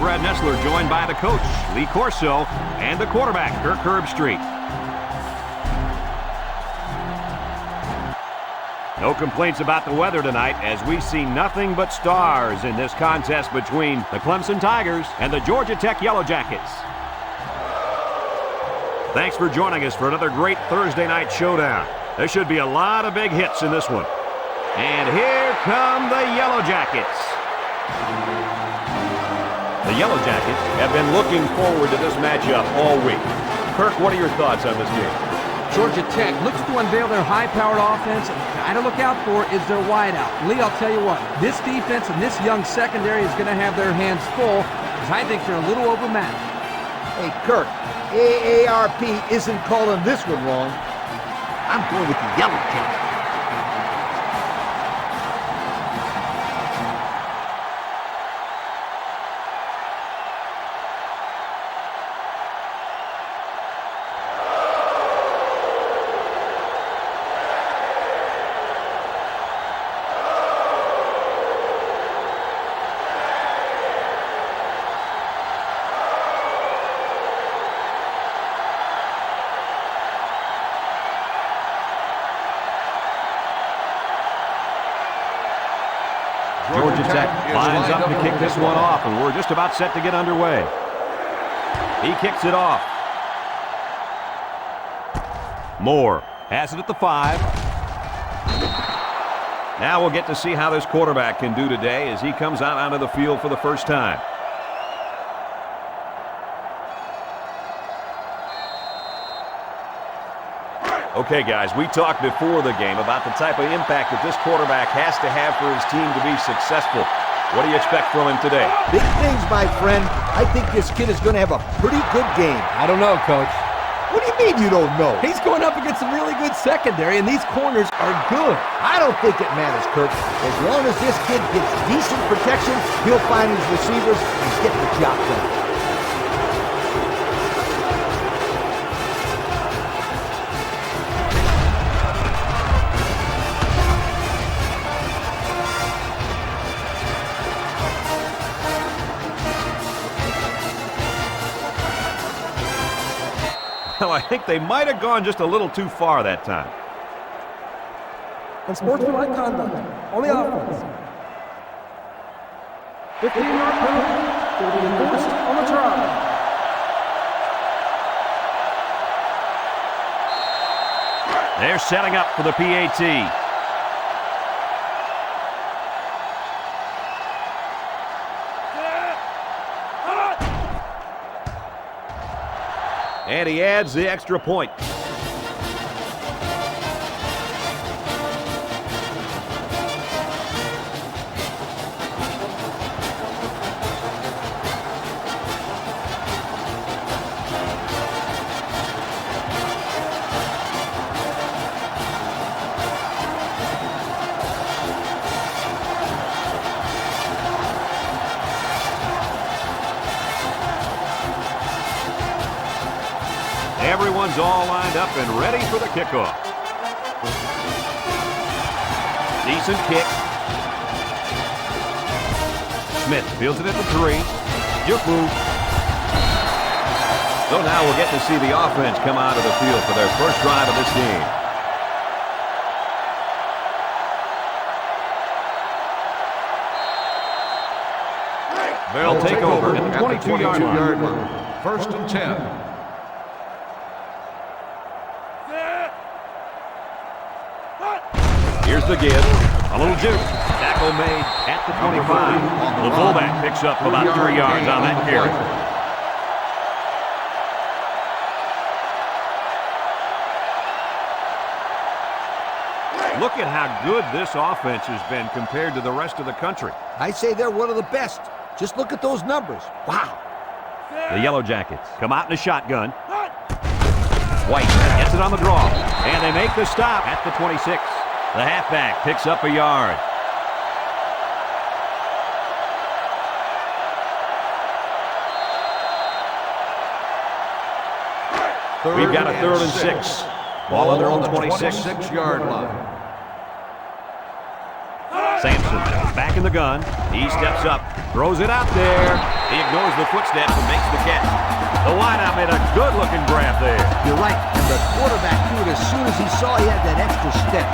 Brad Nessler, joined by the coach, Lee Corso, and the quarterback, Kirk Herbstreit. No complaints about the weather tonight, as we see nothing but stars in this contest between the Clemson Tigers and the Georgia Tech Yellow Jackets. Thanks for joining us for another great Thursday night showdown. There should be a lot of big hits in this one. And here come the Yellow Jackets. The Yellow Jackets have been looking forward to this matchup all week. Kirk, what are your thoughts on this game? Georgia Tech looks to unveil their high-powered offense. The guy to look out for is their wideout. Lee, I'll tell you what, this defense and this young secondary is going to have their hands full, because I think they're a little overmatched. Hey, Kirk, AARP isn't calling this one wrong. I'm going with the Yellow Jackets. Georgia Tech lines up to kick this one off, and we're just about set to get underway. He kicks it off. Moore has it at the 5. Now we'll get to see how this quarterback can do today as he comes out onto the field for the first time. Okay, guys, we talked before the game about the type of impact that this quarterback has to have for his team to be successful. What do you expect from him today? Big things, my friend. I think this kid is going to have a pretty good game. I don't know, Coach. What do you mean you don't know? He's going up against some really good secondary, and these corners are good. I don't think it matters, Kirk. As long as this kid gets decent protection, he'll find his receivers and get the job done. Well, I think they might have gone just a little too far that time. Unsportsmanlike conduct on the offense. 15-yard penalty will be enforced on the try. They're setting up for the PAT. And he adds the extra point. Everyone's all lined up and ready for the kickoff. Decent kick. Smith fields it at the 3. Juku. So now we'll get to see the offense come out of the field for their first drive of this game. They'll take over at the 22-yard line. First and 10. Here's the give. A little juke. Tackle made at the 25. The fullback picks up about 3 yards on that carry. Look at how good this offense has been compared to the rest of the country. I say they're one of the best. Just look at those numbers. Wow. The Yellow Jackets come out in a shotgun. White gets it on the draw. And they make the stop at the 26. The halfback picks up a yard. We've got a 3rd and 6. Ball on their own 26-yard line. Sampson back in the gun. He steps up, throws it out there. He ignores the footsteps and makes the catch. The wideout made a good-looking grab there. You're right, and the quarterback threw it as soon as he saw he had that extra step.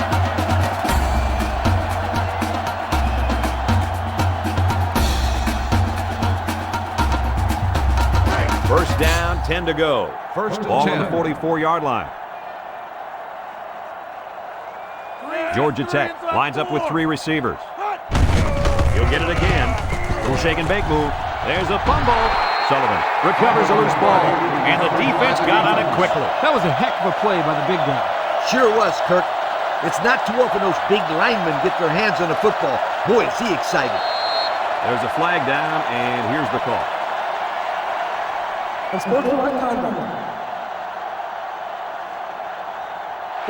First down, 10 to go. First and Ball 10. on the 44-yard line. Georgia Tech lines up with 3 receivers. He'll get it again. Little shake and bake move. There's a fumble. Sullivan recovers a loose ball, and the defense got on it quickly. That was a heck of a play by the big guy. Sure was, Kirk. It's not too often those big linemen get their hands on the football. Boy, is he excited. There's a flag down, and here's the call. Unsportsmanlike conduct.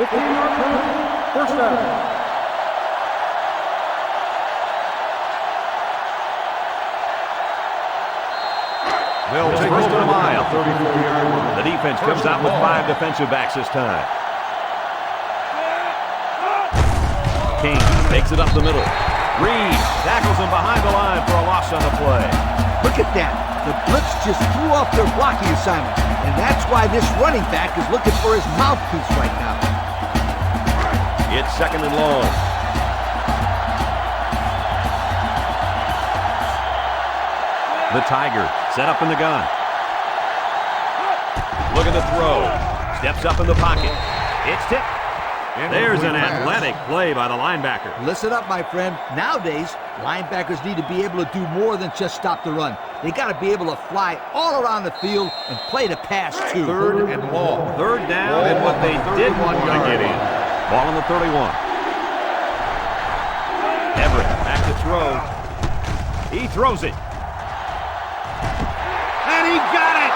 15-yard penalty. First down. They'll It's take first over and a mile. 34-yard line. The defense comes out with 5 defensive backs this time. King takes it up the middle. Reed tackles him behind the line for a loss on the play. Look at that. The blitz just threw off their blocking assignment, and that's why this running back is looking for his mouthpiece right now. It's second and long. The Tiger set up in the gun. Looking to throw. Steps up in the pocket. It's tipped. There's an athletic play by the linebacker. Listen up, my friend. Nowadays, linebackers need to be able to do more than just stop the run. They got to be able to fly all around the field and play the pass, too. Third and long. Third down and what they did want to get in. Ball on the 31. Everett back to throw. He throws it. And he got it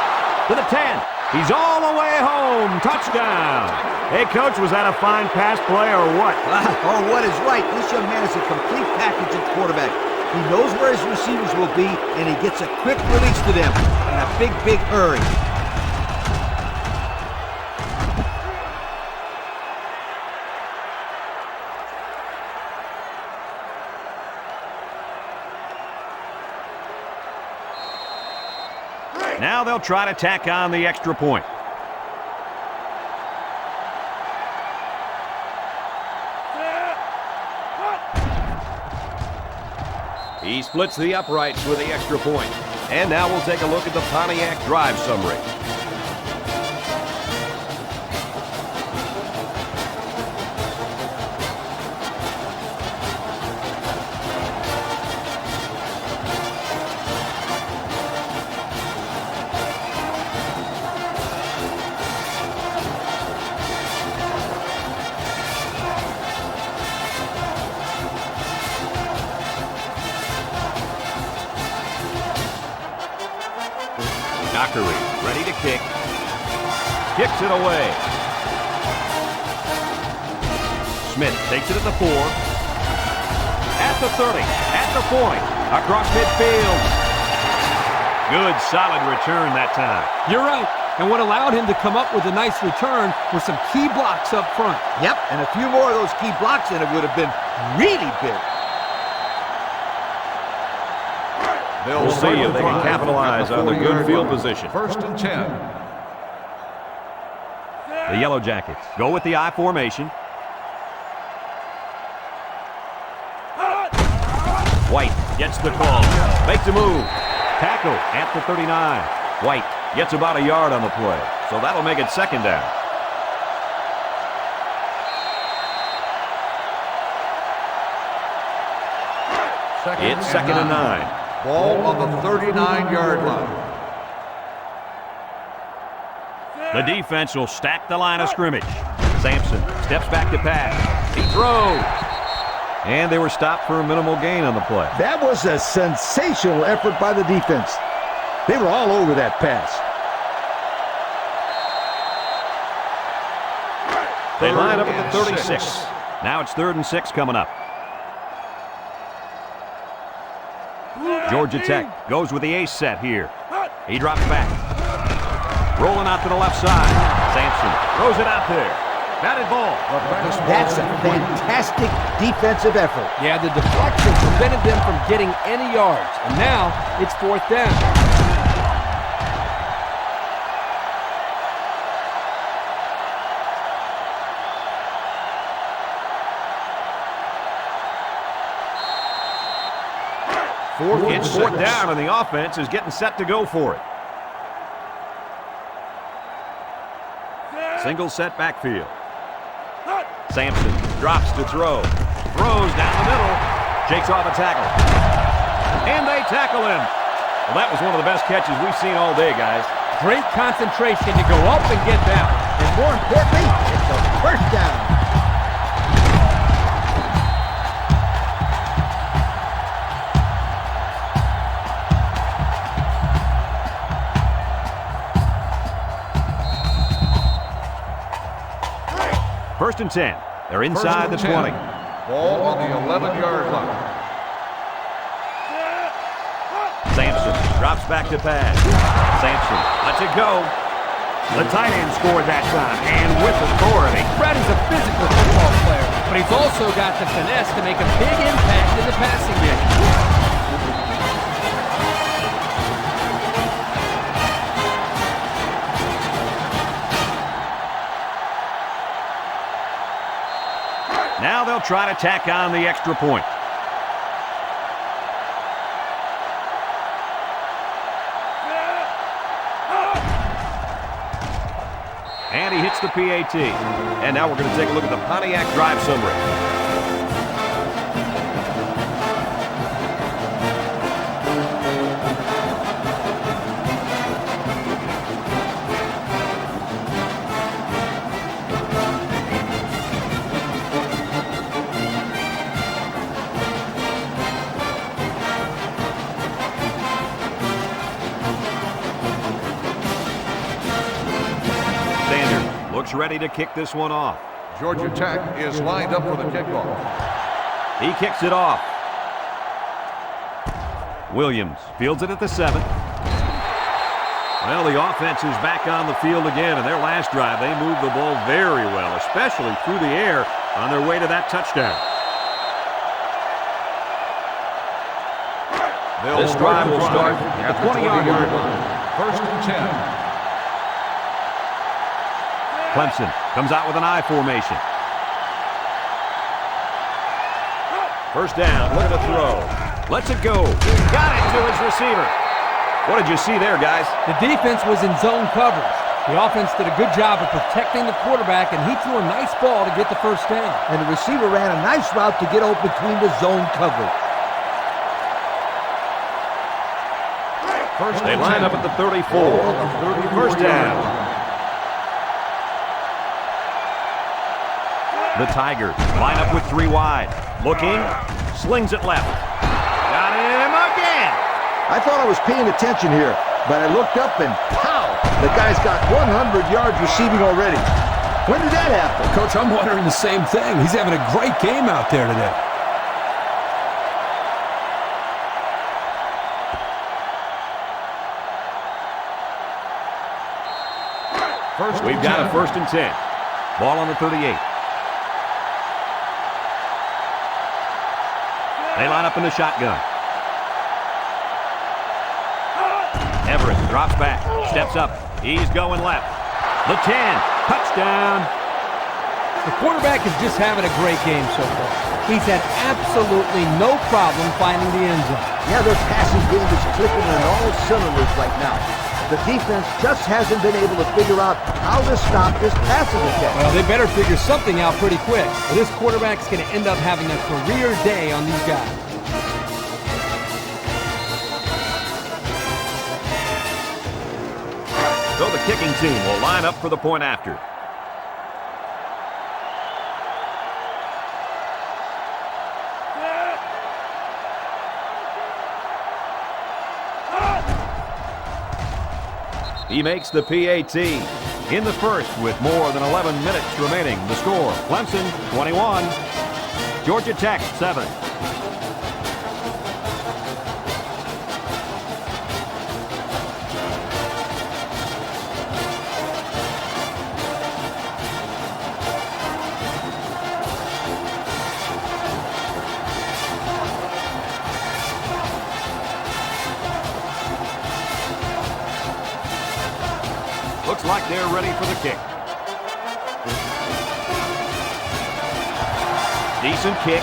to the 10. He's all the way home. Touchdown. Hey, Coach, was that a fine pass play or what? Oh, what is right? This young man is a complete package at quarterback. He knows where his receivers will be, and he gets a quick release to them in a big, big hurry. Now they'll try to tack on the extra point. He splits the uprights for the extra point. And now we'll take a look at the Pontiac drive summary. Dockery ready to kick. Kicks it away. Smith takes it at the 4. At the 30. At the point. Across midfield. Good solid return that time. You're right. And what allowed him to come up with a nice return were some key blocks up front. Yep, and a few more of those key blocks, and it would have been really big. We'll see if they can capitalize on the good field position. First and 10. The Yellow Jackets go with the I formation. White gets the call. Makes a move. Tackle at the 39. White gets about a yard on the play. So that'll make it second down. It's second and 9. Ball on the 39-yard line. The defense will stack the line of scrimmage. Sampson steps back to pass. He throws. And they were stopped for a minimal gain on the play. That was a sensational effort by the defense. They were all over that pass. They line up at the Third and 36. six. Now it's 3rd and 6 coming up. Georgia Tech goes with the ace set here. He drops back. Rolling out to the left side. Sampson throws it out there. Batted ball. That's a fantastic defensive effort. Yeah, the deflection prevented them from getting any yards. And now it's 4th down. It's 4th down, and the offense is getting set to go for it. Single set backfield. Sampson drops to throw. Throws down the middle. Shakes off a tackle. And they tackle him. Well, that was one of the best catches we've seen all day, guys. Great concentration to go up and get down. And more importantly, it's a first down. First and 10. They're inside the 20. Ball on the 11-yard line. Sampson drops back to pass. Sampson lets it go. The tight end scored that time, and with authority. Brad is a physical football player, but he's also got the finesse to make a big impact in the passing game. Now they'll try to tack on the extra point. And he hits the PAT. And now we're going to take a look at the Pontiac drive summary. Ready to kick this one off. Georgia Tech is lined up for the kickoff. He kicks it off. Williams fields it at the 7. Well, the offense is back on the field again. In their last drive, they moved the ball very well, especially through the air on their way to that touchdown. This drive will start at the 20-yard line. First and 10. Clemson comes out with an I formation. First down, look at the throw. Lets it go. Got it to his receiver. What did you see there, guys? The defense was in zone coverage. The offense did a good job of protecting the quarterback, and he threw a nice ball to get the first down. And the receiver ran a nice route to get open between the zone coverage. They line up at the 34. First down. The Tigers line up with 3 wide. Looking, slings it left. Got him again. I thought I was paying attention here, but I looked up and pow! The guy's got 100 yards receiving already. When did that happen? Coach, I'm wondering the same thing. He's having a great game out there today. We've got a first and 10. Ball on the 38. They line up in the shotgun. Everett drops back, steps up. He's going left. The 10, touchdown. The quarterback is just having a great game so far. He's had absolutely no problem finding the end zone. Yeah, their passing game is clicking on all cylinders right now. The defense just hasn't been able to figure out how to stop this passing attack. Well, they better figure something out pretty quick. This quarterback's going to end up having a career day on these guys. So the kicking team will line up for the point after. He makes the PAT in the first with more than 11 minutes remaining. The score, Clemson 21, Georgia Tech 7. like they're ready for the kick. Decent kick.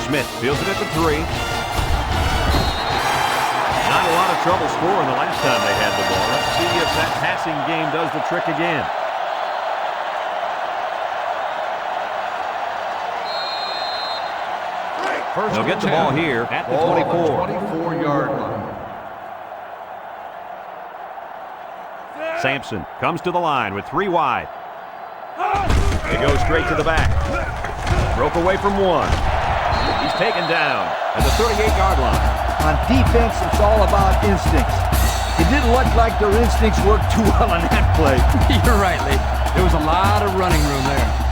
Smith fields it at the 3. Not a lot of trouble scoring the last time they had the ball. Let's see if that passing game does the trick again. They'll get the ball here at the 24. 24-yard line. Sampson comes to the line with 3 wide. They go straight to the back. Broke away from 1. He's taken down at the 38-yard line. On defense, it's all about instincts. It didn't look like their instincts worked too well on that play. You're right, Lee. There was a lot of running room there.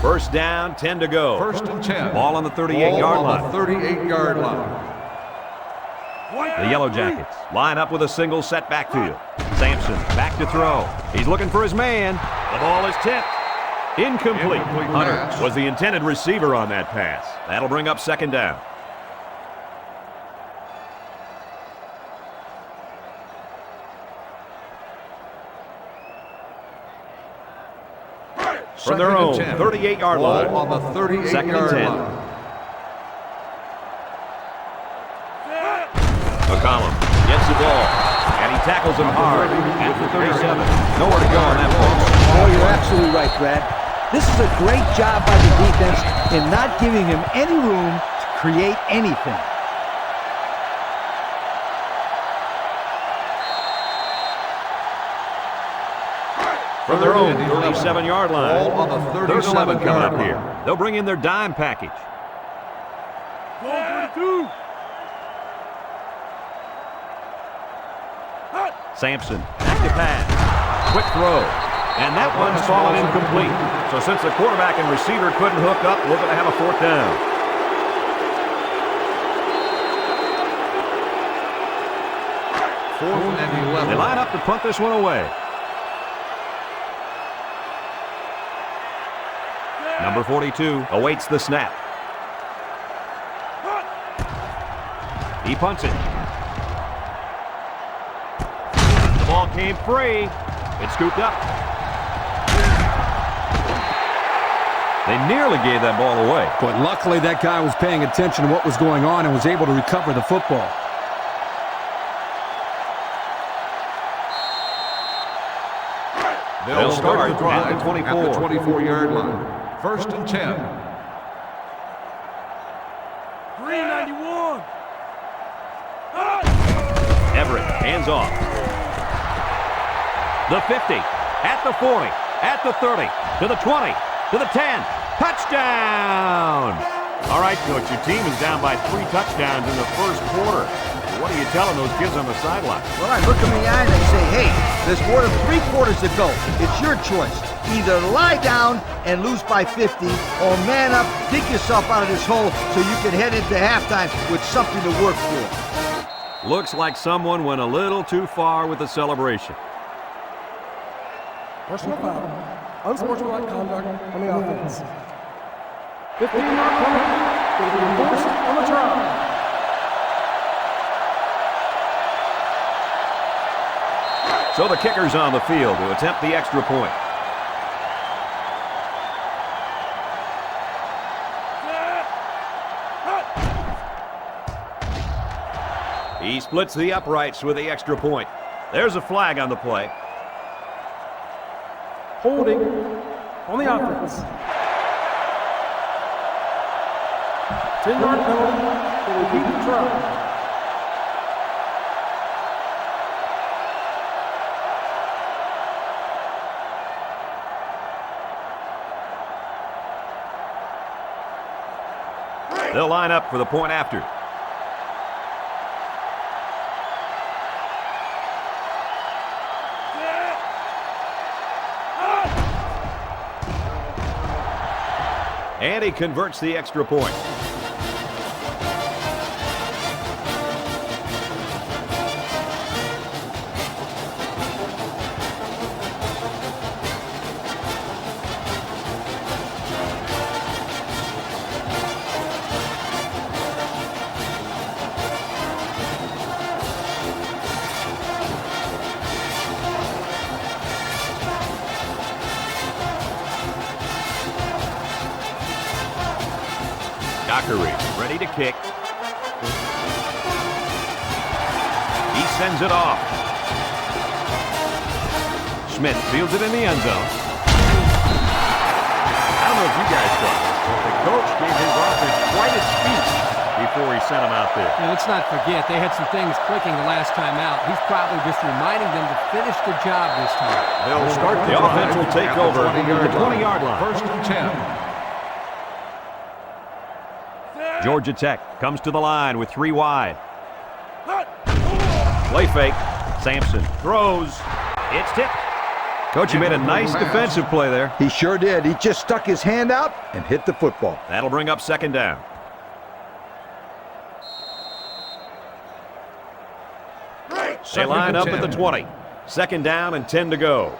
First down, 10 to go. First and 10. Ball on the 38-yard line. The 38-yard line. The Yellow Jackets line up with a single set backfield. Sampson back to throw. He's looking for his man. The ball is tipped. Incomplete. Hunter pass. was the intended receiver on that pass. That'll bring up second down. From their own 38-yard line. On the 38-yard Second and 10. line. McCollum gets the ball, and he tackles him hard at the 37. Nowhere to go on that ball. Oh, you're absolutely right, Brad. This is a great job by the defense in not giving him any room to create anything. From their own 37-yard line. Ball on the 3rd and 11 coming up 37-yard here. line. They'll bring in their dime package. Sampson, back to pass. Quick throw. And that one's fallen incomplete. So since the quarterback and receiver couldn't hook up, we're going to have a 4th down. Fourth and 11. They line up to punt this one away. Number 42 awaits the snap. He punts it. The ball came free. It's scooped up. They nearly gave that ball away. But luckily that guy was paying attention to what was going on and was able to recover the football. They'll start the drive at the 24. At the 24-yard line. First and 10. 391. Everett, hands off. The 50, at the 40, at the 30, to the 20, to the 10. Touchdown! All right, Coach, your team is down by 3 touchdowns in the first quarter. What are you telling those kids on the sideline? Well, I look them in the eye and I say, hey, there's more than 3 quarters to go. It's your choice. Either lie down and lose by 50 or man up, dig yourself out of this hole so you can head into halftime with something to work for. Looks like someone went a little too far with the celebration. Personal foul. Unsportsmanlike conduct on the offense. 15-yard penalty will be enforced on the try. So the kicker's on the field to attempt the extra point. He splits the uprights with the extra point. There's a flag on the play. Holding on the offense. 10-yard penalty will repeat the try. They'll line up for the point after. And he converts the extra point. Dockery ready to kick. He sends it off. Schmidt fields it in the end zone. I don't know if you guys saw this, but the coach gave his offense quite a speech before he sent them out there. And let's not forget, they had some things clicking the last time out. He's probably just reminding them to finish the job this time. They'll start The offense will take over at the 20-yard line. First and 10. Georgia Tech comes to the line with 3 wide. Play fake. Sampson throws. It's tipped. Coach, you made a nice defensive play there. He sure did. He just stuck his hand out and hit the football. That'll bring up second down. They line up at the 20. Second down and 10 to go.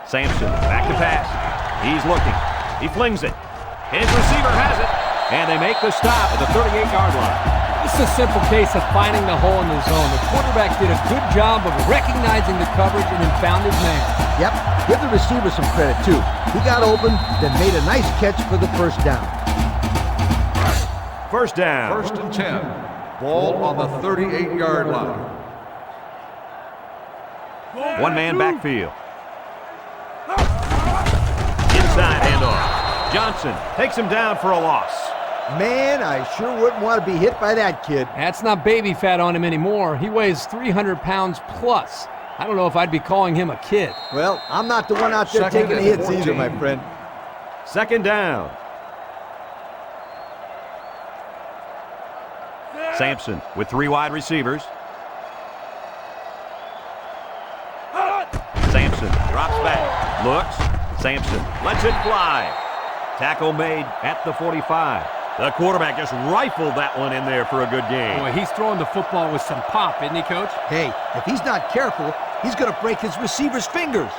Sampson back to pass. He's looking. He flings it. His receiver has it. And they make the stop at the 38-yard line. This is a simple case of finding the hole in the zone. The quarterback did a good job of recognizing the coverage and then found his man. Yep, give the receiver some credit, too. He got open, then made a nice catch for the first down. First down. First and 10. Ball on the 38-yard line. One-man backfield. Inside handoff. Johnson takes him down for a loss. Man, I sure wouldn't want to be hit by that kid. That's not baby fat on him anymore. He weighs 300 pounds plus. I don't know if I'd be calling him a kid. Well, I'm not the one out there Second taking the and hits 14. either, my friend. Second down. Sampson with 3 wide receivers. Sampson drops back, looks. Sampson lets it fly. Tackle made at the 45. The quarterback just rifled that one in there for a good game. Boy, he's throwing the football with some pop, isn't he, Coach? Hey, if he's not careful, he's going to break his receiver's fingers.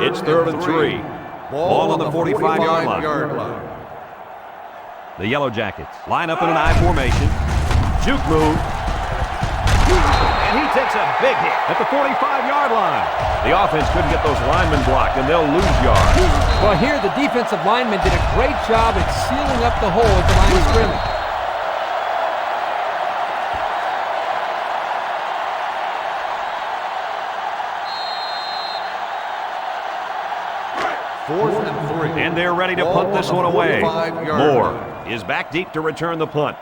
It's third and 3. Ball on the 45-yard line. The Yellow Jackets line up in an I formation. Juke move. And he takes a big hit at the 45-yard line. The offense couldn't get those linemen blocked, and they'll lose yards. Well, here the defensive lineman did a great job at sealing up the hole at the line of scrimmage. Fourth and 3. And they're ready to punt this one away. 45-yard Moore line. is back deep to return the punt.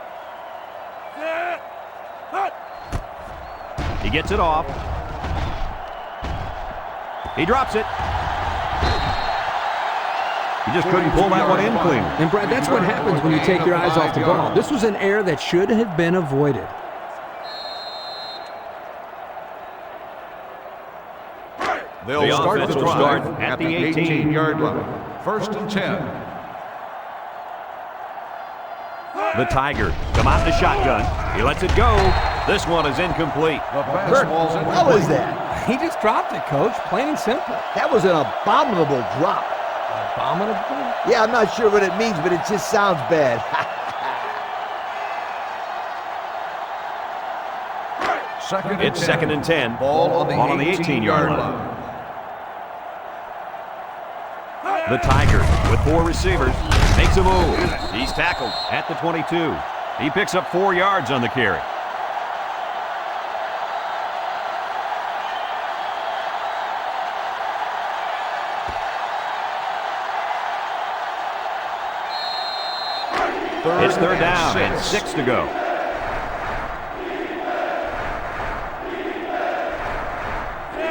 He gets it off. He drops it. He just couldn't pull that one in clean. And, Brad, that's what happens when you take your eyes off the ball. This was an error that should have been avoided. They'll The start offense the will drive start at the 18-yard line. First and 10. The Tigers come out in the shotgun. He lets it go. This one is incomplete. The fastball's incomplete. What was that? He just dropped it, Coach, plain and simple. That was an abominable drop. Abominable? Yeah, I'm not sure what it means, but it just sounds bad. It's second and 10. Ball on the 18-yard line. The Tigers with 4 receivers makes a move. He's tackled at the 22. He picks up 4 yards on the carry. It's third down and 6 to go.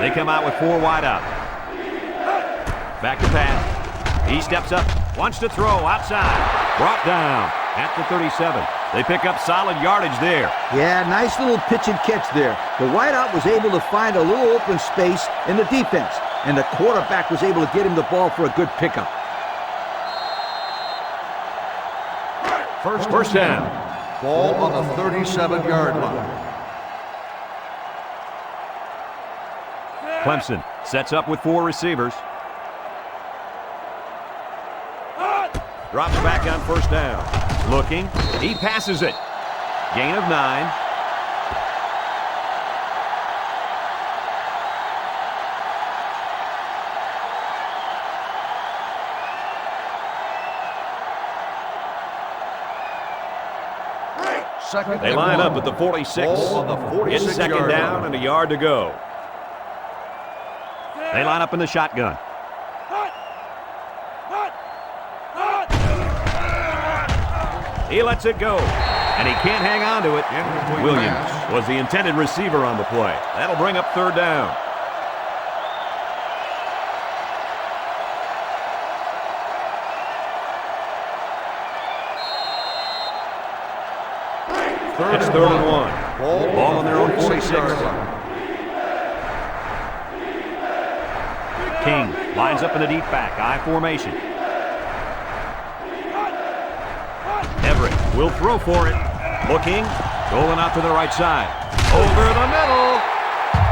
They come out with 4 wide out. Back to pass. He steps up, wants to throw outside. Brought down at the 37. They pick up solid yardage there. Yeah, nice little pitch and catch there. The wideout was able to find a little open space in the defense, and the quarterback was able to get him the ball for a good pickup. First down. Ball on the 37-yard line. Clemson sets up with 4 receivers. Drops back on first down. Looking. He passes it. Gain of 9. They line up at the 46. Ball on the 46 It's second yard down line. and a yard to go. They line up in the shotgun. He lets it go, and he can't hang on to it. Williams was the intended receiver on the play. That'll bring up third down. It's third and one. Ball on their own 46. King lines up in the deep back, I formation. Everett will throw for it. Looking, rolling out to the right side. Over the middle.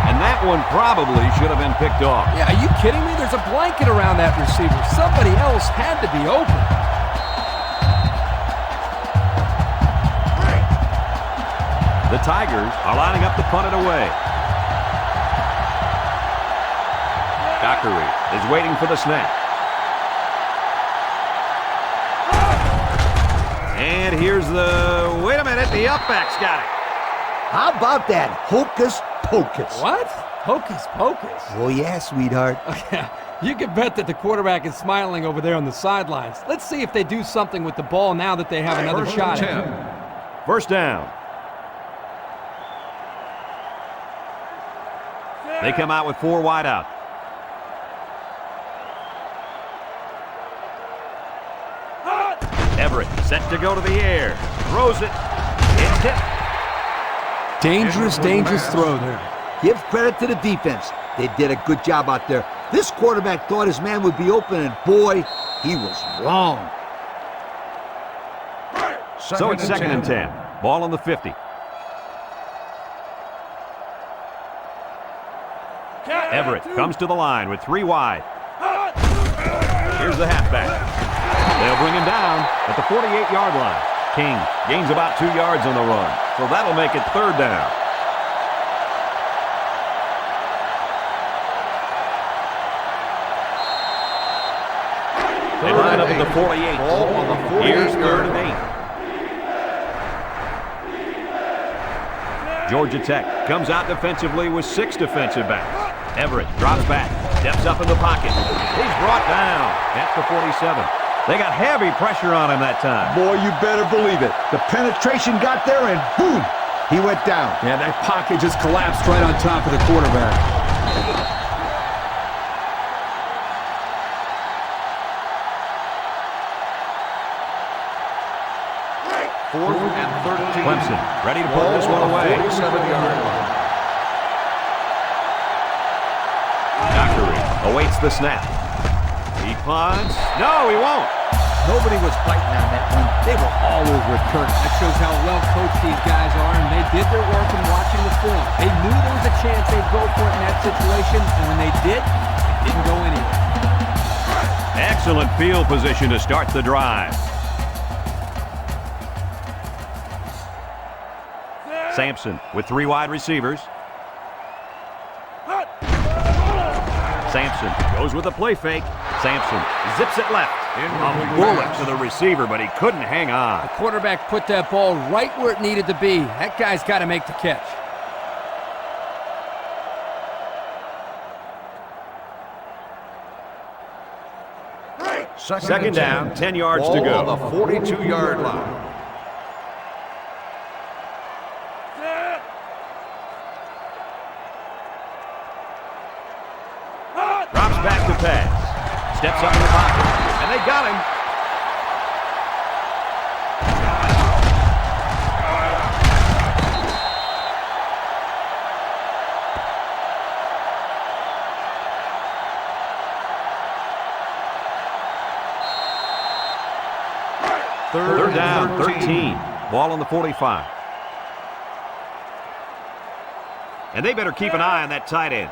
And that one probably should have been picked off. Yeah, are you kidding me? There's a blanket around that receiver. Somebody else had to be open. The Tigers are lining up to punt it away. Dockery is waiting for the snap. And here's the, wait a minute, the upback's got it. How about that hocus pocus? What? Hocus pocus. Oh, yeah, sweetheart. You can bet that the quarterback is smiling over there on the sidelines. Let's see if they do something with the ball now that they have another shot at it. First down. They come out with 4 wide out. Everett set to go to the air. Throws it. It's hit. Dangerous throw there. Give credit to the defense. They did a good job out there. This quarterback thought his man would be open, and boy, he was wrong. So it's second and 10. Ball on the 50. Everett comes to the line with 3 wide. Here's the halfback. They'll bring him down at the 48-yard line. King gains about 2 yards on the run, so that'll make it third down. They line up at the 48. Ball on the 48. Here's third and 8. Georgia Tech comes out defensively with 6 defensive backs. Everett drops back, steps up in the pocket. He's brought down at the 47. They got heavy pressure on him that time. Boy, you better believe it. The penetration got there, and boom, he went down. Yeah, that pocket just collapsed right on top of the quarterback. Fourth and 13. Clemson ready to put this one away. 47-yard line. Dockery awaits the snap. He punts. No, he won't. Nobody was fighting on that one. They were all over it, Kurt. That shows how well coached these guys are, and they did their work in watching the film. They knew there was a chance they'd go for it in that situation, and when they did, it didn't go anywhere. Excellent field position to start the drive. Sampson with 3 wide receivers. Sampson goes with a play fake. Sampson zips it left. A bullet to the receiver, but he couldn't hang on. The quarterback put that ball right where it needed to be. That guy's got to make the catch. Second down, 10 yards Ball to go. on the 42-yard line. Drops back to pass. Steps up in the pocket. And they got him. Third down, 13. Ball on the 45. And they better keep an eye on that tight end.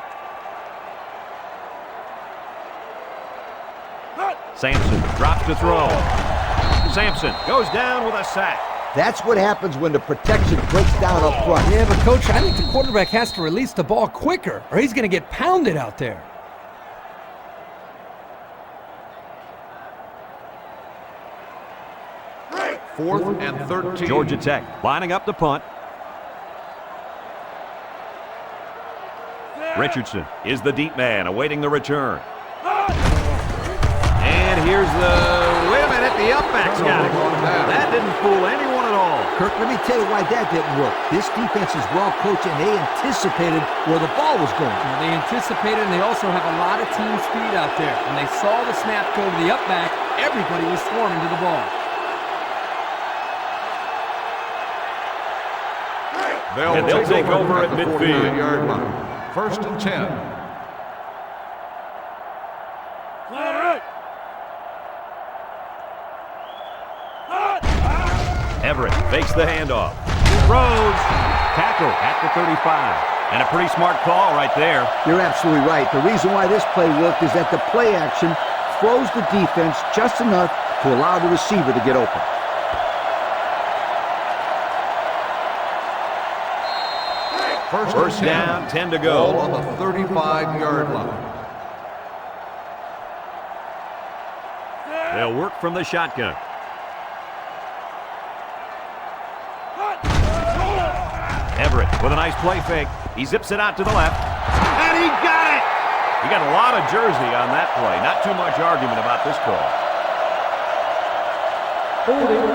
Sampson drops to throw. Sampson goes down with a sack. That's what happens when the protection breaks down up front. Yeah, but Coach, I think the quarterback has to release the ball quicker, or he's going to get pounded out there. 4th and 13. Georgia Tech lining up to punt. Richardson is the deep man awaiting the return. And here's the... Wait a minute, the up-back's got it. That didn't fool anyone at all. Kirk, let me tell you why that didn't work. This defense is well coached, and they anticipated where the ball was going. They anticipated, and they also have a lot of team speed out there. When they saw the snap go to the up-back, everybody was swarming to the ball. They'll take over at midfield. 49-yard line. 1st and 10. Everett fakes the handoff. Throws. Tackle at the 35. And a pretty smart call right there. You're absolutely right. The reason why this play worked is that the play action froze the defense just enough to allow the receiver to get open. First down, 10 to go. Ball on the 35-yard line. They'll work from the shotgun. Everett with a nice play fake. He zips it out to the left. And he got it! He got a lot of jersey on that play. Not too much argument about this call. Holding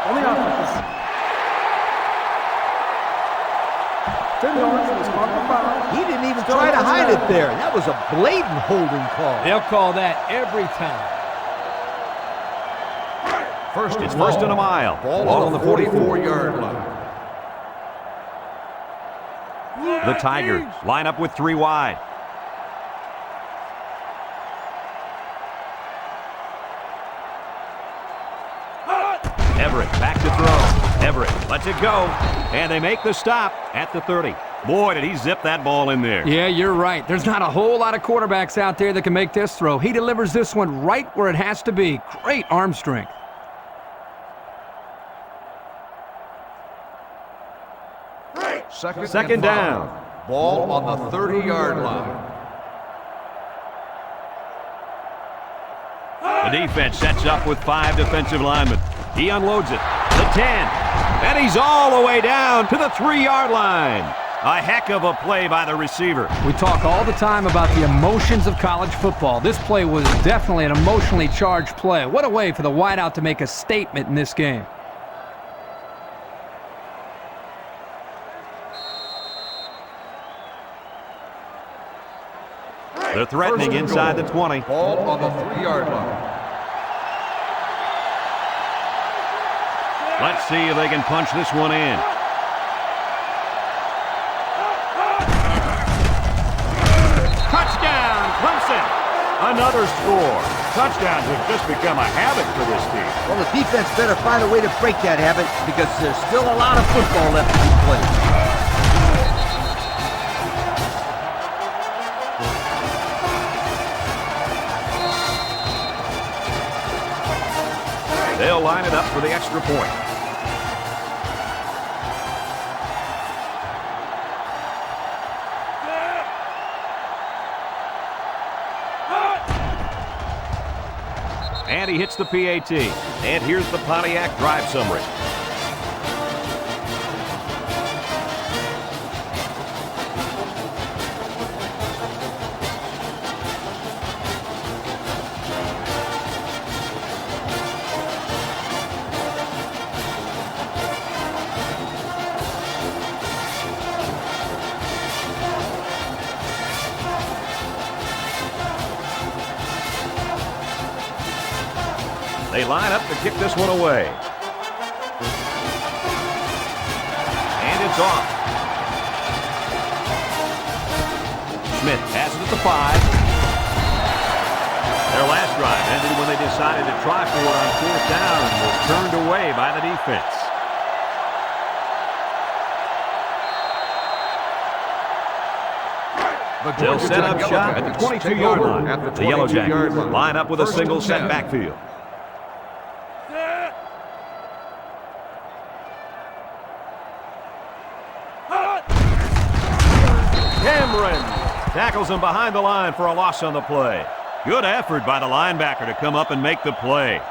on the offense. 10 yards is on the foul. He didn't even try to hide it there. That was a blatant holding call. They'll call that every time. It's first and a mile. Ball on the 44-yard line. The Tigers line up with 3 wide. Everett back to throw. Everett lets it go. And they make the stop at the 30. Boy, did he zip that ball in there. Yeah, you're right. There's not a whole lot of quarterbacks out there that can make this throw. He delivers this one right where it has to be. Great arm strength. Second down. Ball on the 30-yard line. The defense sets up with 5 defensive linemen. He unloads it. The 10. And he's all the way down to the 3-yard line. A heck of a play by the receiver. We talk all the time about the emotions of college football. This play was definitely an emotionally charged play. What a way for the wideout to make a statement in this game. They're threatening inside the 20. Ball on the 3-yard line. Let's see if they can punch this one in. Touchdown, Clemson! Another score. Touchdowns have just become a habit for this team. Well, the defense better find a way to break that habit because there's still a lot of football left to be played. They'll line it up for the extra point. And he hits the PAT. And here's the Pontiac drive summary. They line up to kick this one away. And it's off. Smith has it at the 5. Their last drive ended when they decided to try for it on 4th down and was turned away by the defense. They'll set up shop at the 22-yard line. The Yellow Jackets line up with a single set backfield. Tackles him behind the line for a loss on the play. Good effort by the linebacker to come up and make the play.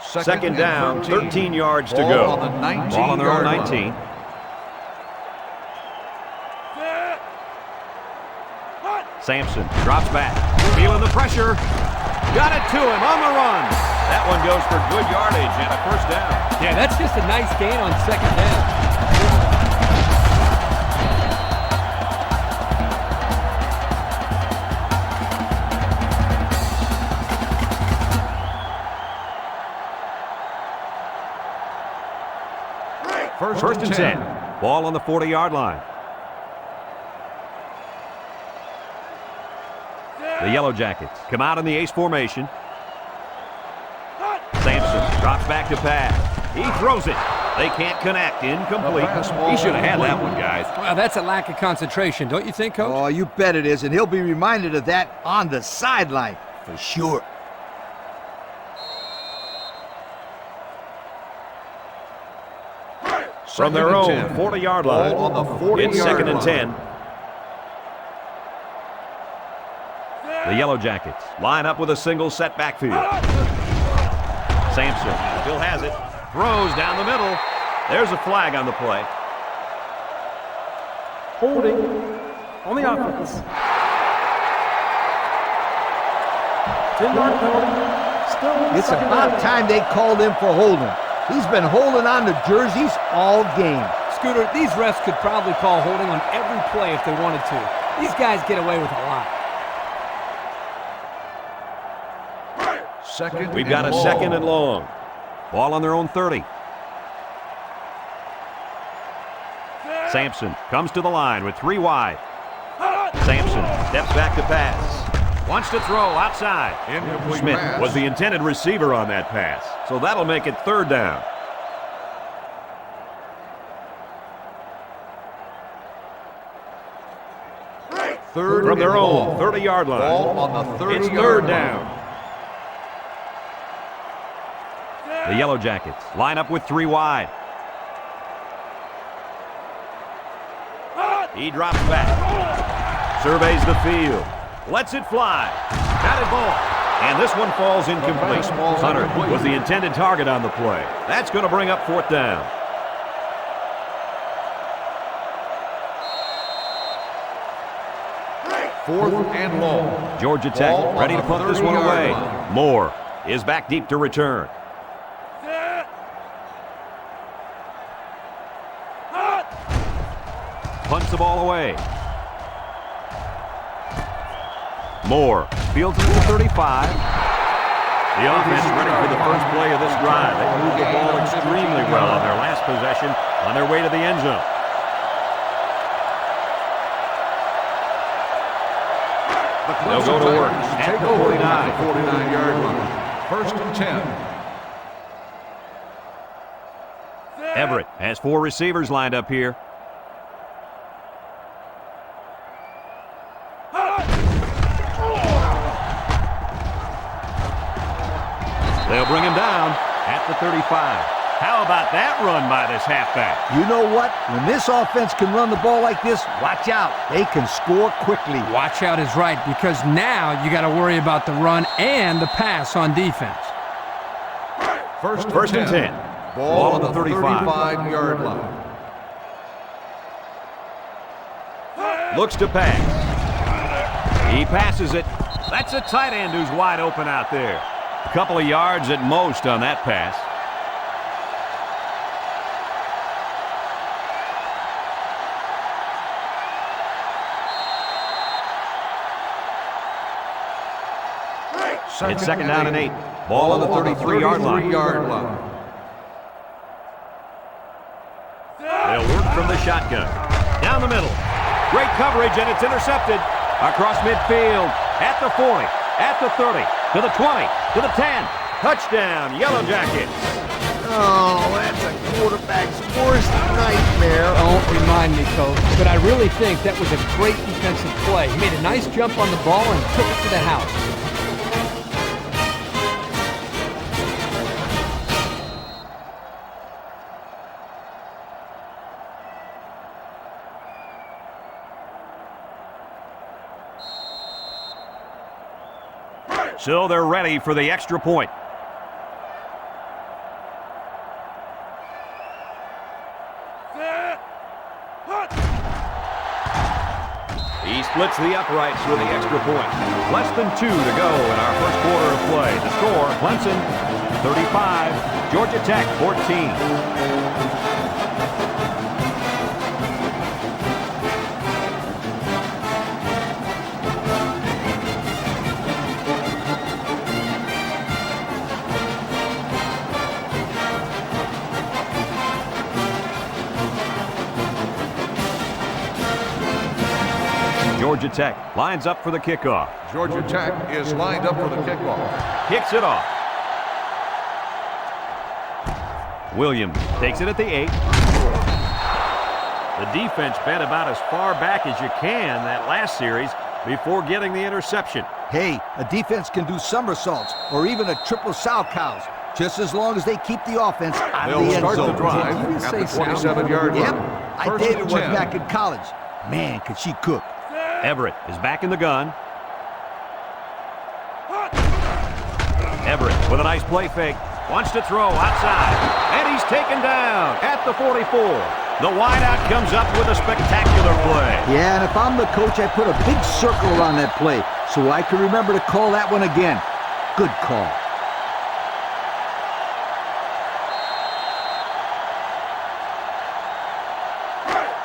Second down, 13 yards to Ball go. on the 19 Ball on their own yard 19. line. Sampson drops back, feeling the pressure. Got it to him on the run. That one goes for good yardage and a first down. Yeah, that's just a nice gain on second down. First and 10. Ball on the 40-yard line. The Yellow Jackets come out in the ace formation. Sampson drops back to pass. He throws it. They can't connect. Incomplete. He should have had that one, guys. Well, that's a lack of concentration, don't you think, Coach? Oh, you bet it is, and he'll be reminded of that on the sideline for sure. From their own 40-yard line. Ball on the 40-yard It's second and line. 10. The Yellow Jackets line up with a single set backfield. Sampson still has it. Throws down the middle. There's a flag on the play. Holding on the offense. 10-yard penalty. Still It's second about down. time they called him for holding. He's been holding on to jerseys all game. Scooter, these refs could probably call holding on every play if they wanted to. These guys get away with a lot. We've got a second and long. Ball on their own 30. Sampson comes to the line with 3 wide. Sampson steps back to pass. Wants to throw outside. Incomplete Smith pass. was the intended receiver on that pass. So that'll make it third down. Third From their and own long. 30-yard line. Ball on the 30-yard It's third line. down. The Yellow Jackets line up with 3 wide. He drops back. Surveys the field. Lets it fly. Batted ball. And this one falls incomplete. Hunter was the intended target on the play. That's going to bring up fourth down. Fourth and long. Georgia Tech Ball on ready to the punt this one 30-yard away. line. Moore is back deep to return. Punts the ball away. Moore fields it at the 35. The offense ready for the first play of this drive. They moved the ball extremely well on their last possession on their way to the end zone. They'll go to work at the 49. 49-yard line. First and 10. Everett has 4 receivers lined up here. They'll bring him down at the 35. How about that run by this halfback? You know what? When this offense can run the ball like this, watch out. They can score quickly. Watch out is right, because now you got to worry about the run and the pass on defense. First and 10. Ball on the 35-yard line. Looks to pass. He passes it. That's a tight end who's wide open out there. A couple of yards at most on that pass. It's second down and 8. Ball on the 33-yard line. They'll work from the shotgun. Down the middle. Great coverage, and it's intercepted. Across midfield. At the 40. At the 30. To the 20. To the 10. Touchdown, Yellow Jackets. Oh, that's a quarterback's worst nightmare. Don't remind me, Coach, but I really think that was a great defensive play. He made a nice jump on the ball and took it to the house. So they're ready for the extra point. splits the uprights with the extra point. Less than 2 to go in our first quarter of play. The score, Clemson 35, Georgia Tech 14. Georgia Tech lines up for the kickoff. Georgia Tech is lined up for the kickoff. Kicks it off. Williams takes it at the 8. The defense bent about as far back as you can that last series before getting the interception. Hey, a defense can do somersaults or even a triple sow cows, just as long as they keep the offense out of They'll the end start zone. the drive at the 27-yard Yep, line. I First dated and one 10. back in college. Man, could she cook. Everett is back in the gun. Everett with a nice play fake. Wants to throw outside. And he's taken down at the 44. The wideout comes up with a spectacular play. Yeah, and if I'm the coach, I put a big circle around that play so I can remember to call that one again. Good call.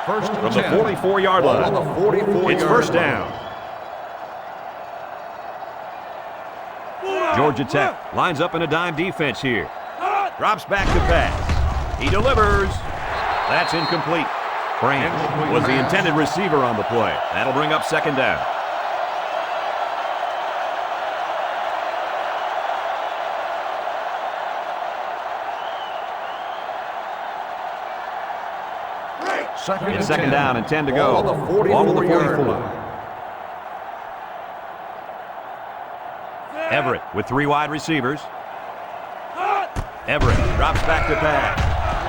First From and the 10. 44-yard line. On the 44-yard It's first line. down. Georgia Tech lines up in a dime defense here. Drops back to pass. He delivers. That's incomplete. Branch was the intended receiver on the play. That'll bring up second down. It's second down and 10 to go. On the Ball to the 44-yard 44. line. Everett with 3 wide receivers. Everett drops back to pass.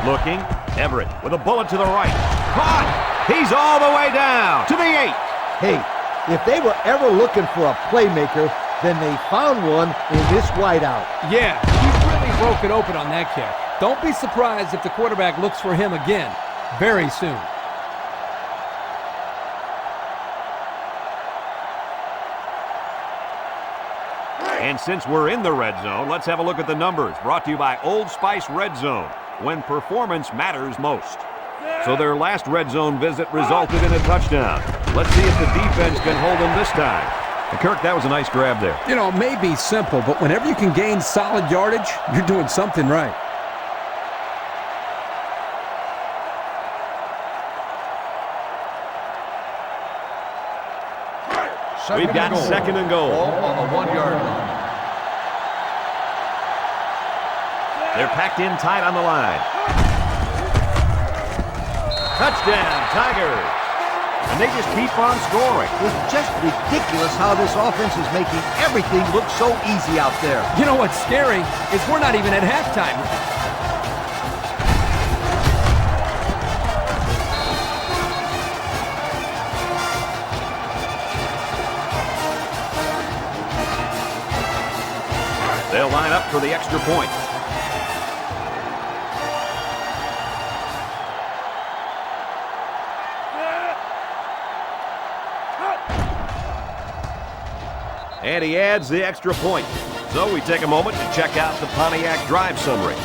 Looking. Everett with a bullet to the right. Caught! He's all the way down to the 8. Hey, if they were ever looking for a playmaker, then they found one in this wideout. Yeah, he's really broken open on that kick. Don't be surprised if the quarterback looks for him again very soon. And since we're in the red zone, let's have a look at the numbers. Brought to you by Old Spice Red Zone, when performance matters most. So their last red zone visit resulted in a touchdown. Let's see if the defense can hold them this time. And Kirk, that was a nice grab there. You know, it may be simple, but whenever you can gain solid yardage, you're doing something right. We've got second and goal. Ball on the 1-yard line. They're packed in tight on the line. Touchdown, Tigers. And they just keep on scoring. It's just ridiculous how this offense is making everything look so easy out there. You know what's scary is we're not even at halftime. They'll line up for the extra point. And he adds the extra point. So we take a moment to check out the Pontiac drive summary.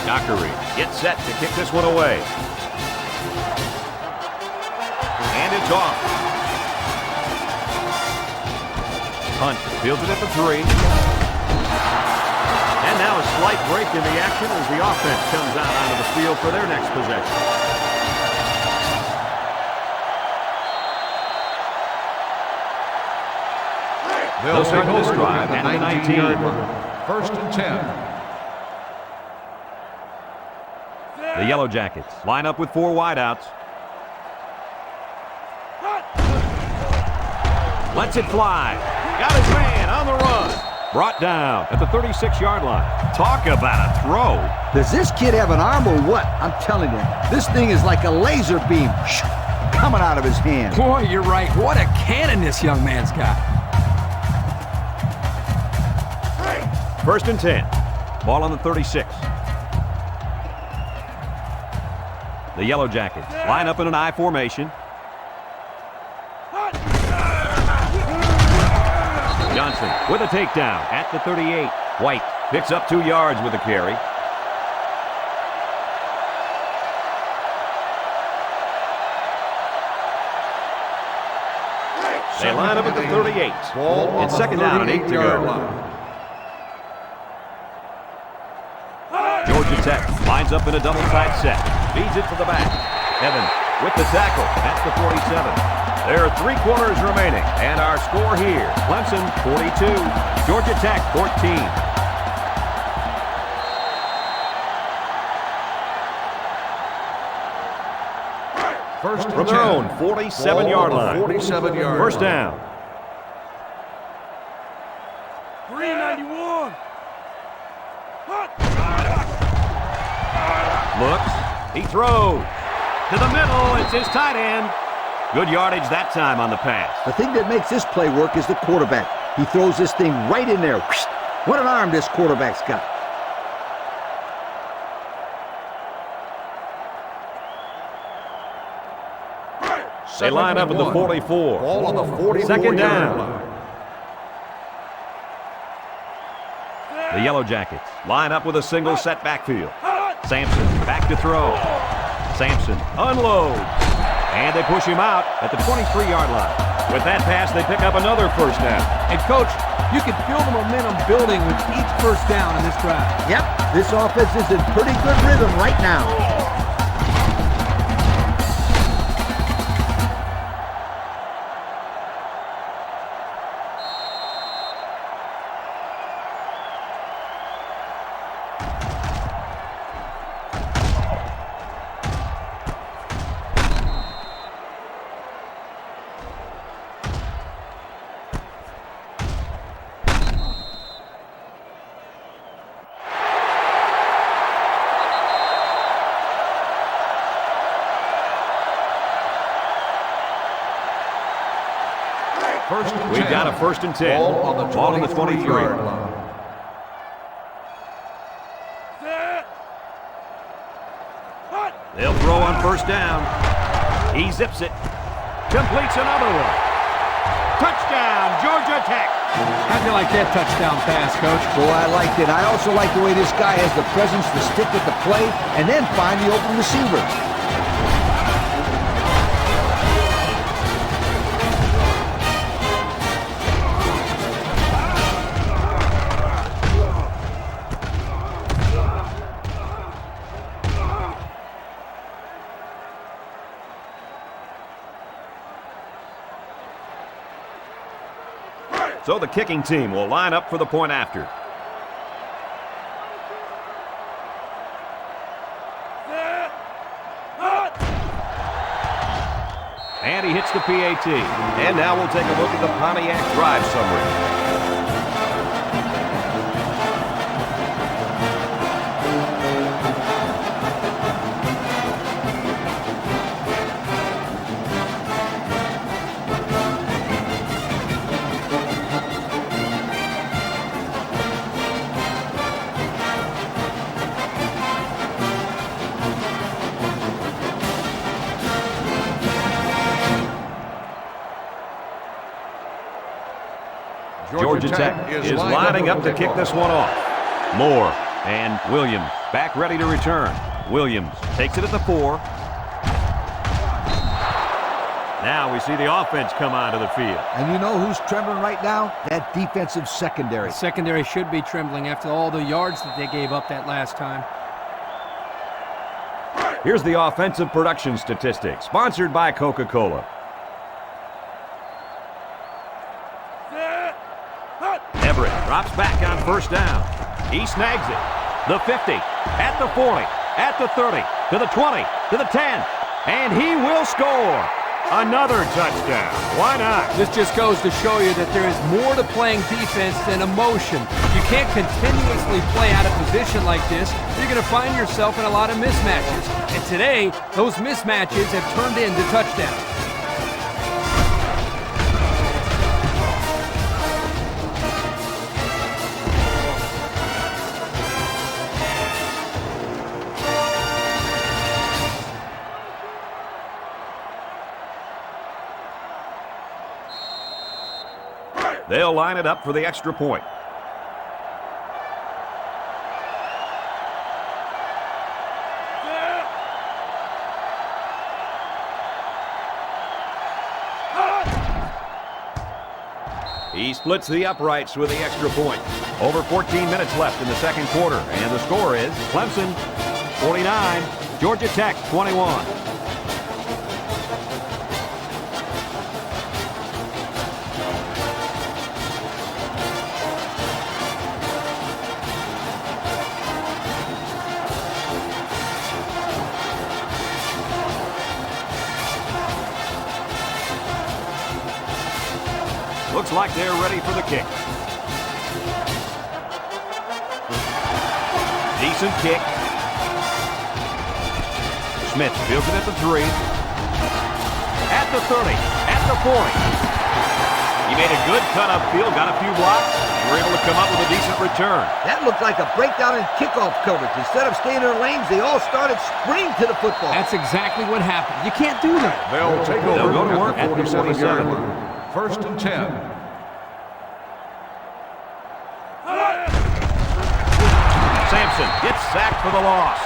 Dockery gets set to kick this one away. And it's off. Hunt fields it at the 3. And now a slight break in the action as the offense comes out onto the field for their next possession. They'll start take this over drive at at the the 19-yard 19. line. First and 10. The Yellow Jackets line up with 4 wideouts. Lets it fly. Got his man on the run. Brought down at the 36-yard line. Talk about a throw. Does this kid have an arm or what? I'm telling you, this thing is like a laser beam coming out of his hand. Boy, you're right. What a cannon this young man's got. 1st and 10. Ball on the 36. The Yellow Jackets line up in an I formation. Johnson with a takedown at the 38. White picks up 2 yards with a carry. They line up at the 38. Ball It's 2nd down and 8 to go. Georgia Tech lines up in a double-side set. Feeds it to the back. Evans with the tackle at the 47. There are 3 quarters remaining, and our score here, Clemson 42, Georgia Tech 14. First From their own 47-yard line. 47-yard First down. 391. Looks. He throws. To the middle. It's his tight end. Good yardage that time on the pass. The thing that makes this play work is the quarterback. He throws this thing right in there. What an arm this quarterback's got. They line up at the 44. Ball on the 44. 2nd down. The Yellow Jackets line up with a single set backfield. Sampson back to throw. Sampson unloads. And they push him out at the 23-yard line. With that pass, they pick up another first down. And, Coach, you can feel the momentum building with each first down in this drive. Yep, this offense is in pretty good rhythm right now. We've got a 1st and 10. Ball on the 23. 23-yard line. They'll throw on first down. He zips it. Completes another one. Touchdown, Georgia Tech. How'd you like that touchdown pass, Coach? Boy, I liked it. I also like the way this guy has the presence to stick with the play and then find the open receiver. So the kicking team will line up for the point after. And he hits the PAT. And now we'll take a look at the Pontiac drive summary. Georgia Tech is lining up to kick this one off. Moore and Williams back ready to return. Williams takes it at the 4. Now we see the offense come onto the field. And you know who's trembling right now? That defensive secondary. The secondary should be trembling after all the yards that they gave up that last time. Here's the offensive production statistics, sponsored by Coca-Cola. Everett drops back on first down. He snags it. The 50, at the 40, at the 30, to the 20, to the 10, and he will score. Another touchdown. Why not? This just goes to show you that there is more to playing defense than emotion. You can't continuously play out of position like this. You're going to find yourself in a lot of mismatches. And today, those mismatches have turned into touchdowns. They'll line it up for the extra point. He splits the uprights with the extra point. Over 14 minutes left in the second quarter, and the score is Clemson 49, Georgia Tech 21. Looks like they're ready for the kick. Decent kick. Smith fields it at the 3. At the 30. At the 40. He made a good cut upfield, got a few blocks, and were able to come up with a decent return. That looked like a breakdown in kickoff coverage. Instead of staying in their lanes, they all started sprinting to the football. That's exactly what happened. You can't do that. They'll take over They'll go to work at at the the 47-yard 47. line. First and 10. Sampson gets sacked for the loss.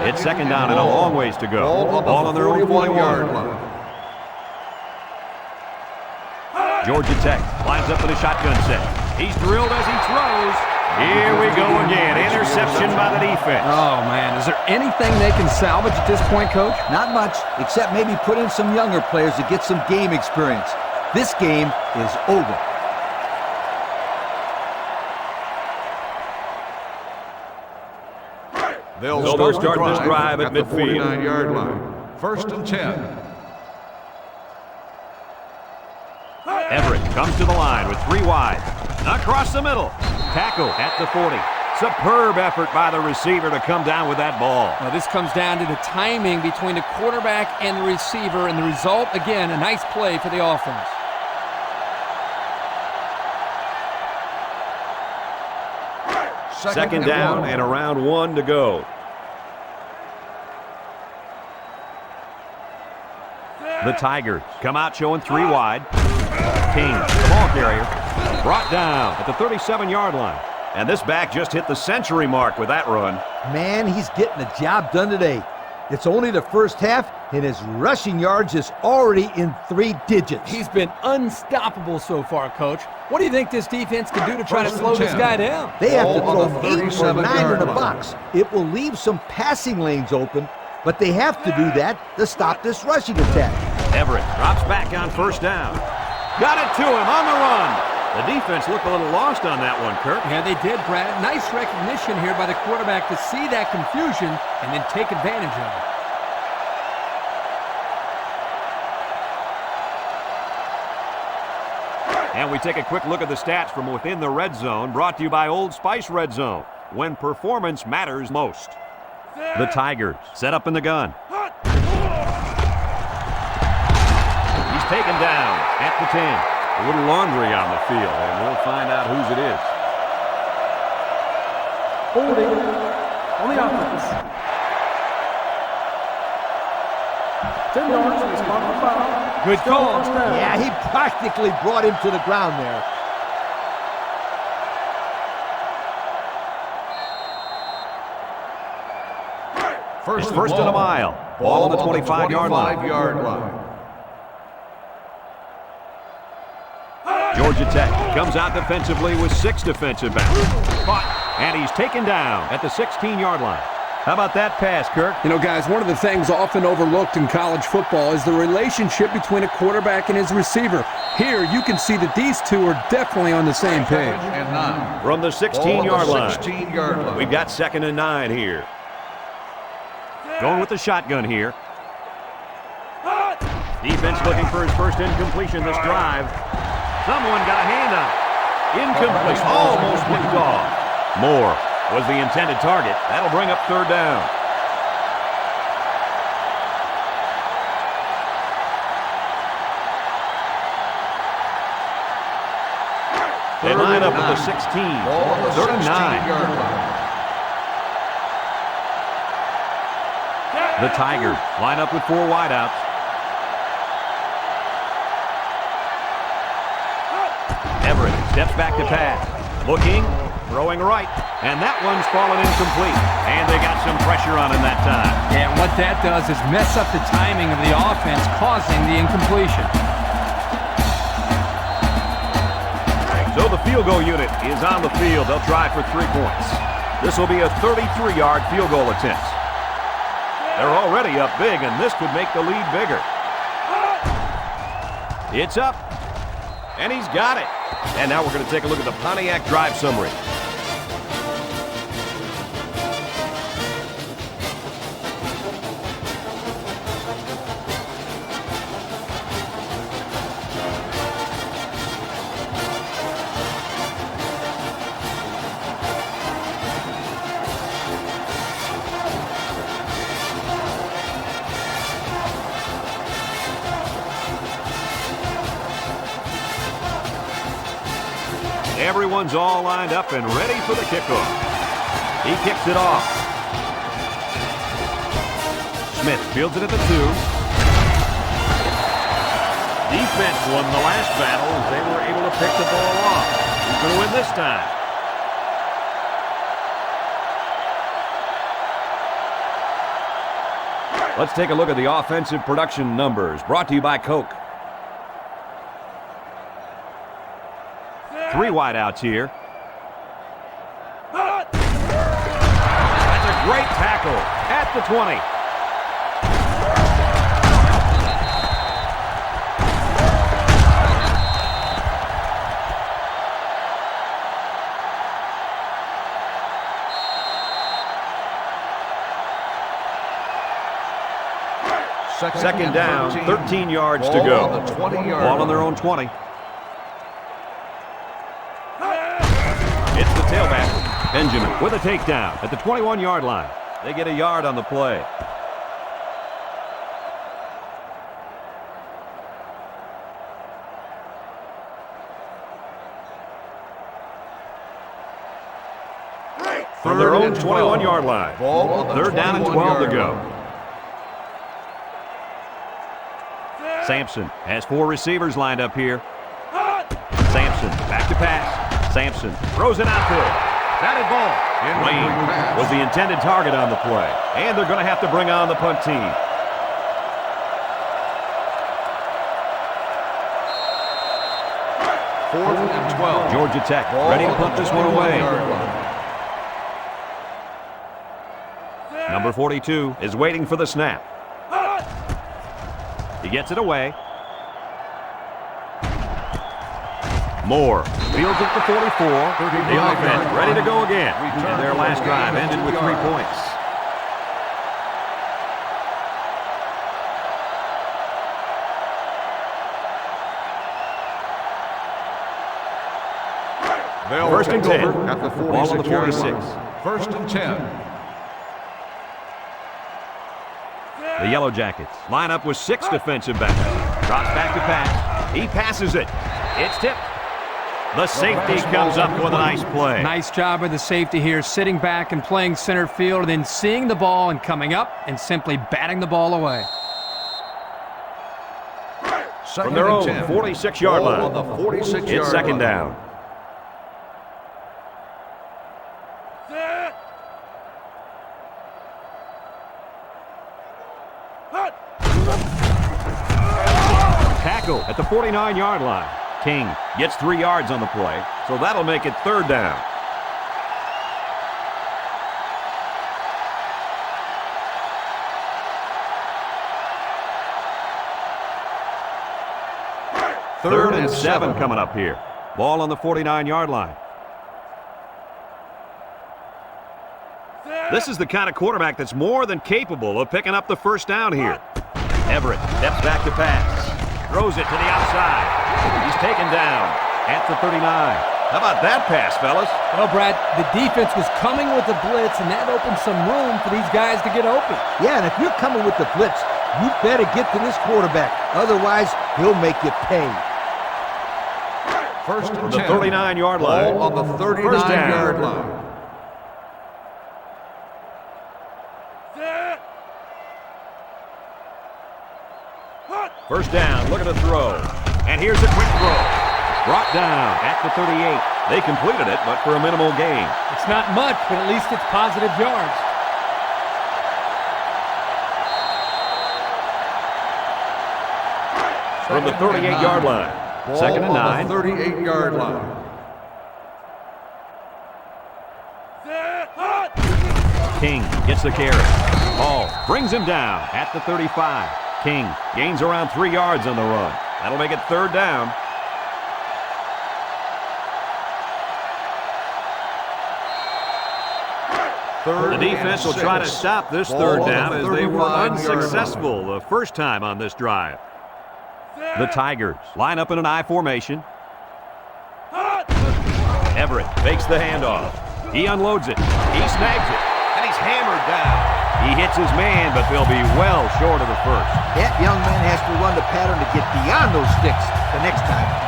It's second down and a long ways to go. Ball on their own 41-yard line. Georgia Tech lines up in a shotgun set. He's drilled as he throws. Here we go again. Interception by the defense. Oh, man. Is there anything they can salvage at this point, Coach? Not much, except maybe put in some younger players to get some game experience. This game is over. They'll start this drive at the midfield. 49-yard line. First and 10. Everett comes to the line with 3 wide. Across the middle. Tackle at the 40. Superb effort by the receiver to come down with that ball. Well, this comes down to the timing between the quarterback and the receiver, and the result, again, a nice play for the offense. Second down and around 1 to go. The Tigers come out showing 3 wide. King, the ball carrier, brought down at the 37-yard line. And this back just hit the century mark with that run. Man, he's getting the job done today. It's only the first half, and his rushing yards is already in 3 digits. He's been unstoppable so far, Coach. What do you think this defense can do to try to slow this guy down? They have to Ball on throw the 8 or 9 in 37-yard the line. box. It will leave some passing lanes open, but they have to do that to stop this rushing attack. Everett drops back on first down. Got it to him on the run. The defense looked a little lost on that one, Kirk. Yeah, they did, Brad. Nice recognition here by the quarterback to see that confusion and then take advantage of it. And we take a quick look at the stats from within the red zone, brought to you by Old Spice Red Zone, when performance matters most. The Tigers set up in the gun. He's taken down at the 10. A little laundry on the field, and we'll find out whose it is. Holding on the offense. 10 yards from the spot for foul. Good Still call. first down. Yeah, he practically brought him to the ground there. It's first and a mile. Ball on the 25-yard line. 25-yard line. Georgia Tech comes out defensively with 6 defensive backs. Caught, and he's taken down at the 16-yard line. How about that pass, Kirk? You know, guys, one of the things often overlooked in college football is the relationship between a quarterback and his receiver. Here, you can see that these two are definitely on the same page. And 9. From the 16-yard line. 16-yard line. We've got 2nd and 9 here. Going with the shotgun here. Defense looking for his first incompletion this drive. Someone got a hand on it. Incomplete. Almost picked off. Moore was the intended target. That'll bring up 3rd down. They line up with the 16. 3rd and 9. The Tigers line up with 4 wideouts. Everett steps back to pass. Looking, throwing right, and that one's fallen incomplete. And they got some pressure on him that time. Yeah, and what that does is mess up the timing of the offense, causing the incompletion. So the field goal unit is on the field. They'll try for 3 points. This will be a 33-yard field goal attempt. They're already up big, and this could make the lead bigger. It's up, and he's got it. And now we're going to take a look at the Pontiac drive summary. Everyone's all lined up and ready for the kickoff. He kicks it off. Smith fields it at the 2. Defense won the last battle as they were able to pick the ball off. Who's going to win this time? Let's take a look at the offensive production numbers brought to you by Coke. 3 wideouts here. That's a great tackle at the 20. Second down, 13 yards to go. Ball on their own 20. It's the tailback, Benjamin, with a takedown at the 21-yard line. They get a yard on the play. From their own 21-yard line. 3rd down and 12 to go. Sampson has 4 receivers lined up here. Sampson back to pass. Sampson throws it outfield. Batted ball. Wayne was the intended target on the play. And they're going to have to bring on the punt team. Fourth and 12. Georgia Tech ready to punt this one away. Number 42 is waiting for the snap. He gets it away. Moore fields it to 44. The offense ready to go again. And their last drive ended with 3 points. First and 10. At the Ball on the 46. First and 10. The Yellow Jackets line up with 6 defensive backs. Drops back to pass. He passes it. It's tipped. The safety comes up with a nice play. Nice job of the safety here, sitting back and playing center field, and then seeing the ball and coming up and simply batting the ball away. From their own 46-yard line. On the 46-yard It's second line. down. Tackle at the 49-yard line. King gets 3 yards on the play, so that'll make it 3rd down. Third and 7 coming up here. Ball on the 49-yard line. This is the kind of quarterback that's more than capable of picking up the first down here. Everett steps back to pass. Throws it to the outside. He's taken down at the 39. How about that pass, fellas? Well, Brad, the defense was coming with the blitz, and that opened some room for these guys to get open. Yeah, and if you're coming with the blitz, you better get to this quarterback. Otherwise, he'll make you pay. First and The 10. 39-yard line. Ball on the First down. 39-yard line. First down, look at the throw. And here's a quick throw. Brought down at the 38. They completed it, but for a minimal gain. It's not much, but at least it's positive yards. From the 38-yard line. Ball Second and on 9. the 38-yard line. King gets the carry. Ball brings him down at the 35. King gains around 3 yards on the run. That'll make it third down. The defense will try to stop this third down as they were unsuccessful the first time on this drive. The Tigers line up in an I formation. Everett fakes the handoff. He unloads it. He snags it. And he's hammered down. He hits his man, but they'll be well short of the first. That young man has to run the pattern to get beyond those sticks the next time.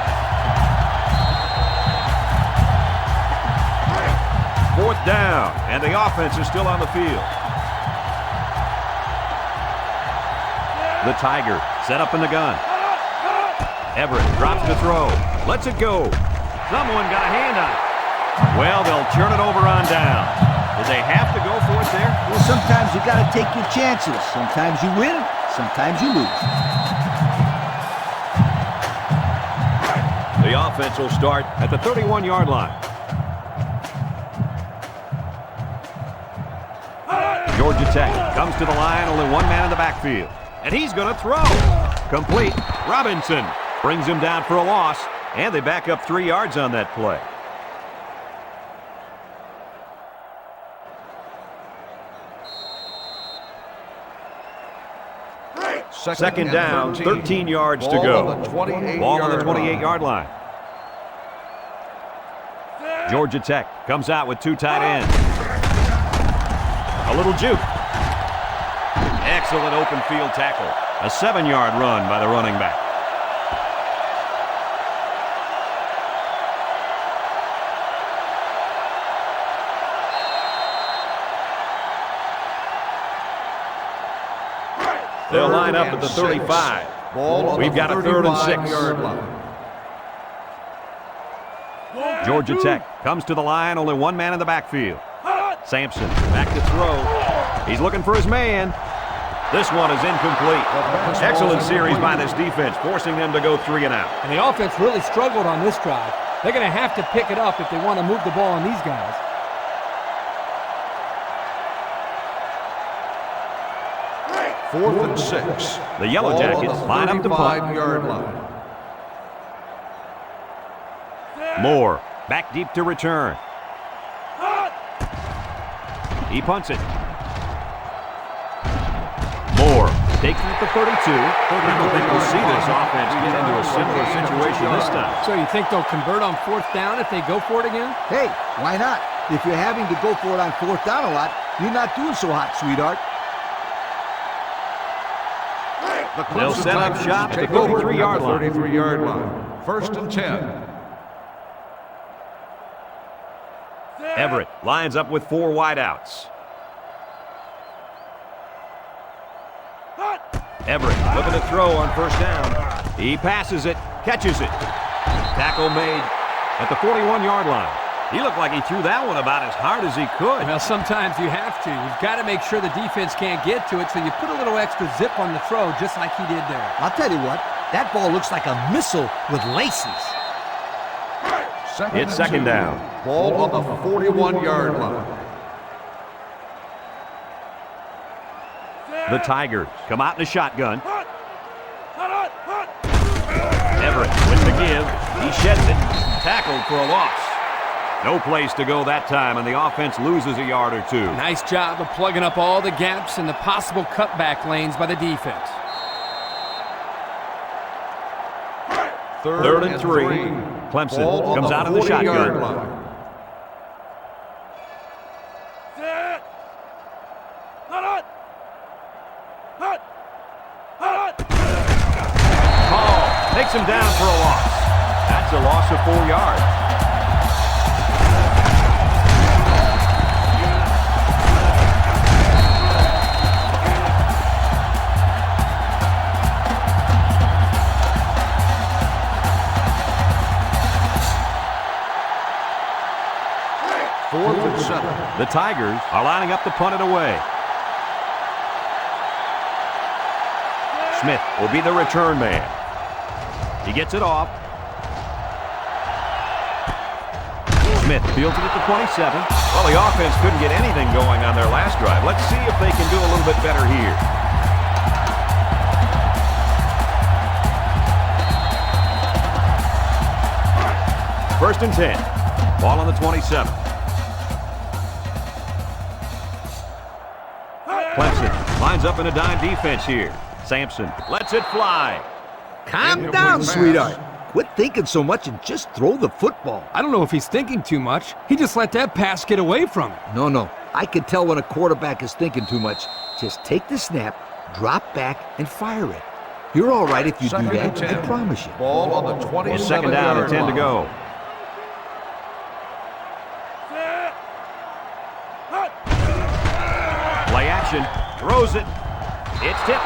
Fourth down, and the offense is still on the field. The Tigers set up in the gun. Everett drops the throw. Lets it go. Someone got a hand on it. Well, they'll turn it over on down. Did they have to go for it there? Well, sometimes you got to take your chances. Sometimes you win, sometimes you lose. The offense will start at the 31-yard line. Georgia Tech comes to the line, only one man in the backfield. And he's going to throw. Complete. Robinson brings him down for a loss, and they back up 3 yards on that play. Second down, 13 yards to go. Ball on the 28-yard line. Georgia Tech comes out with 2 tight ends. A little juke. Excellent open field tackle. A 7-yard run by the running back. They'll line up at the 35. We've got a 3rd and 6. Georgia Tech comes to the line, only one man in the backfield. Sampson back to throw. He's looking for his man. This one is incomplete. Excellent series by this defense, forcing them to go 3 and out. And the offense really struggled on this drive. They're going to have to pick it up if they want to move the ball on these guys. Fourth and 6. The Yellow Jackets line up to punt. Yard line. Moore back deep to return. He punts it. Moore takes it at the 32. I don't think we'll see this offense get into a similar situation this time. So you think they'll convert on 4th down if they go for it again? Hey, why not? If you're having to go for it on 4th down a lot, you're not doing so hot, sweetheart. They'll set up shop at the 33-yard line. 33-yard line. First and 10. Everett lines up with 4 wideouts. Everett looking to throw on 1st down. He passes it, catches it. Tackle made at the 41-yard line. He looked like he threw that one about as hard as he could. Well, sometimes you have to. You've got to make sure the defense can't get to it, so you put a little extra zip on the throw, just like he did there. I'll tell you what, that ball looks like a missile with laces. It's second down. Ball on the 41-yard line. The Tigers come out in a shotgun. Everett Everett with the give. He sheds it. Tackled for a loss. No place to go that time, and the offense loses a yard or two. Nice job of plugging up all the gaps and the possible cutback lanes by the defense. Third and 3. Clemson comes out of the shotgun. Hall takes him down for a loss. That's a loss of 4 yards. Fourth and 7. The Tigers are lining up to punt it away. Smith will be the return man. He gets it off. Smith fields it at the 27. Well, the offense couldn't get anything going on their last drive. Let's see if they can do a little bit better here. First and 10. Ball on the 27. Clemson lines up in a dime defense here. Sampson lets it fly. Calm down, sweetheart. Quit thinking so much and just throw the football. I don't know if he's thinking too much. He just let that pass get away from him. No. I can tell when a quarterback is thinking too much. Just take the snap, drop back, and fire it. You're all right if you do that, I promise you. Ball on the 27-yard line. It's second down and 10 to go. Play action. Throws it. It's tipped.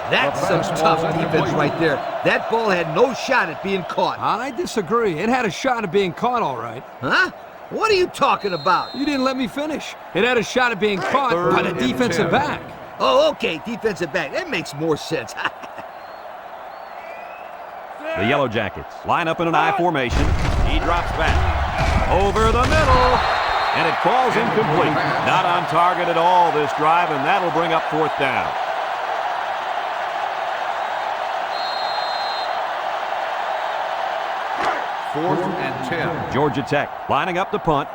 That's some tough defense right there. That ball had no shot at being caught. I disagree. It had a shot at being caught, all right. Huh? What are you talking about? You didn't let me finish. It had a shot at being caught by the defensive back. Oh, okay, defensive back. That makes more sense. The Yellow Jackets line up in an I formation. He drops back. Over the middle. And it falls incomplete. Not on target at all this drive, and that'll bring up fourth down. Fourth and 10. Georgia Tech lining up to punt.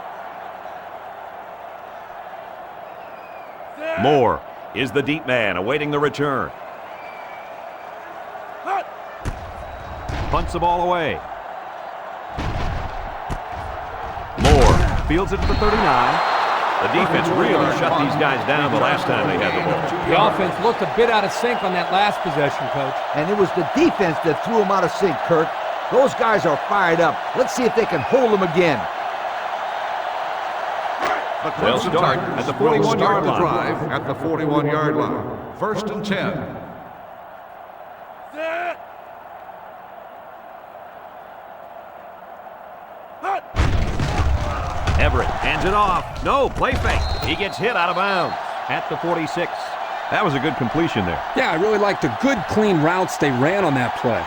Moore is the deep man awaiting the return. Punts the ball away. Moore fields it to the 39. The defense really shut these guys down the last time they had the ball. The offense looked a bit out of sync on that last possession, Coach. And it was the defense that threw them out of sync, Kirk. Those guys are fired up. Let's see if they can hold them again. The They'll Clemson start Tigers at the will 41-yard start the line. drive at the 41-yard line. First and 10. Everett hands it off. No, play fake. He gets hit out of bounds at the 46. That was a good completion there. Yeah, I really liked the good, clean routes they ran on that play.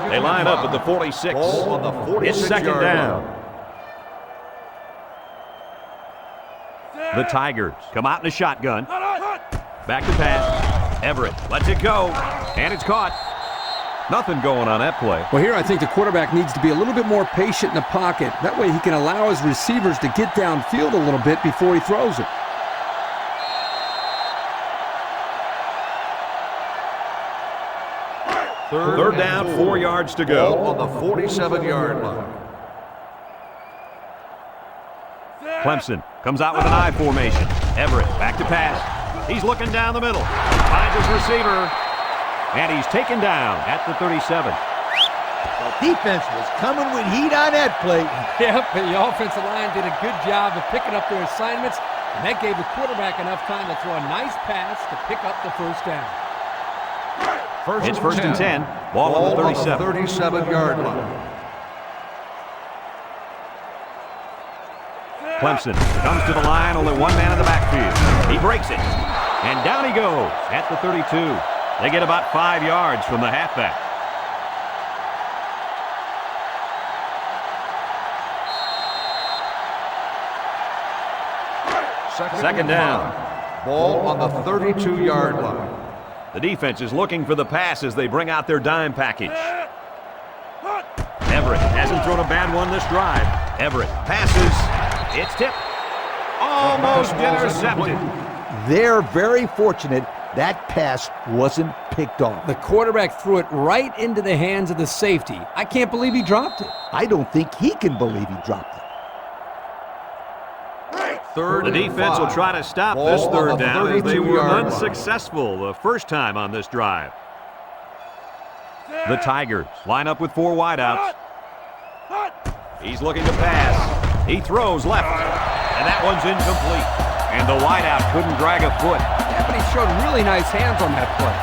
They line up at the 46. Ball on the 46-yard It's second down. line. The Tigers come out in a shotgun. Back to pass. Everett lets it go. And it's caught. Nothing going on that play. Well, here I think the quarterback needs to be a little bit more patient in the pocket. That way he can allow his receivers to get downfield a little bit before he throws it. Third down, 4 yards to go. Ball on the 47-yard line. Clemson comes out with an I formation. Everett back to pass. He's looking down the middle. Finds his receiver. And he's taken down at the 37. The defense was coming with heat on that play. Yep, the offensive line did a good job of picking up their assignments, and that gave the quarterback enough time to throw a nice pass to pick up the first down. It's first and 10. Ball on the 37. 37-yard line. Clemson comes to the line, only one man in the backfield. He breaks it, and down he goes at the 32. They get about 5 yards from the halfback. Second down. Ball on the 32-yard line. The defense is looking for the pass as they bring out their dime package. Everett hasn't thrown a bad one this drive. Everett passes. It's tipped. Almost intercepted. They're very fortunate that pass wasn't picked off. The quarterback threw it right into the hands of the safety. I can't believe he dropped it. I don't think he can believe he dropped it. Third The defense will try to stop Ball this on third the down as they were 32-yard line. unsuccessful the first time on this drive. The Tigers line up with 4 wideouts. He's looking to pass. He throws left, and that one's incomplete. And the wideout couldn't drag a foot. Yeah, but he showed really nice hands on that play.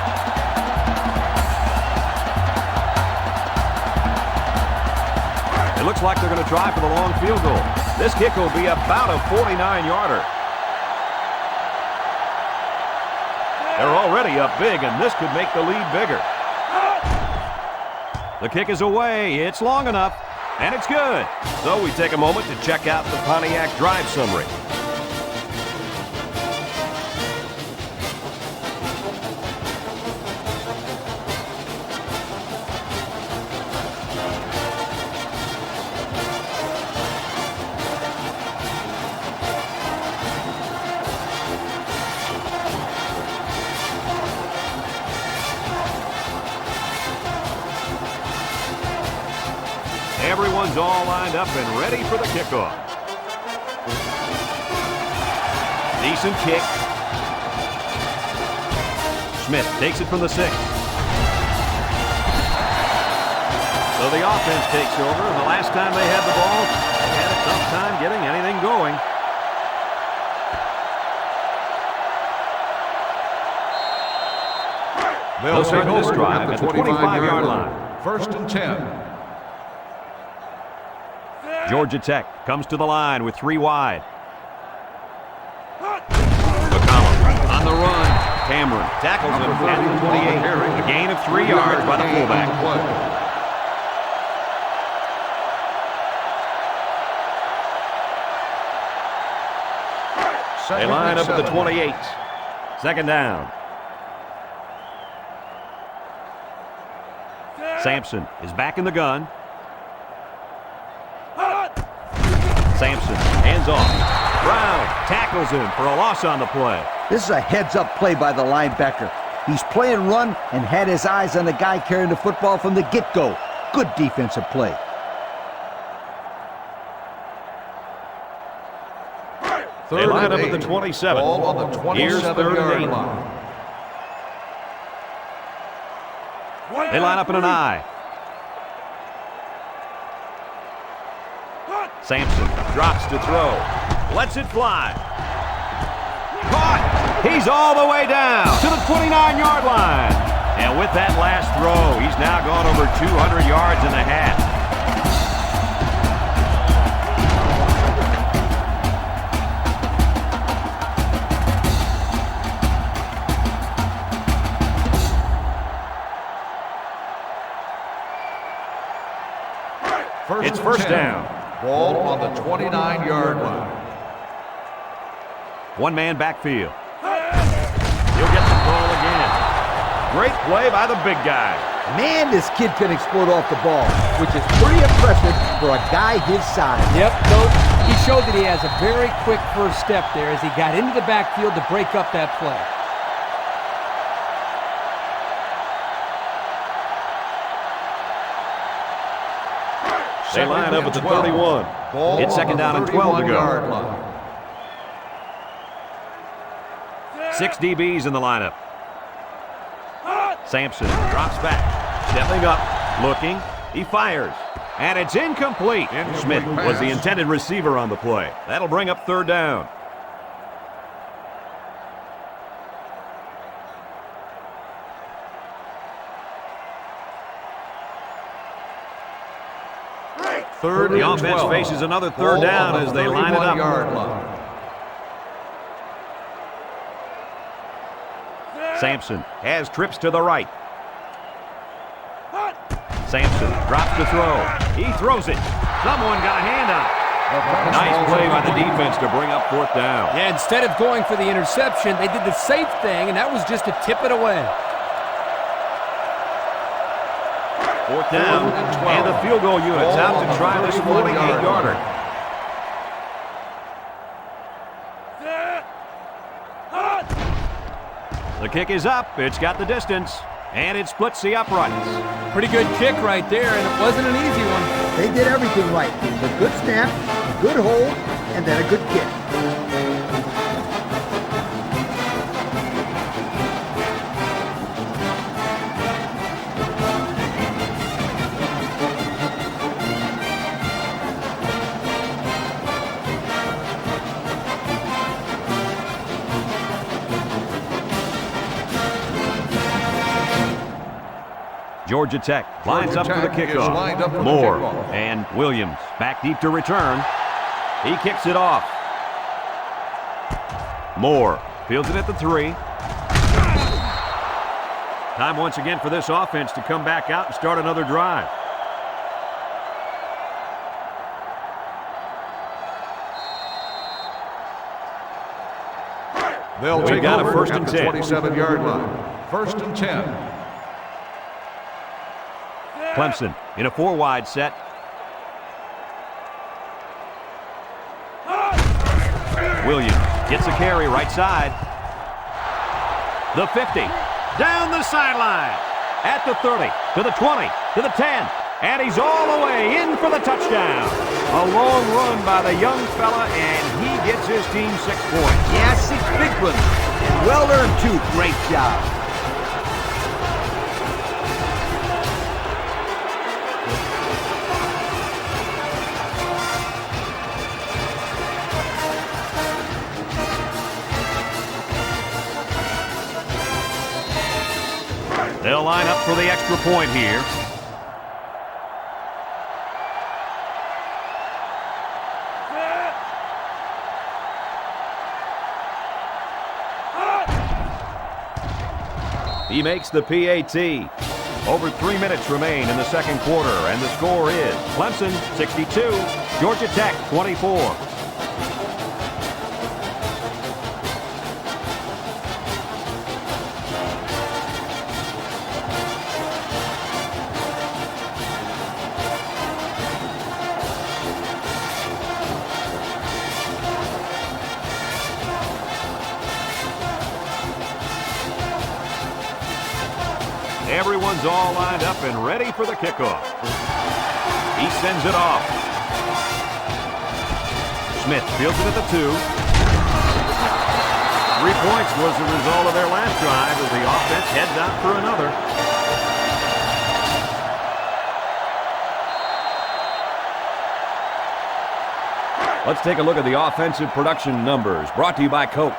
It looks like they're going to try for the long field goal. This kick will be about a 49-yarder. They're already up big, and this could make the lead bigger. The kick is away. It's long enough, and it's good. So we take a moment to check out the Pontiac drive summary. Everyone's all lined up and ready for the kickoff. Decent kick. Smith takes it from the 6. So the offense takes over, and the last time they had the ball, they had a tough time getting anything going. They'll start this drive at the 25-yard line. First and 10. Georgia Tech comes to the line with 3 wide. McCollum on the run. Cameron tackles him at the 28. A gain of 3 yards by the fullback. They line up at the 28. Second down. Sampson is back in the gun. Sampson, hands off. Brown tackles him for a loss on the play. This is a heads-up play by the linebacker. He's playing run and had his eyes on the guy carrying the football from the get-go. Good defensive play. They line up at the 27. Ball on the 27-yard line. They line up in an I. Sampson drops to throw. Lets it fly. Caught! He's all the way down to the 29-yard line. And with that last throw, he's now gone over 200 yards and a half. It's first down. Ball on the 29-yard line. One-man backfield. He'll get the ball again. Great play by the big guy. Man, this kid can explode off the ball, which is pretty impressive for a guy his size. Yep, Coach. He showed that he has a very quick first step there as he got into the backfield to break up that play. They line up at the 31. It's second down and 12 to go. 6 DBs in the lineup. Sampson drops back, stepping up, looking. He fires, and it's incomplete. Smith was the intended receiver on the play. That'll bring up third down. Third The and offense 12. faces another third down as they line it up. 31-yard line. Sampson has trips to the right. Sampson drops to throw. He throws it. Someone got a hand on it. Nice play by the defense to bring up 4th down. Yeah, instead of going for the interception, they did the safe thing, and that was just to tip it away. 4th down, and the field goal unit's out to try this 48-yarder. The kick is up. It's got the distance, and it splits the uprights. Pretty good kick right there, and it wasn't an easy one. They did everything right. It was a good snap, a good hold, and then a good kick. Georgia Tech lines up for the kickoff. Moore and Williams back deep to return. He kicks it off. Moore fields it at the 3. Time once again for this offense to come back out and start another drive. They'll take got a over 1st and at the 10. 27-yard line. 1st and 10. Clemson in a 4-wide set. Williams gets a carry right side. The 50. Down the sideline. At the 30. To the 20. To the 10. And he's all the way in for the touchdown. A long run by the young fella, and he gets his team 6 points. Yeah, 6 big ones. And well earned, too. Great job. They'll line up for the extra point here. He makes the PAT. Over 3 minutes remain in the second quarter, and the score is Clemson 62, Georgia Tech 24. Everyone's all lined up and ready for the kickoff. He sends it off. Smith fields it at the 2. 3 points was the result of their last drive as the offense heads out for another. Let's take a look at the offensive production numbers brought to you by Coke.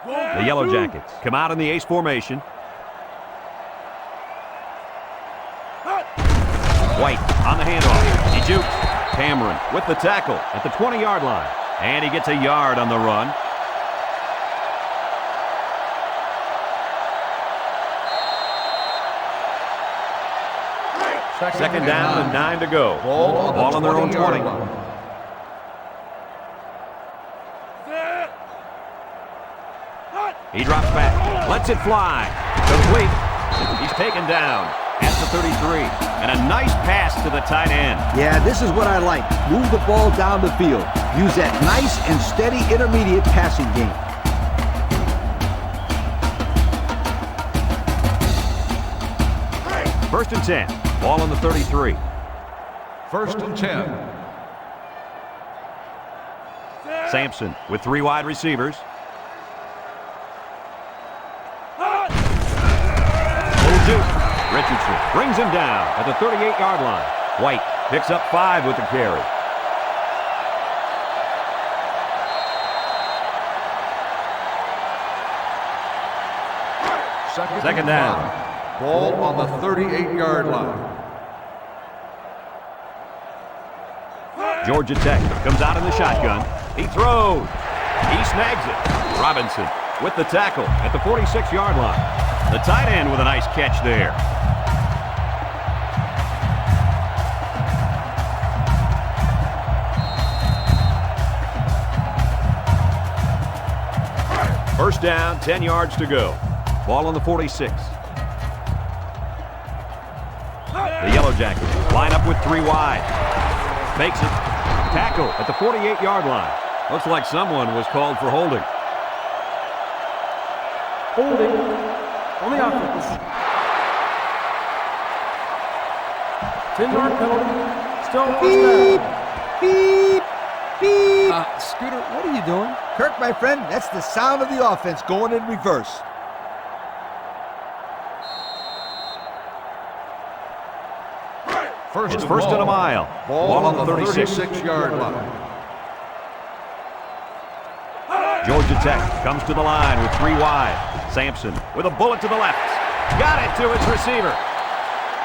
The Yellow Jackets come out in the ace formation. White on the handoff. He jukes. Cameron with the tackle at the 20-yard line. And he gets a yard on the run. Second down and 9 to go. Ball on their own 20. He drops back, lets it fly. Complete. He's taken down at the 33. And a nice pass to the tight end. Yeah, this is what I like. Move the ball down the field. Use that nice and steady intermediate passing game. First and 10. Ball on the 33. 1st and 10. Sampson with 3 wide receivers. Richardson brings him down at the 38-yard line. White picks up 5 with the carry. Second down. Ball on the 38-yard line. Georgia Tech comes out in the shotgun. He throws. He snags it. Robinson with the tackle at the 46-yard line. The tight end with a nice catch there. First down, 10 yards to go. Ball on the 46. The Yellow Jackets line up with 3 wide. Makes it. Tackle at the 48-yard line. Looks like someone was called for holding. Holding on the offense. 10-yard penalty. Still first down. Beep, beep. Scooter, what are you doing? Kirk, my friend, that's the sound of the offense going in reverse. It's first and a mile. Ball on the 36-yard line. Georgia Tech comes to the line with 3 wide. Sampson with a bullet to the left. Got it to his receiver.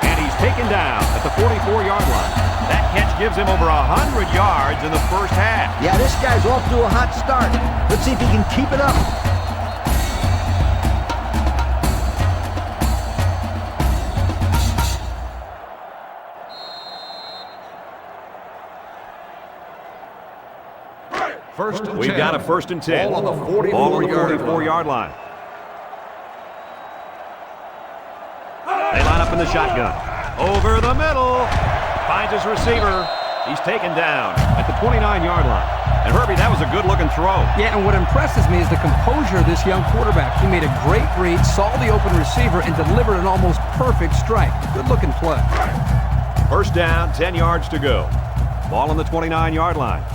And he's taken down at the 44-yard line. That catch gives him over 100 yards in the first half. Yeah, this guy's off to a hot start. Let's see if he can keep it up. We've got a first and 10. Ball on the 44-yard line. They line up in the shotgun. Over the middle. Finds his receiver. He's taken down at the 29-yard line. And Herbie, that was a good-looking throw. Yeah, and what impresses me is the composure of this young quarterback. He made a great read, saw the open receiver, and delivered an almost perfect strike. Good-looking play. First down, 10 yards to go. Ball on the 29-yard line.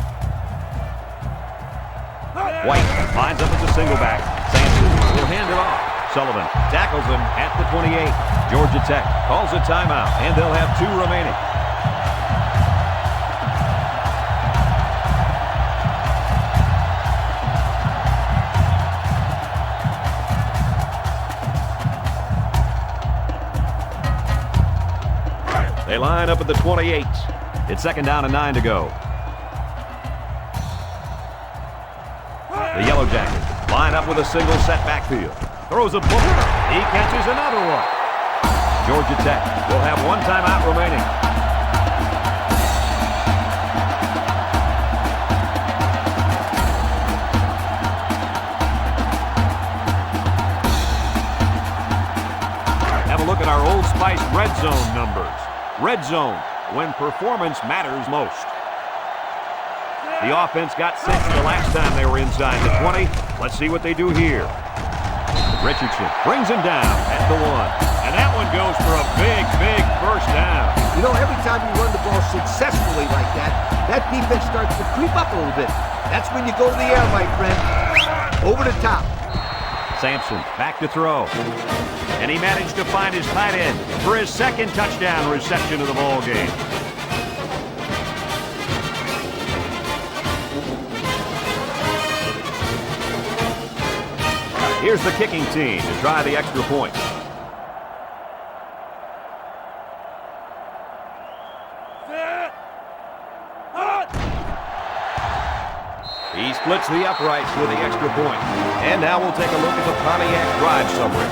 White lines up as a single back. Sampson will hand it off. Sullivan tackles him at the 28. Georgia Tech calls a timeout, and they'll have 2 remaining. They line up at the 28. It's second down and 9 to go. The Yellow Jackets line up with a single set backfield. Throws a bullet. He catches another one. Georgia Tech will have 1 timeout remaining. Have a look at our Old Spice red zone numbers. Red zone, when performance matters most. The offense got 6 the last time they were inside the 20. Let's see what they do here. Richardson brings him down at the 1. And that one goes for a big, big first down. You know, every time you run the ball successfully like that, that defense starts to creep up a little bit. That's when you go to the air, my friend. Over the top. Sampson back to throw. And he managed to find his tight end for his second touchdown reception of the ball game. Here's the kicking team to try the extra point. He splits the uprights with the extra point. And now we'll take a look at the Pontiac drive summary.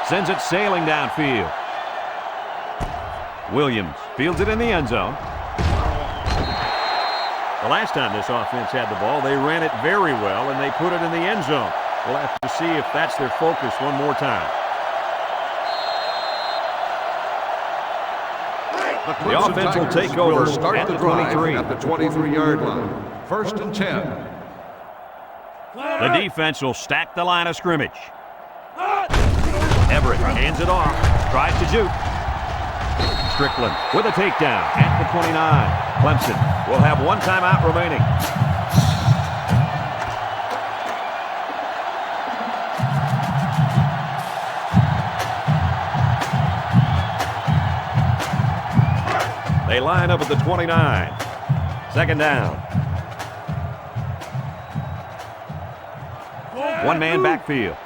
Sends it sailing downfield. Williams fields it in the end zone. The last time this offense had the ball, they ran it very well, and they put it in the end zone. We'll have to see if that's their focus one more time. The offense will take over at the 23. At the 23-yard line. First and 10. The defense will stack the line of scrimmage. Everett hands it off, tries to juke. Strickland with a takedown at the 29. Clemson will have 1 timeout remaining. They line up at the 29. Second down. 1 man backfield.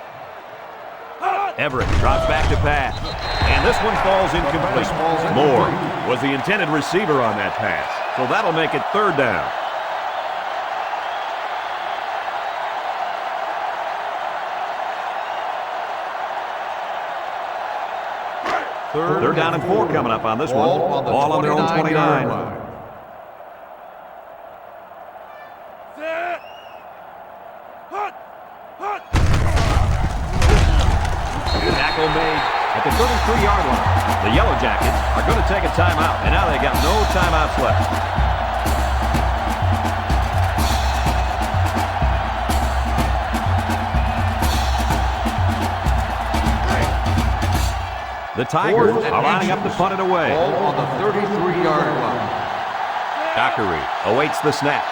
Everett drops back to pass. And this one falls incomplete. Moore was the intended receiver on that pass. So that'll make it 3rd down. Third down and 4 coming up on this one. Ball on their own 29. Tackle made at the 33-yard line. The Yellow Jackets are going to take a timeout, and now they've got no timeouts left. The Tigers are lining up to punt it away. Ball on the 33-yard line. Dockery awaits the snap.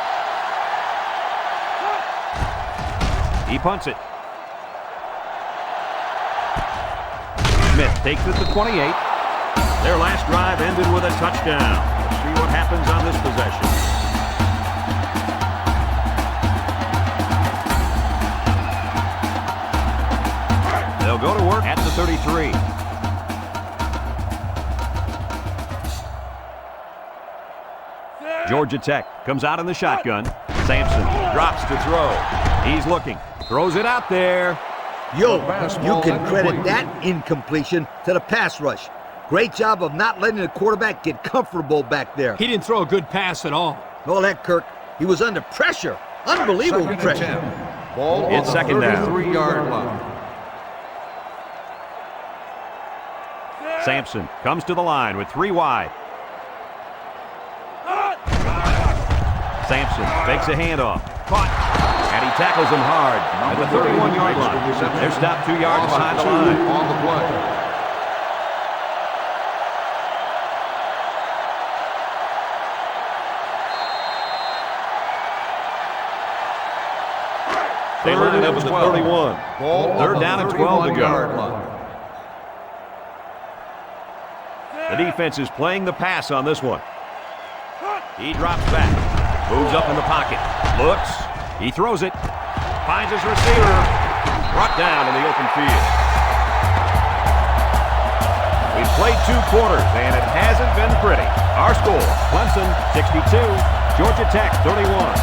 He punts it. Smith takes it to 28. Their last drive ended with a touchdown. Let's see what happens on this possession. They'll go to work at the 33. Georgia Tech comes out in the shotgun. Sampson drops to throw. He's looking. Throws it out there. Yo, you can credit that incompletion to the pass rush. Great job of not letting the quarterback get comfortable back there. He didn't throw a good pass at all. All that, Kirk. He was under pressure. Unbelievable pressure. Ball on It's the 2nd down. 33-yard line. Sampson comes to the line with 3 wide. Sampson fakes a handoff. Caught. And he tackles him hard at the 31-yard line. They're stopped 2 yards behind the line. On the play. They line up at the 31. Ball on 3rd the down and 12 to 31-yard go. line. The defense is playing the pass on this one. He drops back. Moves up in the pocket. Looks. He throws it. Finds his receiver. Brought down in the open field. We've played 2 quarters, and it hasn't been pretty. Our score, Clemson 62, Georgia Tech 31.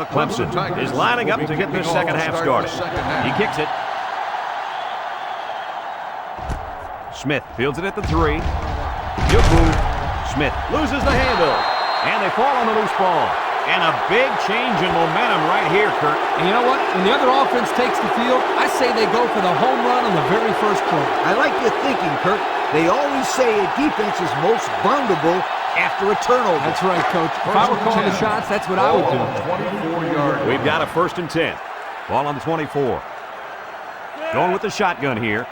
Clemson is lining up to get this second half started. He kicks it. Smith fields it at the 3. Good move. Smith loses the handle. And they fall on the loose ball. And a big change in momentum right here, Kurt. And you know what? When the other offense takes the field, I say they go for the home run on the very first play. I like your thinking, Kurt. They always say a defense is most vulnerable after a turnover. That's right, Coach. If I were calling the shots, that's what I would do. 24-yard. We've got a 1st and 10. Ball on the 24. Going with the shotgun here.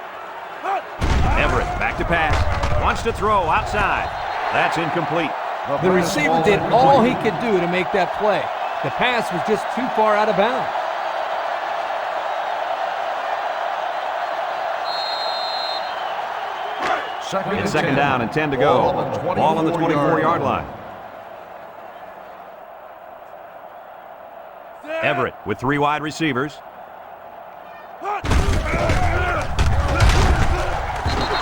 Everett back to pass. Wants to throw outside. That's incomplete. The receiver did all he could do to make that play. The pass was just too far out of bounds. It's second down and 10 to go. Ball on the 24-yard line. Everett with 3 wide receivers.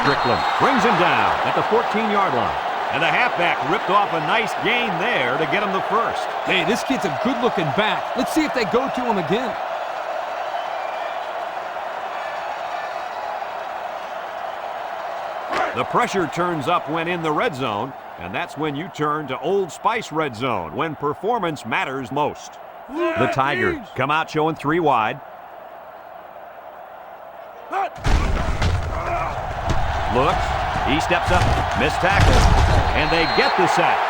Strickland brings him down at the 14-yard line. And the halfback ripped off a nice gain there to get him the first. Hey, this kid's a good-looking back. Let's see if they go to him again. The pressure turns up when in the red zone, and that's when you turn to Old Spice red zone, when performance matters most. The Tigers come out showing 3 wide. Looks. He steps up. Missed tackle. And they get the sack.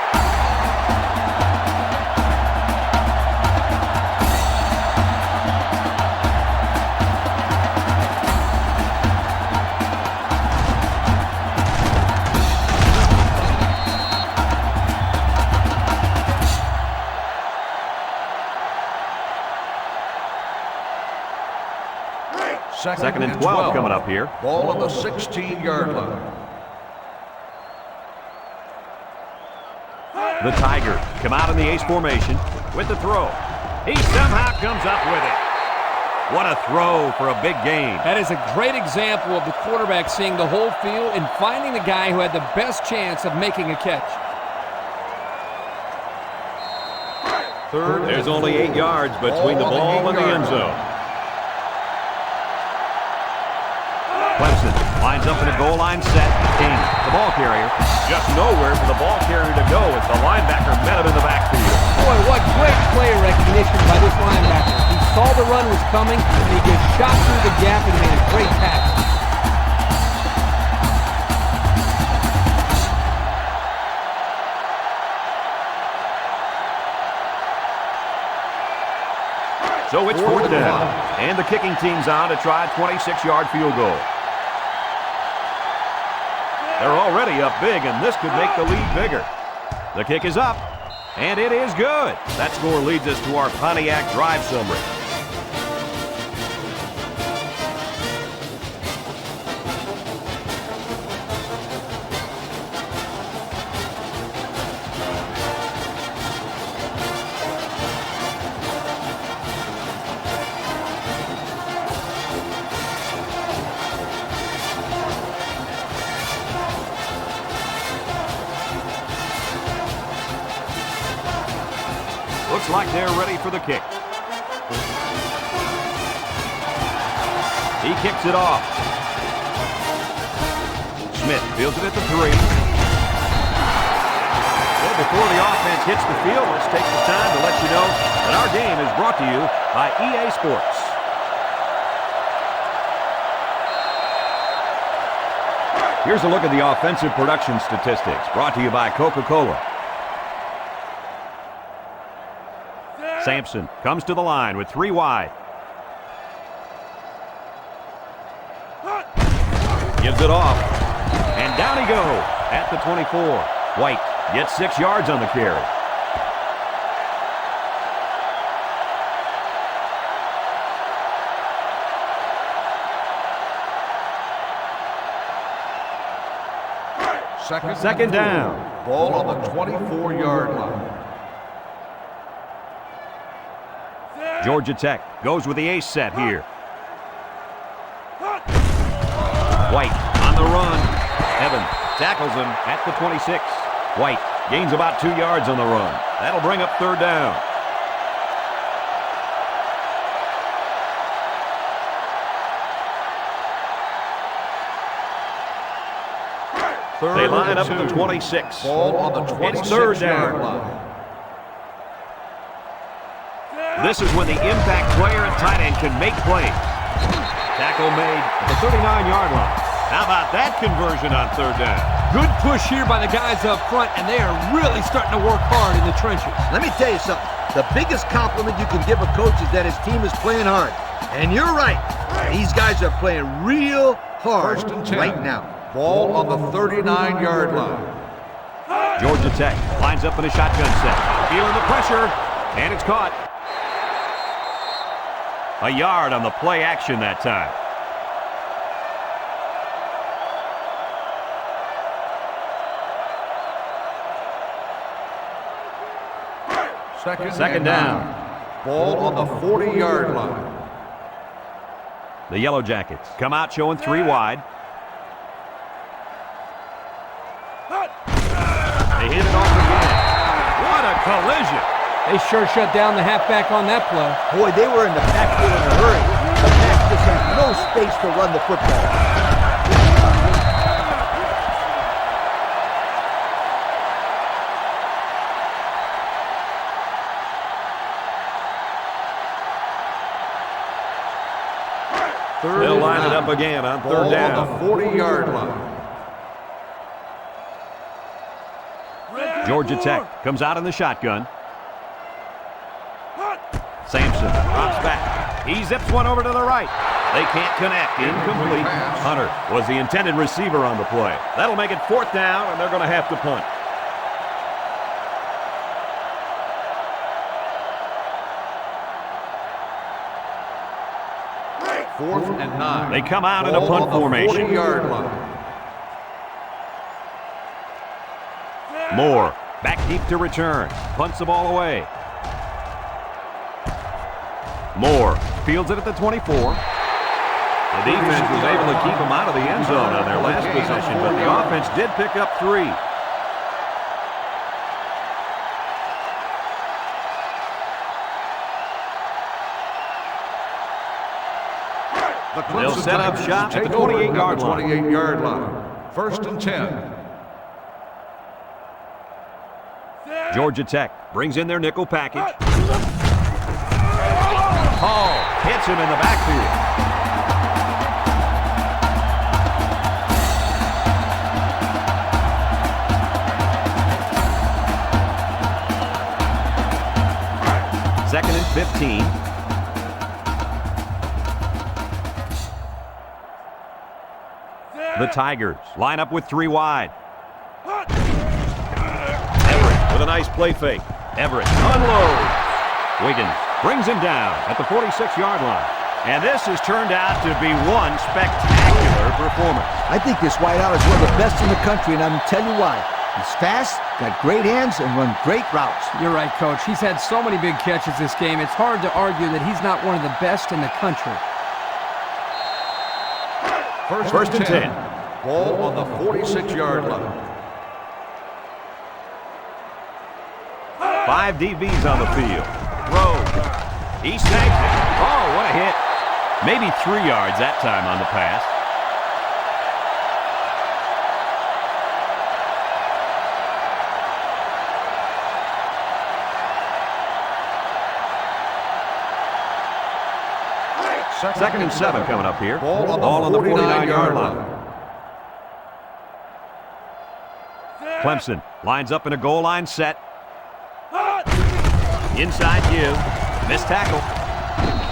Second and 12 coming up here. Ball on the 16-yard line. The Tigers come out in the ace formation with the throw. He somehow comes up with it. What a throw for a big gain. That is a great example of the quarterback seeing the whole field and finding the guy who had the best chance of making a catch. Third, there's only 8 yards between the ball and the end zone. Clemson lines up in a goal line set. King, the ball carrier, just nowhere for the ball carrier to go as the linebacker met him in the backfield. Boy, what great player recognition by this linebacker. He saw the run was coming, and he just shot through the gap and made a great tackle. So it's 4th down, and the kicking team's on to try a 26-yard field goal. They're already up big, and this could make the lead bigger. The kick is up, and it is good. That score leads us to our Pontiac drive summary. Looks like they're ready for the kick. He kicks it off. Smith fields it at the 3. Well, before the offense hits the field, let's take the time to let you know that our game is brought to you by EA Sports. Here's a look at the offensive production statistics brought to you by Coca-Cola. Sampson comes to the line with 3 wide. Gives it off. And down he goes at the 24. White gets 6 yards on the carry. Second down. Ball on the 24-yard line. Georgia Tech goes with the ace set here. White on the run. Evans tackles him at the 26. White gains about 2 yards on the run. That'll bring up 3rd down. They line up at the 26. Ball on the It's third 26-yard down. line. This is when the impact player and tight end can make plays. Tackle made at the 39-yard line. How about that conversion on third down? Good push here by the guys up front, and they are really starting to work hard in the trenches. Let me tell you something. The biggest compliment you can give a coach is that his team is playing hard. And you're right. These guys are playing real hard 1st and 10. right now. Ball on the 39-yard line. Georgia Tech lines up in a shotgun set. Feeling the pressure, and it's caught. A yard on the play action that time. Second down. Ball on the 40-yard line. The Yellow Jackets come out showing 3 wide. They hit it off again. What a collision. They sure shut down the halfback on that play. Boy, they were in the backfield in a hurry. The pack just had no space to run the football. They'll line it up again on third down. Ball on the 40-yard line. Georgia Tech comes out in the shotgun. Sampson drops back. He zips one over to the right. They can't connect. Incomplete. Hunter was the intended receiver on the play. That'll make it 4th down, and they're going to have to punt. Fourth and 9. They come out in a punt formation. 40-yard line. Moore back deep to return. Punts the ball away. Moore fields it at the 24. The defense was able to keep them out of the end zone on their last possession, but the offense did pick up 3. They'll set up shop at the 28-yard line. 28-yard line. 1st and 10. Georgia Tech brings in their nickel package. Hall hits him in the backfield. Second and 15. The Tigers line up with 3 wide. Everett with a nice play fake. Everett unloads. Wiggins brings him down at the 46-yard line. And this has turned out to be one spectacular performance. I think this wideout is one of the best in the country, and I'm going to tell you why. He's fast, got great hands, and run great routes. You're right, Coach. He's had so many big catches this game. It's hard to argue that he's not one of the best in the country. First and 10. Ball on the 46-yard line. 5 DBs on the field. Throws. He snags it. Oh, what a hit. Maybe 3 yards that time on the pass. Second and 7 coming up here. Ball on the 49-yard line. Clemson lines up in a goal line set. Inside give. Missed tackle.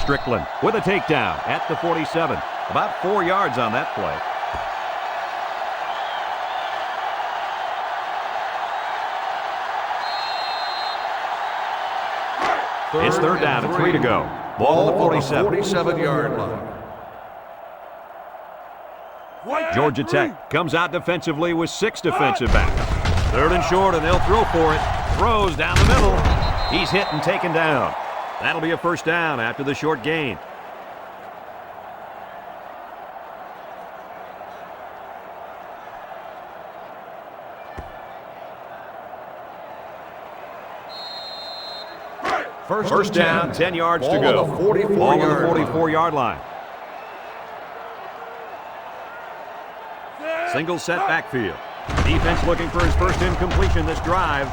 Strickland with a takedown at the 47. About 4 yards on that play. It's third down and 3 to go. Ball on the 47. 47-yard line. Georgia Tech comes out defensively with 6 defensive backs. Third and short, and they'll throw for it. Throws down the middle. He's hit and taken down. That'll be a first down after the short gain. First down, 10 yards to go. Ball on the 44-yard line. Single set backfield. Defense looking for his first incompletion this drive.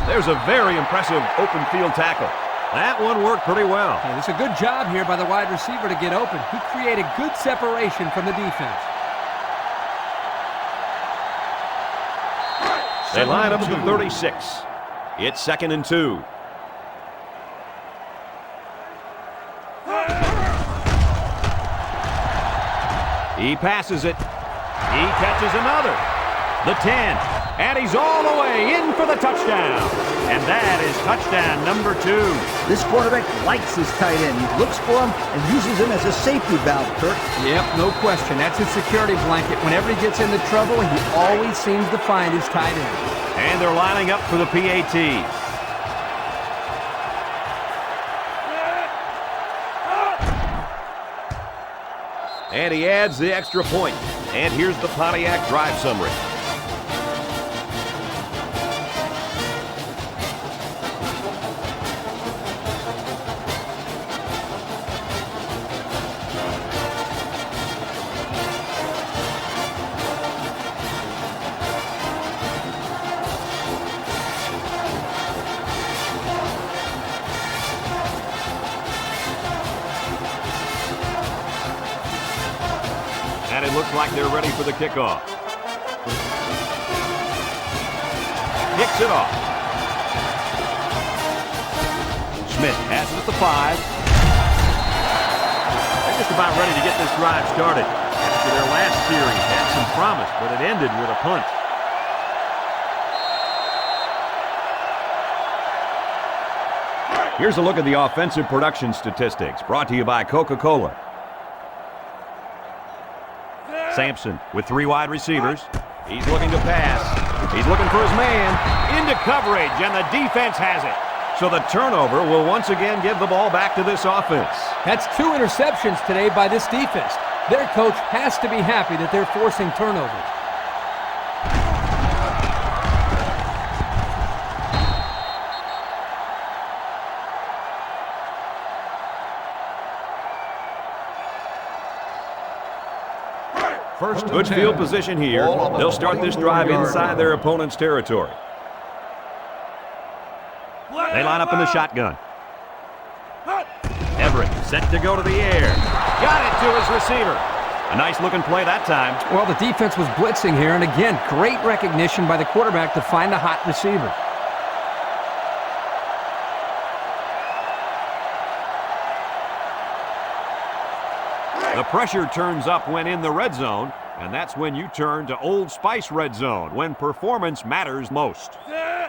There's a very impressive open field tackle. That one worked pretty well. Hey, it's a good job here by the wide receiver to get open. He created good separation from the defense. They line up to the 36. It's 2nd and 2. He passes it. He catches another. The 10. And he's all the way in for the touchdown. And that is touchdown number 2. This quarterback likes his tight end. He looks for him and uses him as a safety valve, Kirk. Yep, no question. That's his security blanket. Whenever he gets into trouble, he always seems to find his tight end. And they're lining up for the PAT. And he adds the extra point. And here's the Pontiac drive summary. And it looks like they're ready for the kickoff. Kicks it off. Smith has it at the 5. They're just about ready to get this drive started. After their last series had some promise, but it ended with a punt. Here's a look at the offensive production statistics brought to you by Coca-Cola. Sampson with 3 wide receivers. He's looking to pass. He's looking for his man. Into coverage, and the defense has it. So the turnover will once again give the ball back to this offense. That's 2 interceptions today by this defense. Their coach has to be happy that they're forcing turnovers. First Good field position here. They'll start this drive inside their opponent's territory. They line up in the shotgun. Everett set to go to the air. Got it to his receiver. A nice looking play that time. Well, the defense was blitzing here, and again, great recognition by the quarterback to find a hot receiver. The pressure turns up when in the red zone, and that's when you turn to Old Spice red zone, when performance matters most.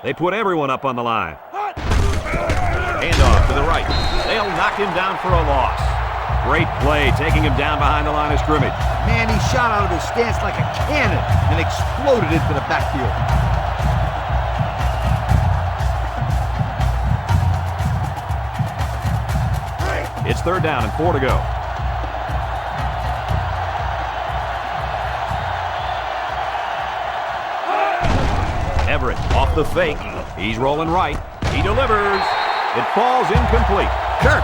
They put everyone up on the line. Handoff to the right. They'll knock him down for a loss. Great play, taking him down behind the line of scrimmage. Man, he shot out of his stance like a cannon and exploded into the backfield. It's 3rd down and 4 to go. Everett off the fake. He's rolling right. He delivers. It falls incomplete. Kirk.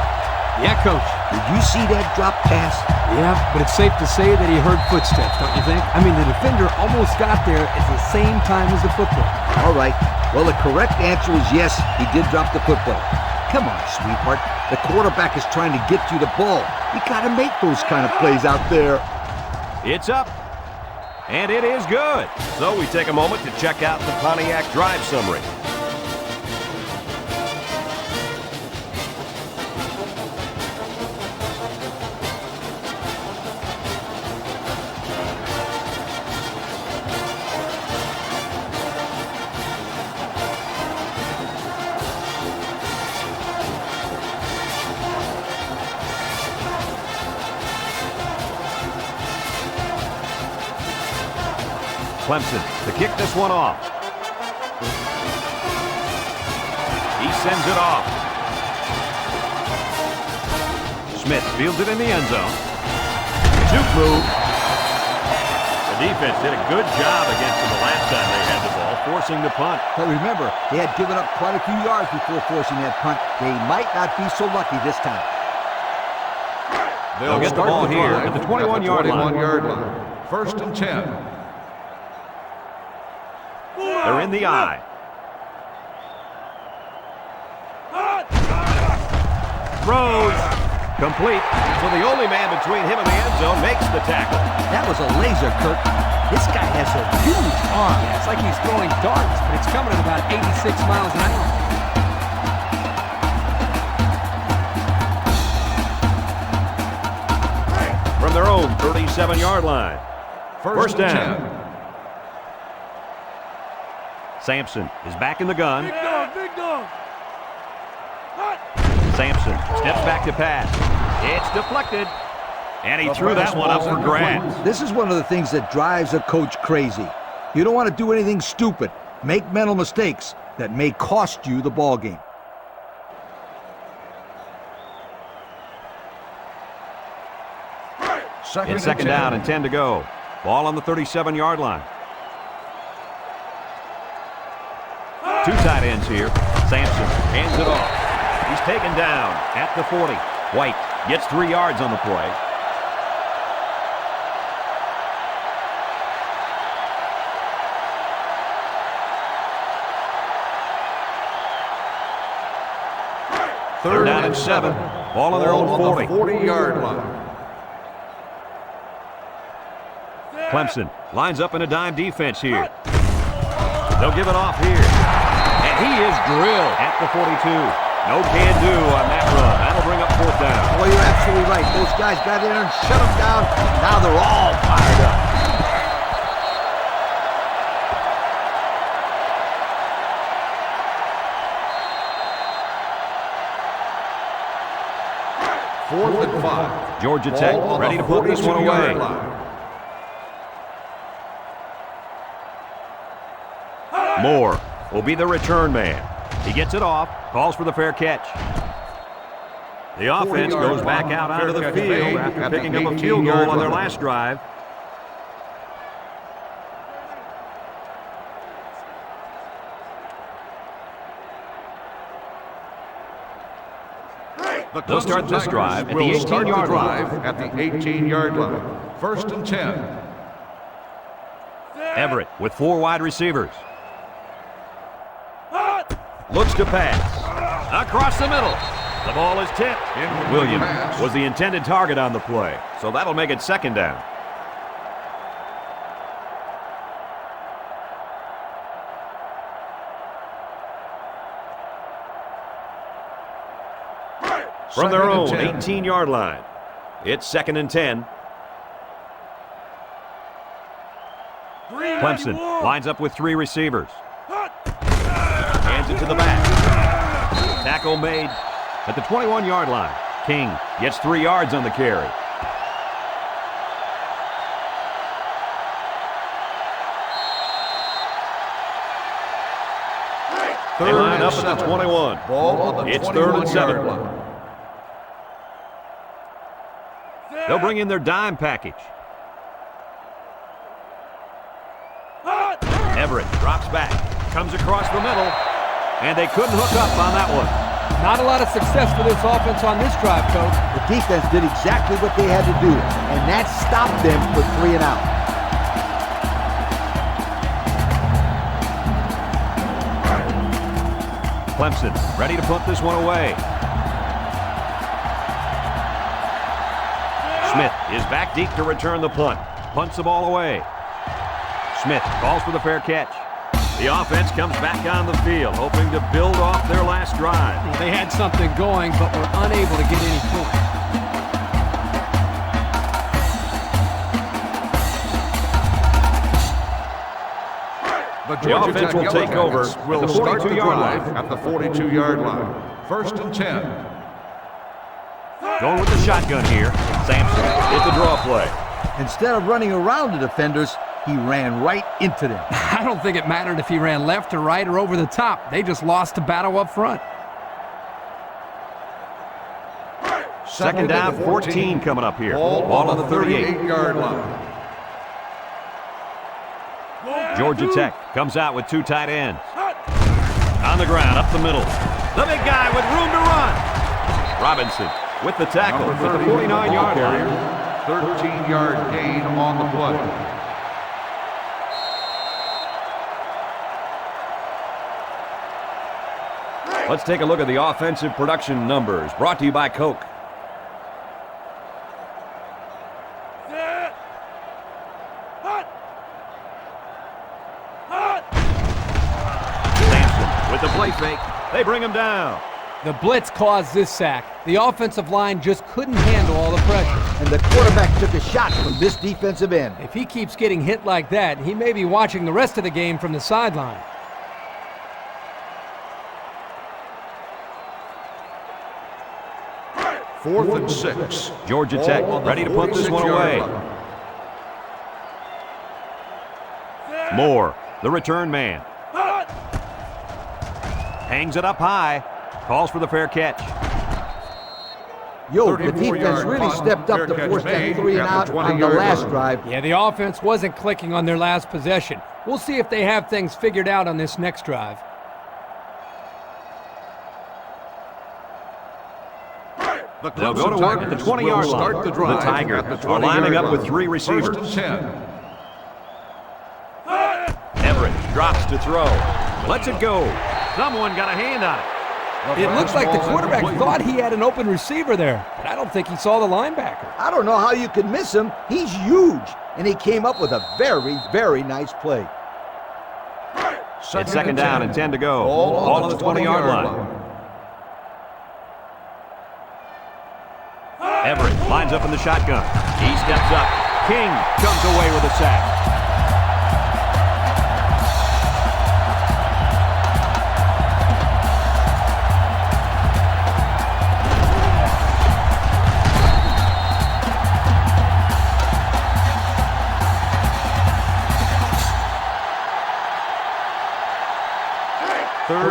Yeah, Coach. Did you see that drop pass? Yeah, but it's safe to say that he heard footsteps, don't you think? I mean, the defender almost got there at the same time as the football. All right. Well, the correct answer is yes, he did drop the football. Come on, sweetheart. The quarterback is trying to get you the ball. You got to make those kind of plays out there. It's up. And it is good. So we take a moment to check out the Pontiac drive summary. Clemson to kick this one off. He sends it off. Smith fields it in the end zone. Juke move. The defense did a good job against them the last time they had the ball, forcing the punt. But remember, they had given up quite a few yards before forcing that punt. They might not be so lucky this time. They'll get the ball here at the 21-yard line. 1st and 10. They're in the eye. Throws. Complete. So the only man between him and the end zone makes the tackle. That was a laser, Kirk. This guy has a huge arm. Yeah, it's like he's throwing darts, but it's coming at about 86 miles an hour. From their own 37-yard line. First down. Sampson is back in the gun. Big dog, big dog. Sampson steps back to pass. It's deflected. And he threw that one up for grabs. This is one of the things that drives a coach crazy. You don't want to do anything stupid. Make mental mistakes that may cost you the ball game. It's second down and 10 to go. Ball on the 37-yard line. Two tight ends here. Sampson hands it off. He's taken down at the 40. White gets 3 yards on the play. Third down and 7. Ball on their own 40. 40-yard line. Clemson lines up in a dime defense here. They'll give it off here. And he is drilled at the 42. No can-do on that run. That'll bring up fourth down. Well, you're absolutely right. Those guys got in there and shut them down. Now they're all fired up. Fourth and 5. Georgia Tech ready to put this one away. Moore will be the return man. He gets it off, calls for the fair catch. The offense goes back out onto the field after picking up a field goal on their last drive. They'll start this drive at the 18-yard line. At the 18-yard line. First and 10. Everett with 4 wide receivers. Looks to pass. Across the middle. The ball is tipped. Williams was the intended target on the play, so that'll make it second down. From their own 18-yard line, it's second and 10. Clemson lines up with 3 receivers. Hands it to the back. Tackle made at the 21-yard line. King gets 3 yards on the carry. They line up at the 21. It's third and 7. They'll bring in their dime package. Everett drops back, comes across the middle, and they couldn't hook up on that one. Not a lot of success for this offense on this drive, Coach. The defense did exactly what they had to do, and that stopped them for 3 and out. Clemson ready to punt this one away. Smith is back deep to return the punt. Punts the ball away. Smith calls for the fair catch. The offense comes back on the field, hoping to build off their last drive. They had something going, but were unable to get any points. The offense will take over at the 42-yard line. At the 42-yard line. First and 10. Going with the shotgun here. Sampson is the draw play. Instead of running around the defenders, he ran right into them. I don't think it mattered if he ran left or right or over the top. They just lost the battle up front. Second down, 14 coming up here. Ball on the 38-yard line. Georgia Tech comes out with 2 tight ends. On the ground, up the middle. The big guy with room to run. Robinson with the tackle at the 49-yard line. 13-yard gain on the play. Let's take a look at the offensive production numbers, brought to you by Coke. Sampson with the play fake. They bring him down. The blitz caused this sack. The offensive line just couldn't handle all the pressure. And the quarterback took a shot from this defensive end. If he keeps getting hit like that, he may be watching the rest of the game from the sideline. Fourth and 6. Georgia Tech ready to put this one away. Moore, the return man. Hangs it up high. Calls for the fair catch. Yo, the defense really stepped up to force that 3 and out on the last drive. Yeah, the offense wasn't clicking on their last possession. We'll see if they have things figured out on this next drive. They'll go to work at the 20-yard line. The Tigers are lining up with 3 receivers. First and 10. Everett drops to throw. Lets it go. Someone got a hand on it. It looks like the quarterback thought he had an open receiver there, but I don't think he saw the linebacker. I don't know how you could miss him. He's huge. And he came up with a very, very nice play. It's second down and 10 to go. Ball on the 20-yard line. Everett lines up in the shotgun. He steps up. King comes away with a sack.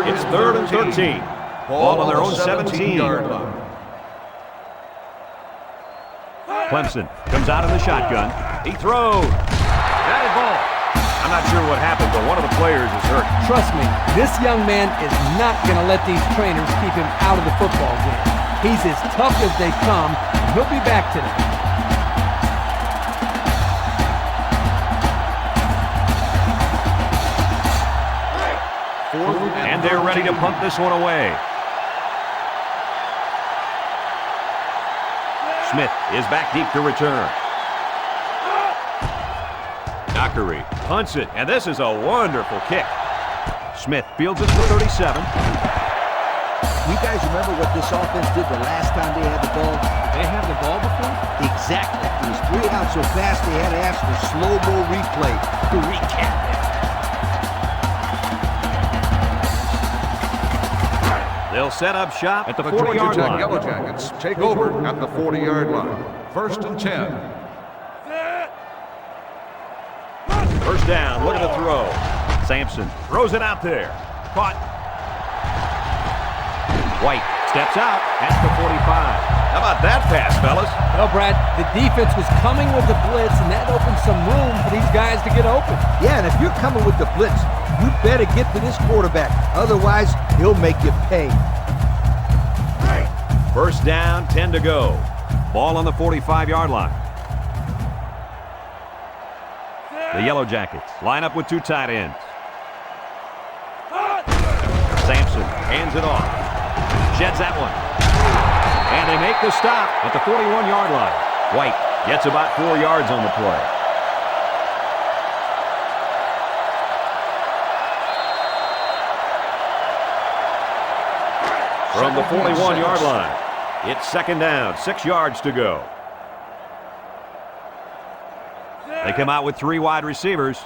It's third and 13. Ball on their own 17-yard line. Clemson comes out in the shotgun. He throws. Batted ball. I'm not sure what happened, but one of the players is hurt. Trust me, this young man is not going to let these trainers keep him out of the football game. He's as tough as they come, and he'll be back today. And they're ready to punt this one away. Smith is back deep to return. Dockery punts it, and this is a wonderful kick. Smith fields it for 37. You guys remember what this offense did the last time they had the ball? Did they have the ball before? Exactly. It was 3 and out so fast they had to ask for slow-mo replay to recap it. They'll set up shop at the The 40-yard Georgia Tech line. Yellow Jackets take over at the 40-yard line. First and 10. First down, look at the throw. Sampson throws it out there. Caught. White steps out at the 45. How about that pass, fellas? Well, Brad, the defense was coming with the blitz, and that opened some room for these guys to get open. Yeah, and if you're coming with the blitz, you better get to this quarterback. Otherwise, he'll make you pay. First down, 10 to go. Ball on the 45-yard line. The Yellow Jackets line up with 2 tight ends. Sampson hands it off. Sheds that one. And they make the stop at the 41-yard line. White gets about 4 yards on the play. From the 41-yard line, it's second down, 6 yards to go. They come out with 3 wide receivers.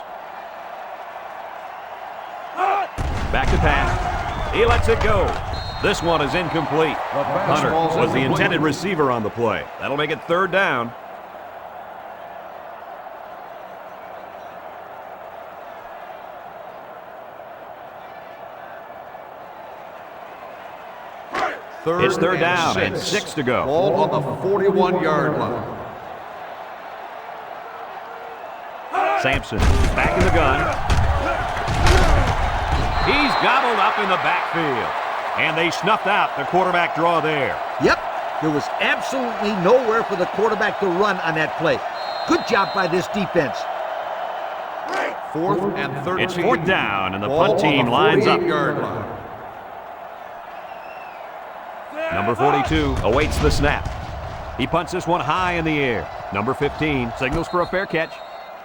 Back to pass. He lets it go. This one is incomplete. Hunter was the intended receiver on the play. That'll make it third down. It's third down and 6 to go. Ball on the 41-yard line. Sampson back in the gun. He's gobbled up in the backfield. And they snuffed out the quarterback draw there. Yep, there was absolutely nowhere for the quarterback to run on that play. Good job by this defense. Fourth and 13. It's fourth down, and the Ball punt team on the lines up. 48-yard line. Number 42 awaits the snap. He punts this one high in the air. Number 15 signals for a fair catch.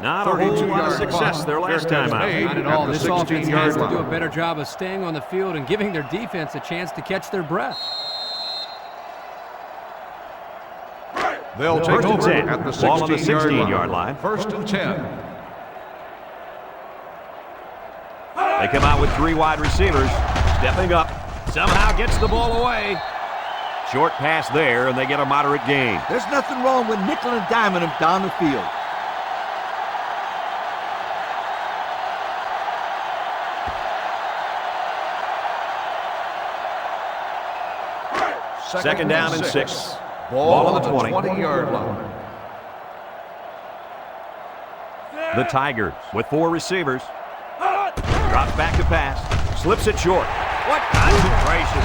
Not a whole lot of success their last time out. Not at all. This offense has to do a better job of staying on the field and giving their defense a chance to catch their breath. They'll take First and over 10. at the Ball on the 16-yard 16-yard line. First and 10. They come out with 3 wide receivers. Stepping up. Somehow gets the ball away. Short pass there, and they get a moderate gain. There's nothing wrong with nickel and diming him down the field. Second down and 6. Ball on the 20-yard line. The Tigers with 4 receivers. Drops back to pass. Slips it short. What concentration.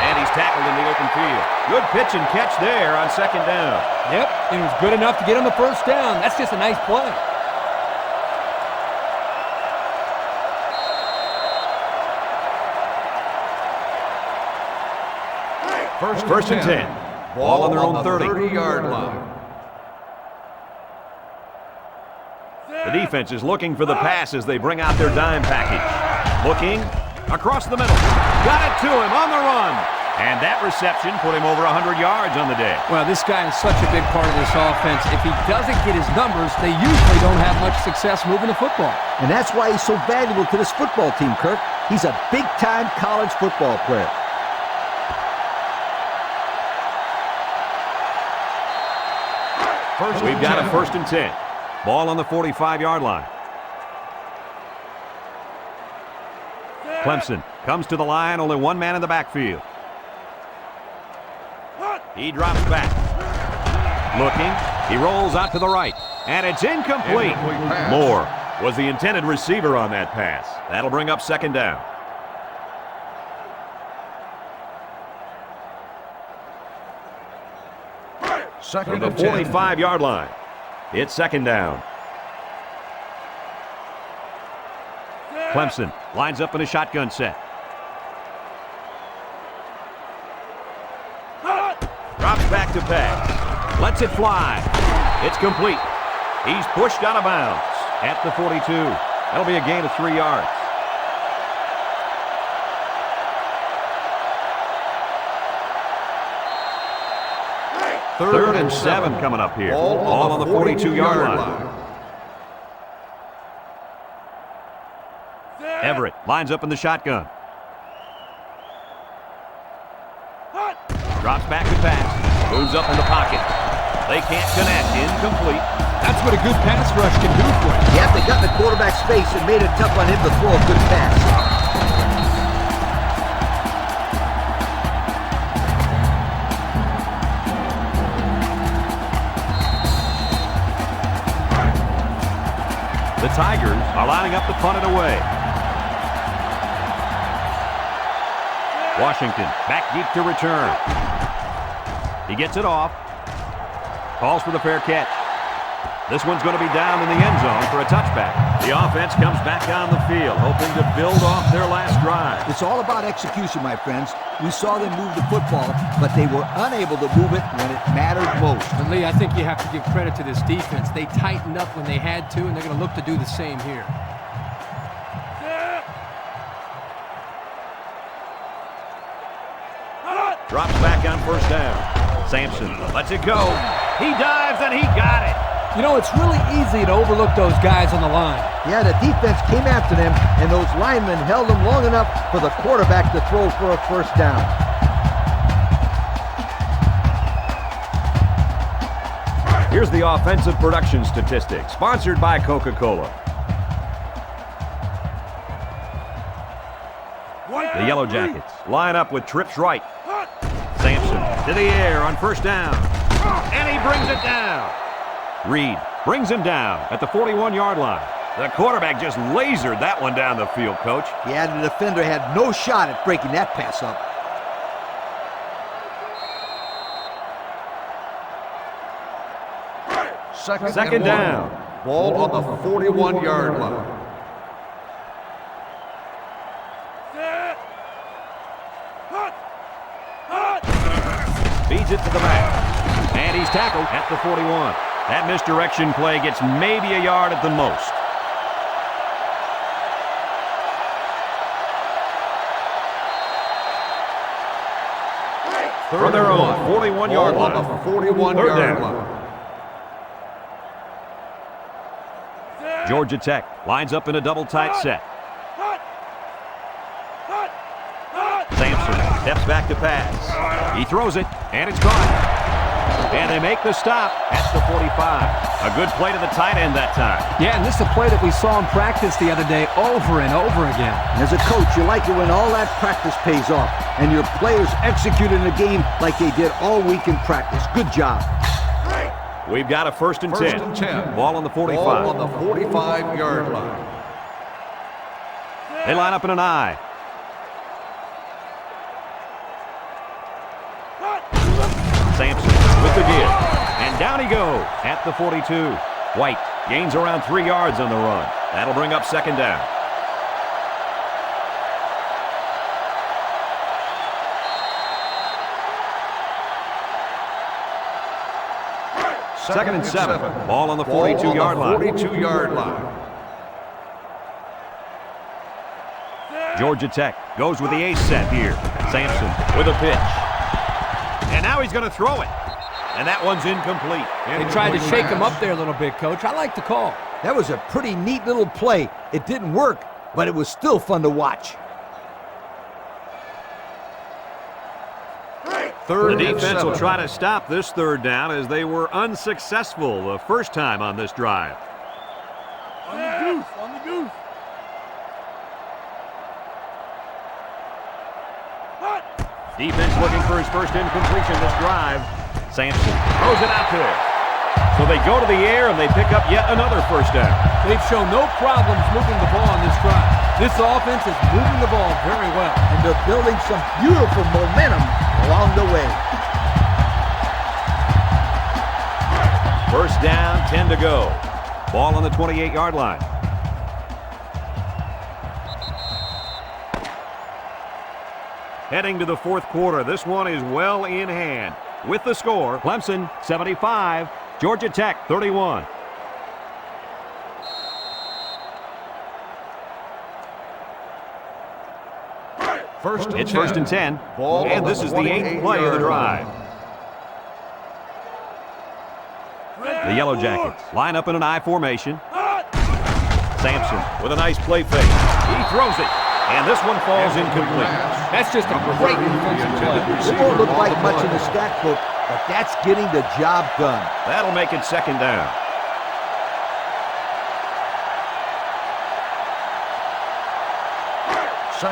And he's tackled in the open field. Good pitch and catch there on second down. Yep, it was good enough to get him the first down. That's just a nice play. First and 10. Ball on their own 30. 30-yard line. The defense is looking for the pass as they bring out their dime package. Looking across the middle. Got it to him on the run. And that reception put him over 100 yards on the day. Well, this guy is such a big part of this offense. If he doesn't get his numbers, they usually don't have much success moving the football. And that's why he's so valuable to this football team, Kirk. He's a big-time college football player. We've got a first and 10. Ball on the 45-yard line. Clemson comes to the line, only one man in the backfield. He drops back. Looking, he rolls out to the right, and it's incomplete. Moore was the intended receiver on that pass. That'll bring up second down. Second From the and 10. 45-yard line, it's second down. Clemson lines up in a shotgun set. Drops back to pass. Lets it fly. It's complete. He's pushed out of bounds at the 42. That'll be a gain of 3 yards. Third and 7 coming up here. Ball on the 42-yard line. Everett lines up in the shotgun. Drops back to pass. Moves up in the pocket. They can't connect. Incomplete. That's what a good pass rush can do for you. Yep, they got in the quarterback's face and made it tough on him to throw a good pass. The Tigers are lining up to punt it away. Washington back deep to return. He gets it off. Calls for the fair catch. This one's going to be down in the end zone for a touchback. The offense comes back down the field, hoping to build off their last drive. It's all about execution, my friends. We saw them move the football, but they were unable to move it when it mattered most. But Lee, I think you have to give credit to this defense. They tightened up when they had to, and they're going to look to do the same here. Drops back on first down. Sampson lets it go. He dives and he got it. You know, it's really easy to overlook those guys on the line. Yeah, the defense came after them, and those linemen held them long enough for the quarterback to throw for a first down. Here's the offensive production statistics, sponsored by Coca-Cola. The Yellow Jackets line up with trips right. Sampson to the air on first down. And he brings it down. Reed brings him down at the 41-yard line. The quarterback just lasered that one down the field, Coach. Yeah, the defender had no shot at breaking that pass up. Second down. Ball on the 41-yard line. leads it to the back. And he's tackled at the 41. That misdirection play gets maybe a yard at the most. For their own 41-yard line. On the 41-yard line. Georgia Tech lines up in a double tight set. Sampson steps back to pass. He throws it, and it's caught. And they make the stop at the 45. A good play to the tight end that time. Yeah, and this is a play that we saw in practice the other day over and over again. As a coach, you like it when all that practice pays off and your players execute in the game like they did all week in practice. Good job. We've got a first and 10. First and 10. Ball on the 45. Ball on the 45-yard line. They line up in an I. Sampson with the give. And down he goes at the 42. White gains around 3 yards on the run. That'll bring up second down. Second and 7. Ball on the 42-yard line. 42-yard line. Georgia Tech goes with the ace set here. Sampson with a pitch. And now he's going to throw it. And that one's incomplete. They tried to shake him up there a little bit, Coach. I like the call. That was a pretty neat little play. It didn't work, but it was still fun to watch. The defense will try to stop this third down as they were unsuccessful the first time on this drive. On the goose, on the goose. Defense looking for his first incompletion this drive. Sampson throws it out there. So they go to the air and they pick up yet another first down. They've shown no problems moving the ball on this drive. This offense is moving the ball very well. And they're building some beautiful momentum along the way. First down, 10 to go. Ball on the 28-yard line. Heading to the fourth quarter. This one is well in hand. With the score, Clemson 75, Georgia Tech 31. It's first and 10, and this is the 8th play of the drive. The Yellow Jackets line up in an I formation. Sampson with a nice play fake. He throws it, and this one falls incomplete. That's just a great defensive play. It won't look like much in the stat book, but that's getting the job done. That'll make it second down.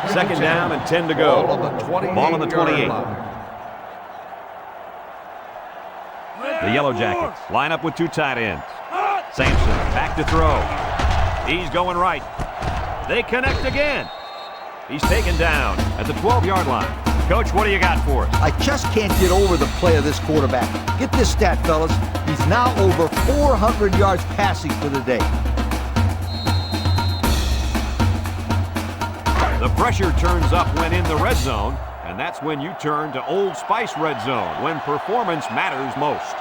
Second down and 10 to go. Ball on the 28. The Yellow Jackets line up with 2 tight ends. Sampson back to throw. He's going right. They connect again. He's taken down at the 12-yard line. Coach, what do you got for us? I just can't get over the play of this quarterback. Get this stat, fellas. He's now over 400 yards passing for the day. The pressure turns up when in the red zone, and that's when you turn to Old Spice Red Zone, when performance matters most.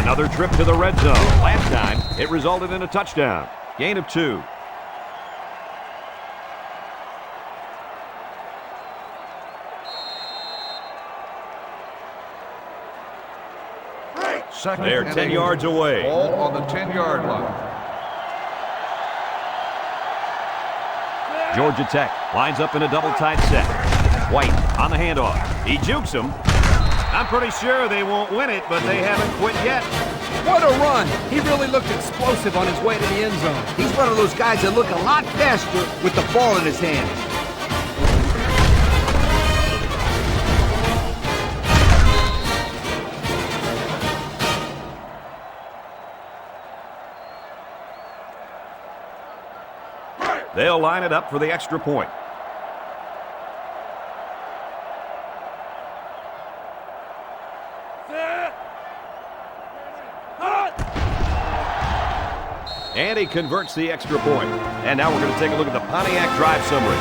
Another trip to the red zone. Last time, it resulted in a touchdown. Gain of 2. They're 10 yards away. Ball on the 10-yard line. Georgia Tech lines up in a double tight set. White on the handoff. He jukes him. I'm pretty sure they won't win it, but they haven't quit yet. What a run. He really looked explosive on his way to the end zone. He's one of those guys that look a lot faster with the ball in his hands. They'll line it up for the extra point. And he converts the extra point. And now we're going to take a look at the Pontiac drive summary.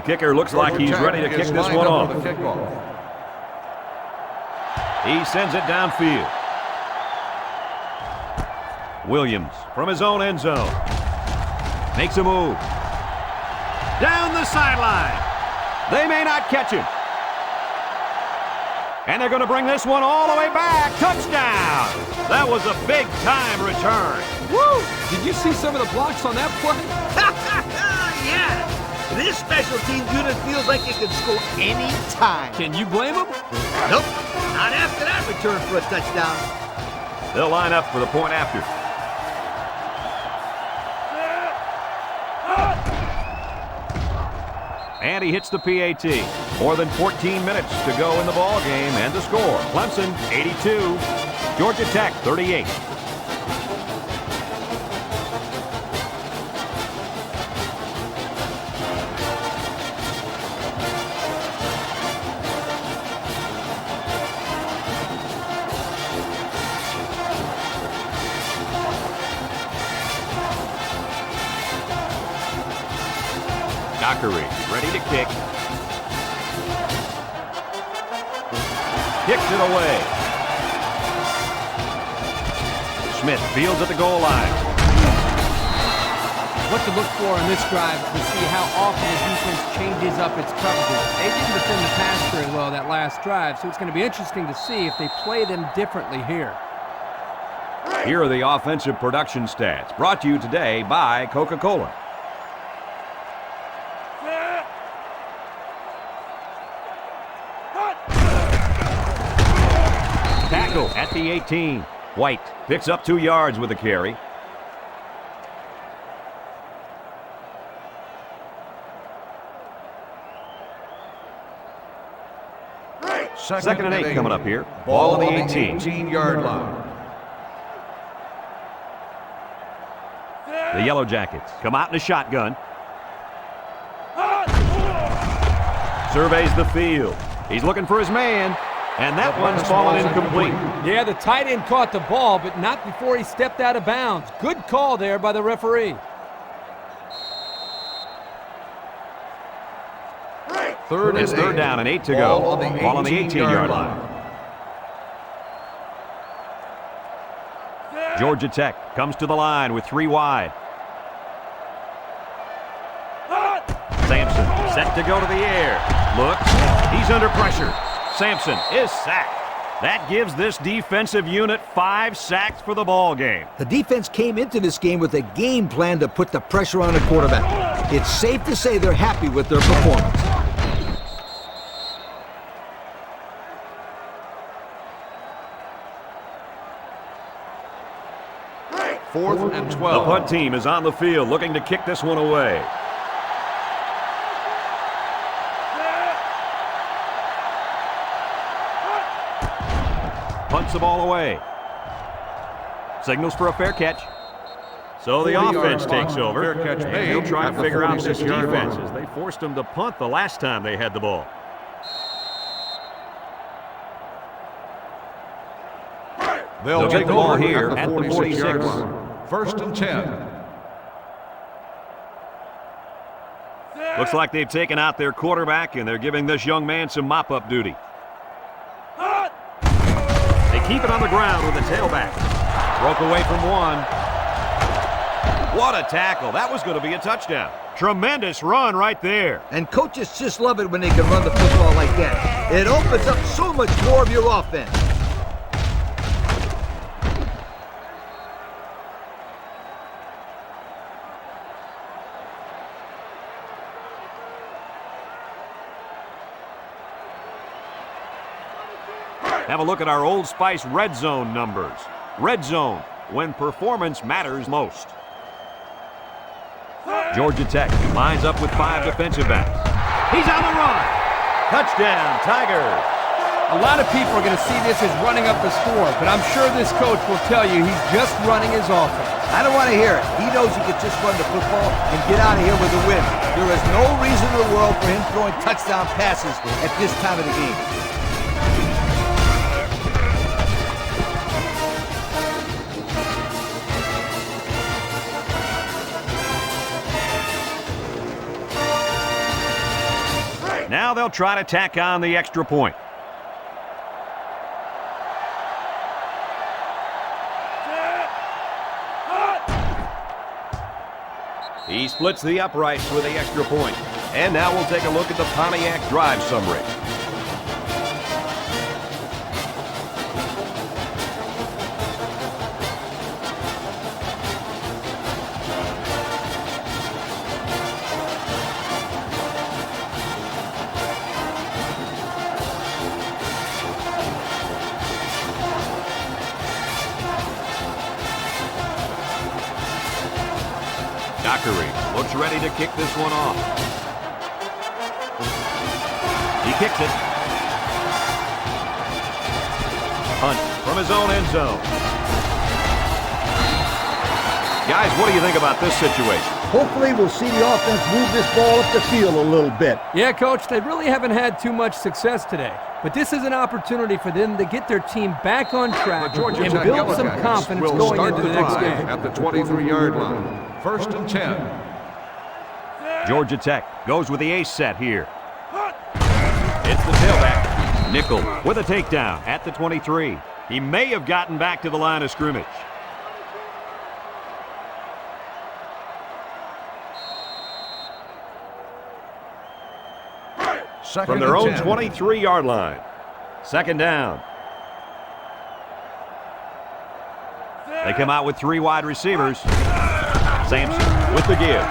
The kicker looks like he's ready to kick this one off. He sends it downfield. Williams from his own end zone. Makes a move. Down the sideline. They may not catch him. And they're going to bring this one all the way back. Touchdown! That was a big-time return. Woo! Did you see some of the blocks on that play? Yeah! This special teams unit feels like it can score any time. Can you blame them? Nope. Not after that return for a touchdown. They'll line up for the point after. And he hits the PAT. More than 14 minutes to go in the ball game, and the score: Clemson 82, Georgia Tech 38. Dockery ready to kick. Kicks it away. Smith fields at the goal line. What to look for in this drive to see how often the defense changes up its coverages. They didn't defend the pass very well that last drive, so it's going to be interesting to see if they play them differently here. Here are the offensive production stats, brought to you today by Coca-Cola. Tackle at the 18. White picks up 2 yards with a carry. Second and 8 coming up here. Ball on the 18-yard line. The Yellow Jackets come out in a shotgun. Surveys the field. He's looking for his man, and that one's fallen incomplete. Yeah, the tight end caught the ball, but not before he stepped out of bounds. Good call there by the referee. Third down and 8 to go. Ball on the 18-yard line. Georgia Tech comes to the line with 3 wide. Sampson set to go to the air. Looks. He's under pressure. Sampson is sacked. That gives this defensive unit 5 sacks for the ball game. The defense came into this game with a game plan to put the pressure on the quarterback. It's safe to say they're happy with their performance. Fourth and The 12. punt team is on the field looking to kick this one away. Punts the ball away. Signals for a fair catch. So the offense takes over. Fair catch And made they'll try at to the figure out this 46-yard defense line. as they forced them to punt the last time they had the ball. They'll take the ball here at the 46. First and 10. Looks like they've taken out their quarterback, and they're giving this young man some mop-up duty. They keep it on the ground with the tailback. Broke away from one. What a tackle. That was going to be a touchdown. Tremendous run right there. And coaches just love it when they can run the football like that. It opens up so much more of your offense. Have a look at our Old Spice red zone numbers. Red zone, when performance matters most. Georgia Tech lines up with 5 defensive backs. He's on the run. Touchdown, Tigers. A lot of people are going to see this as running up the score, but I'm sure this coach will tell you he's just running his offense. I don't want to hear it. He knows he can just run the football and get out of here with a win. There is no reason in the world for him throwing touchdown passes at this time of the game. Now they'll try to tack on the extra point. He splits the uprights with the extra point. And now we'll take a look at the Pontiac drive summary. Dockery looks ready to kick this one off. He kicks it. Hunt from his own end zone. Guys, what do you think about this situation? Hopefully we'll see the offense move this ball up the field a little bit. Yeah, Coach, they really haven't had too much success today. But this is an opportunity for them to get their team back on track and build some confidence going into the next game. At the 23-yard line. 1st and 10. Georgia Tech goes with the ace set here. It's the tailback. Nickel with a takedown at the 23. He may have gotten back to the line of scrimmage. From their own 23-yard line. 2nd down. They come out with 3 wide receivers. Sampson with the give.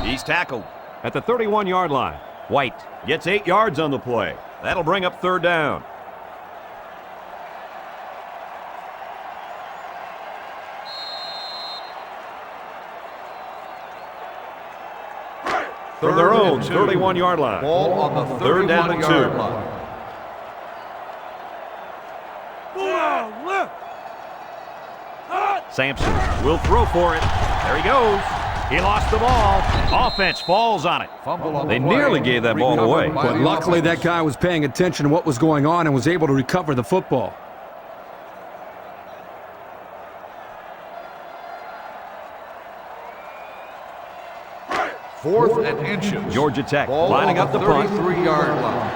He's tackled at the 31-yard line. White gets 8 yards on the play. That'll bring up 3rd down. From their own 31-yard line. Ball on the 3rd down and 2. line. Sampson will throw for it. There he goes. He lost the ball. Offense falls on it. They nearly gave that ball away. But luckily that guy was paying attention to what was going on and was able to recover the football. Fourth and inches. Georgia Tech Ball lining up the punt. 33-yard line.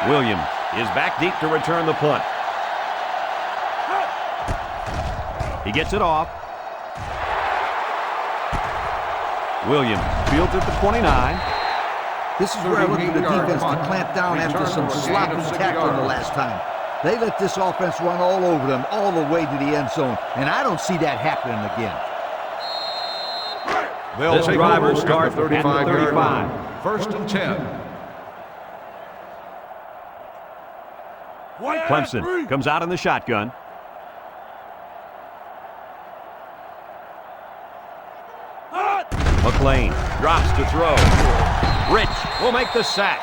Williams is back deep to return the punt. He gets it off. Williams fields at the 29. This is where I look for the defense to clamp down after some sloppy tackling the last time. They let this offense run all over them, all the way to the end zone, and I don't see that happening again. They'll take driver over start at the 35-yard line. 1st and 10. Clemson comes out in the shotgun. McLean drops to throw. Rich will make the sack.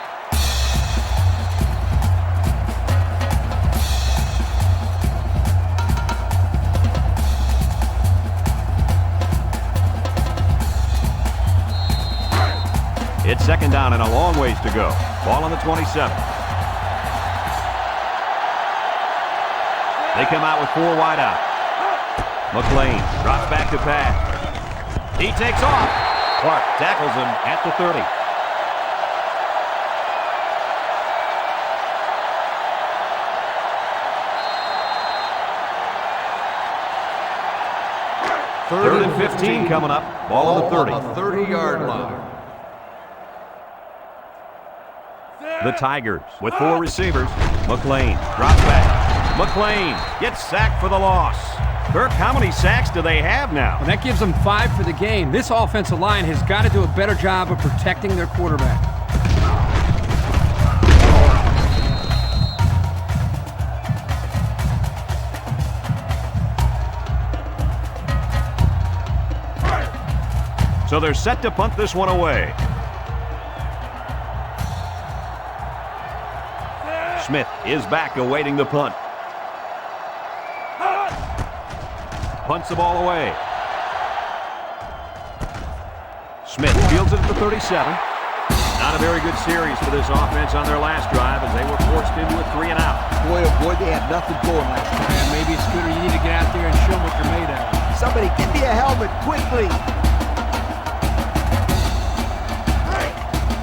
It's 2nd down and a long ways to go. Ball on the 27. They come out with 4 wide out. McLean drops back to pass. He takes off. Clark tackles him at the 30. Third and 15 coming up. Ball on the 30. On the 30-yard line. The Tigers with 4 receivers. McLean drops back. McLean gets sacked for the loss. Kirk, how many sacks do they have now? And that gives them 5 for the game. This offensive line has got to do a better job of protecting their quarterback. So they're set to punt this one away. Smith is back awaiting the punt. Punts the ball away. Smith fields it at the 37. Not a very good series for this offense on their last drive as they were forced into a 3 and out. Boy, oh boy, they had nothing going last time. And maybe, Scooter, you need to get out there and show them what you're made of. Somebody give me a helmet quickly.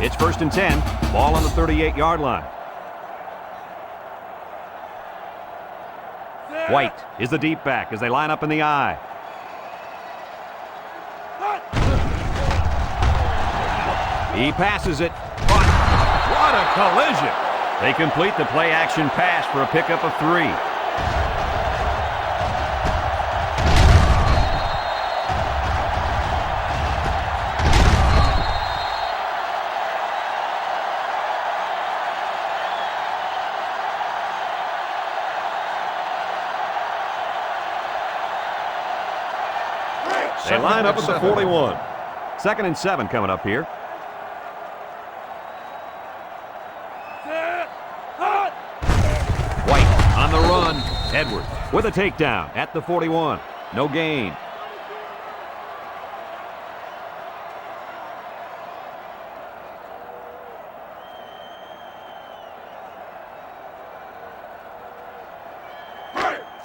It's 1st and 10. Ball on the 38-yard line. White is the deep back as they line up in the I. He passes it. But what a collision! They complete the play-action pass for a pickup of 3. They line up at the 41. 2nd and 7 coming up here. White on the run. Edwards with a takedown at the 41. No gain.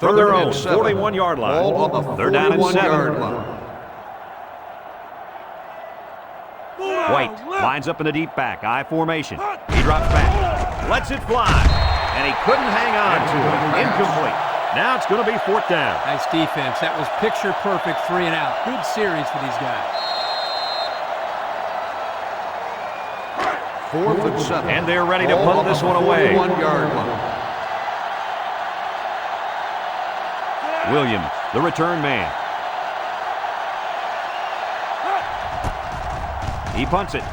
From their own 41-yard line. Ball on the They're down at 41-yard 7. line. White lines up in the deep back. I formation. He drops back. Lets it fly. And he couldn't hang on to it. Incomplete. Now it's going to be 4th down. Nice defense. That was picture perfect 3 and out. Good series for these guys. 4th and 7. And they're ready to punt this one away. 41-yard line. Williams, the return man. He punts it.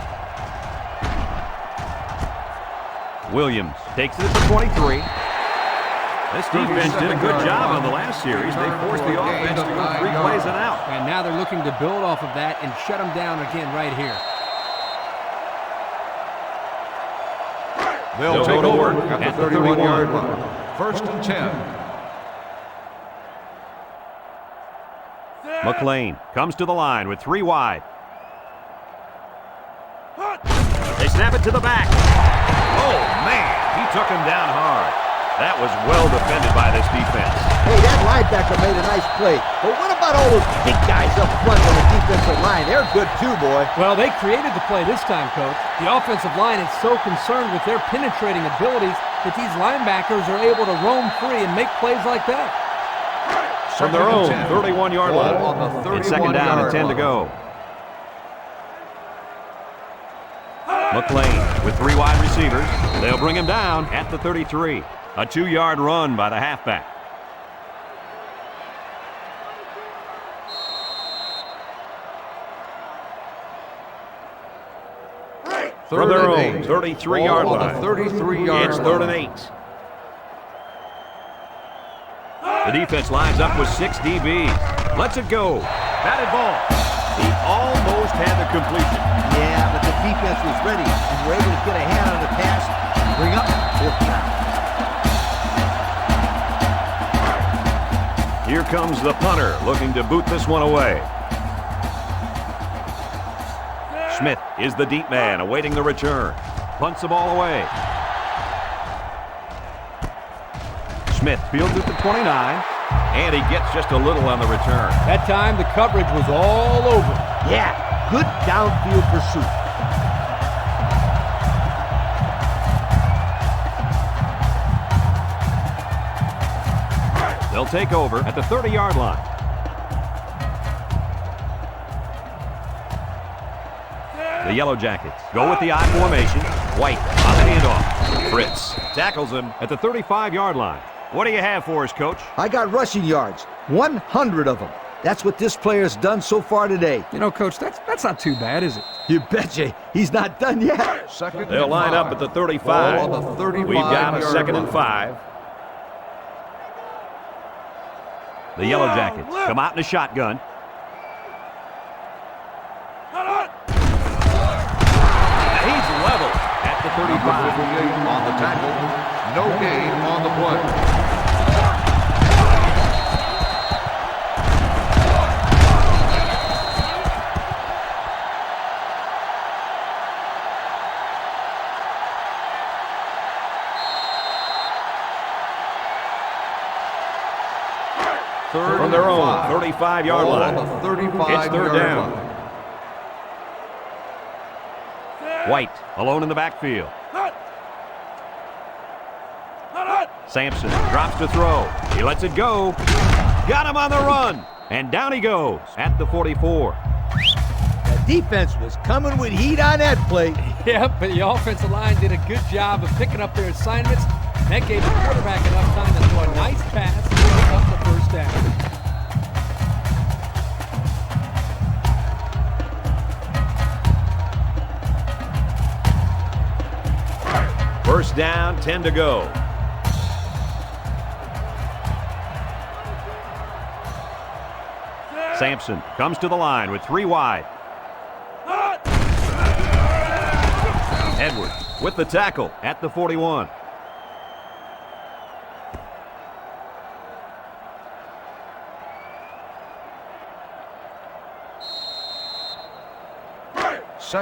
Williams takes it at the 23. This defense did a good job on the last series. They forced the offense to go 3 plays and out. And now they're looking to build off of that and shut them down again right here. They'll take go to over work at the 31-yard line. 1st and 10. McLean comes to the line with 3 wide. They snap it to the back. Oh, man, he took him down hard. That was well defended by this defense. Hey, that linebacker made a nice play. But what about all those big guys up front on the defensive line? They're good too, boy. Well, they created the play this time, Coach. The offensive line is so concerned with their penetrating abilities that these linebackers are able to roam free and make plays like that. From their own 31-yard line. On the It's 2nd down and 10 to go. McLean with 3 wide receivers. They'll bring him down at the 33. A 2-yard run by the halfback. From their own 33-yard line. 33-yard It's 3rd and 8. The defense lines up with 6 DBs. Lets it go. Batted ball. He almost had the completion. Yeah, but the defense was ready and were able to get a hand on the pass and bring up 4th down. Here comes the punter looking to boot this one away. Smith is the deep man awaiting the return. Punts the ball away. Smith fields at the 29, and he gets just a little on the return. That time, the coverage was all over. Yeah, good downfield pursuit. They'll take over at the 30-yard line. The Yellow Jackets go with the I formation. White on the handoff. Fritz tackles him at the 35-yard line. What do you have for us, Coach? I got rushing yards, 100 of them. That's what this player's done so far today. You know, Coach, that's not too bad, is it? You betcha. He's not done yet. They'll line up at the 35. Ball on the 35-yard We've got a 2nd and 5. The Yellow Jackets come out in a shotgun. He's level at the 35. On the tackle. No gain on the play. From their own 35-yard line. On the 35-yard It's 3rd down. line. White alone in the backfield. Sampson drops to throw. He lets it go. Got him on the run. And down he goes at the 44. The defense was coming with heat on that play. Yep, but the offensive line did a good job of picking up their assignments. That gave the quarterback enough time to throw a nice pass to pick up the first down. First down, 10 to go. Sampson comes to the line with 3 wide. Edwards with the tackle at the 41.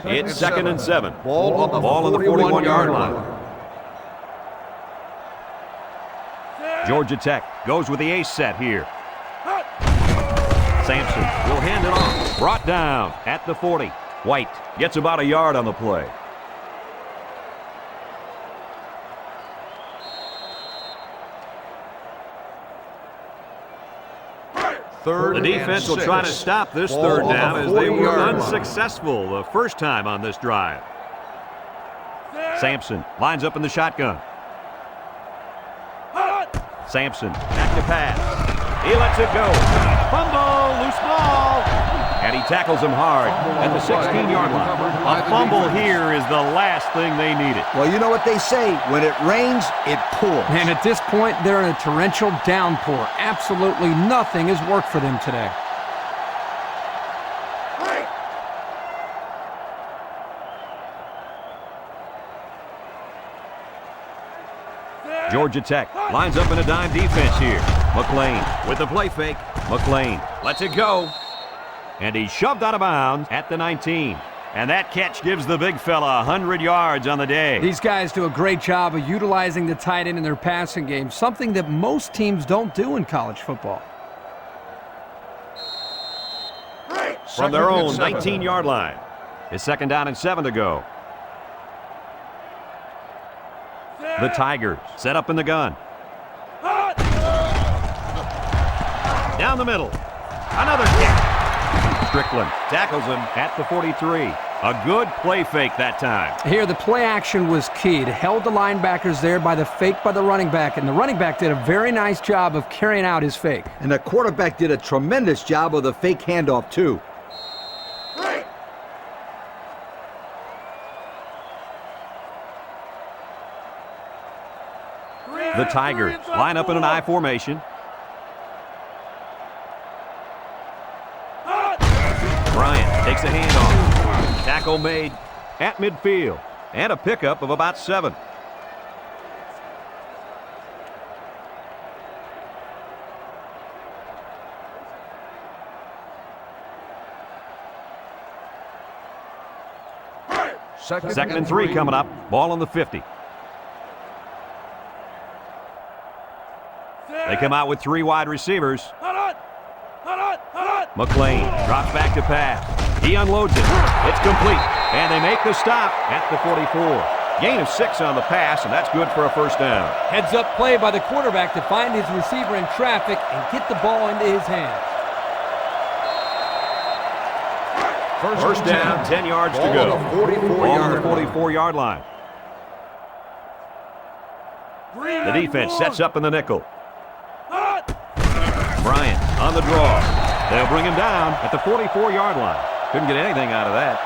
It's second and 7. Ball on the 41-yard line. Georgia Tech goes with the ace set here. Sampson will hand it off. Brought down at the 40. White gets about a yard on the play. Third The defense will try to stop this Ball third on the down as they were 40-yard line. unsuccessful the first time on this drive. Sampson lines up in the shotgun. Sampson back to pass. He lets it go. Fumble, loose ball. And he tackles him hard at the 16-yard line. A fumble here is the last thing they needed. Well, you know what they say. When it rains, it pours. And at this point, they're in a torrential downpour. Absolutely nothing has worked for them today. Georgia Tech lines up in a dime defense here. McLean with the play fake. McLean lets it go. And he's shoved out of bounds at the 19. And that catch gives the big fella 100 yards on the day. These guys do a great job of utilizing the tight end in their passing game, something that most teams don't do in college football. From their own 19-yard line. It's second down and 7 to go. The Tigers set up in the gun. Down the middle. Another kick. Strickland tackles him at the 43. A good play fake that time. Here, the play action was key. It held the linebackers there by the fake by the running back, and the running back did a very nice job of carrying out his fake. And the quarterback did a tremendous job of the fake handoff, too. The Tigers line up in an I formation. Bryant takes a handoff. Tackle made at midfield. And a pickup of about 7. Second and 3 coming up. Ball on the 50. They come out with 3 wide receivers. McLean drops back to pass. He unloads it. It's complete. And they make the stop at the 44. Gain of 6 on the pass, and that's good for a first down. Heads up play by the quarterback to find his receiver in traffic and get the ball into his hands. First down, 10 yards to go. Ball on the 44-yard line. The defense sets up in the nickel. Bryant on the draw. They'll bring him down at the 44-yard line. Couldn't get anything out of that.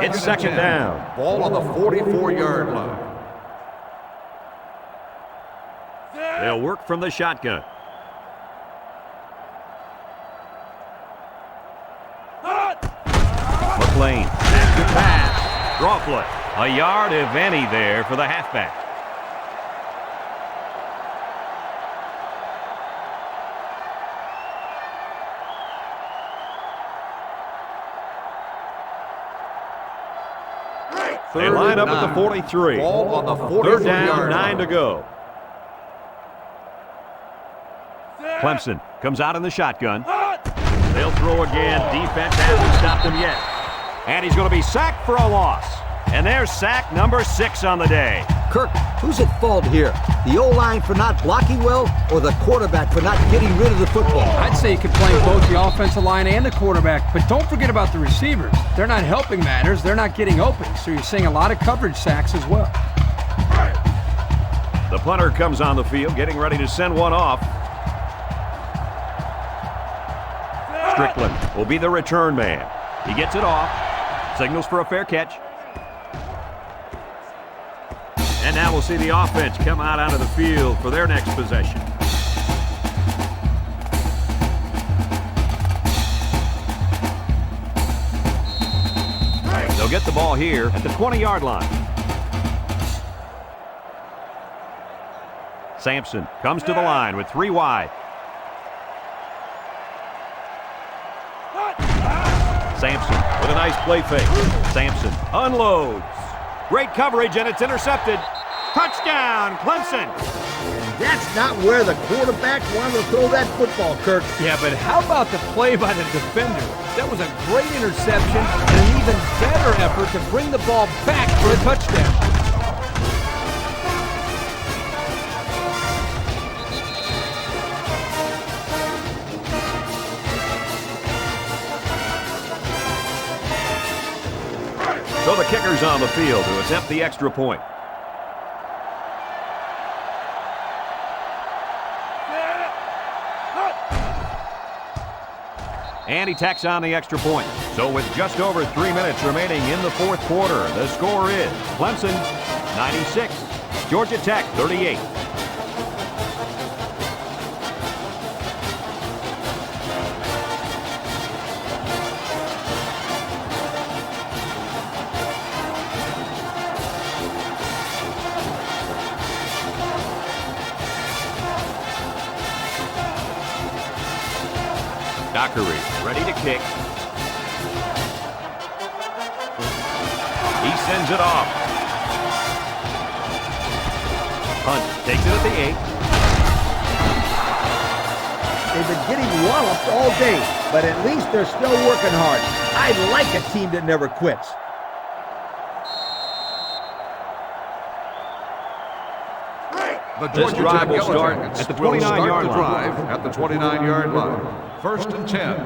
It's second down. Ball on the 44-yard line. They'll work from the shotgun. McLean back to pass. Draw play. A yard, if any, there for the halfback. They line up at the 43. Ball on the 44-yard Third down, line. 9 to go. Clemson comes out in the shotgun. They'll throw again. Defense hasn't stopped him yet. And he's going to be sacked for a loss. And there's sack number 6 on the day. Kirk, who's at fault here? The O-line for not blocking well, or the quarterback for not getting rid of the football? I'd say you could blame both the offensive line and the quarterback, but don't forget about the receivers. They're not helping matters. They're not getting open, so you're seeing a lot of coverage sacks as well. The punter comes on the field, getting ready to send one off. Strickland will be the return man. He gets it off, signals for a fair catch. And now we'll see the offense come out onto the field for their next possession. They'll get the ball here at the 20-yard line. Sampson comes to the line with 3 wide. Sampson with a nice play fake. Sampson unloads. Great coverage, and it's intercepted. Touchdown, Clemson. And that's not where the quarterback wanted to throw that football, Kirk. Yeah, but how about the play by the defender? That was a great interception and an even better effort to bring the ball back for a touchdown. So the kicker's on the field to attempt the extra point. And he tacks on the extra point. So with just over 3 minutes remaining in the fourth quarter, the score is Clemson 96, Georgia Tech 38. Dockery ready to kick. He sends it off. Hunt takes it at the 8. They've been getting walloped all day, but at least they're still working hard. I like a team that never quits. The This Georgia drive Tech will Yellow start Jackets at the will 29-yard start the line. drive at the 29-yard line. 1st and 10.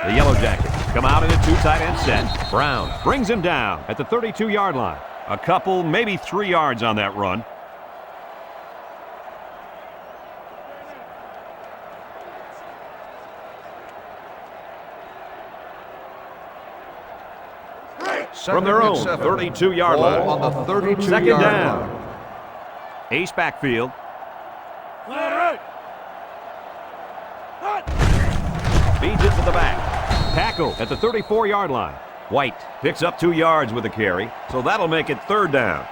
The Yellow Jackets come out in a 2 tight end set. Brown brings him down at the 32-yard line. A couple, maybe 3 yards on that run. From their own 32-yard line. Ball on the 32-yard Second down. line. Ace backfield. Feeds it to the back. Tackle at the 34-yard line. White picks up 2 yards with the carry, so that'll make it 3rd down.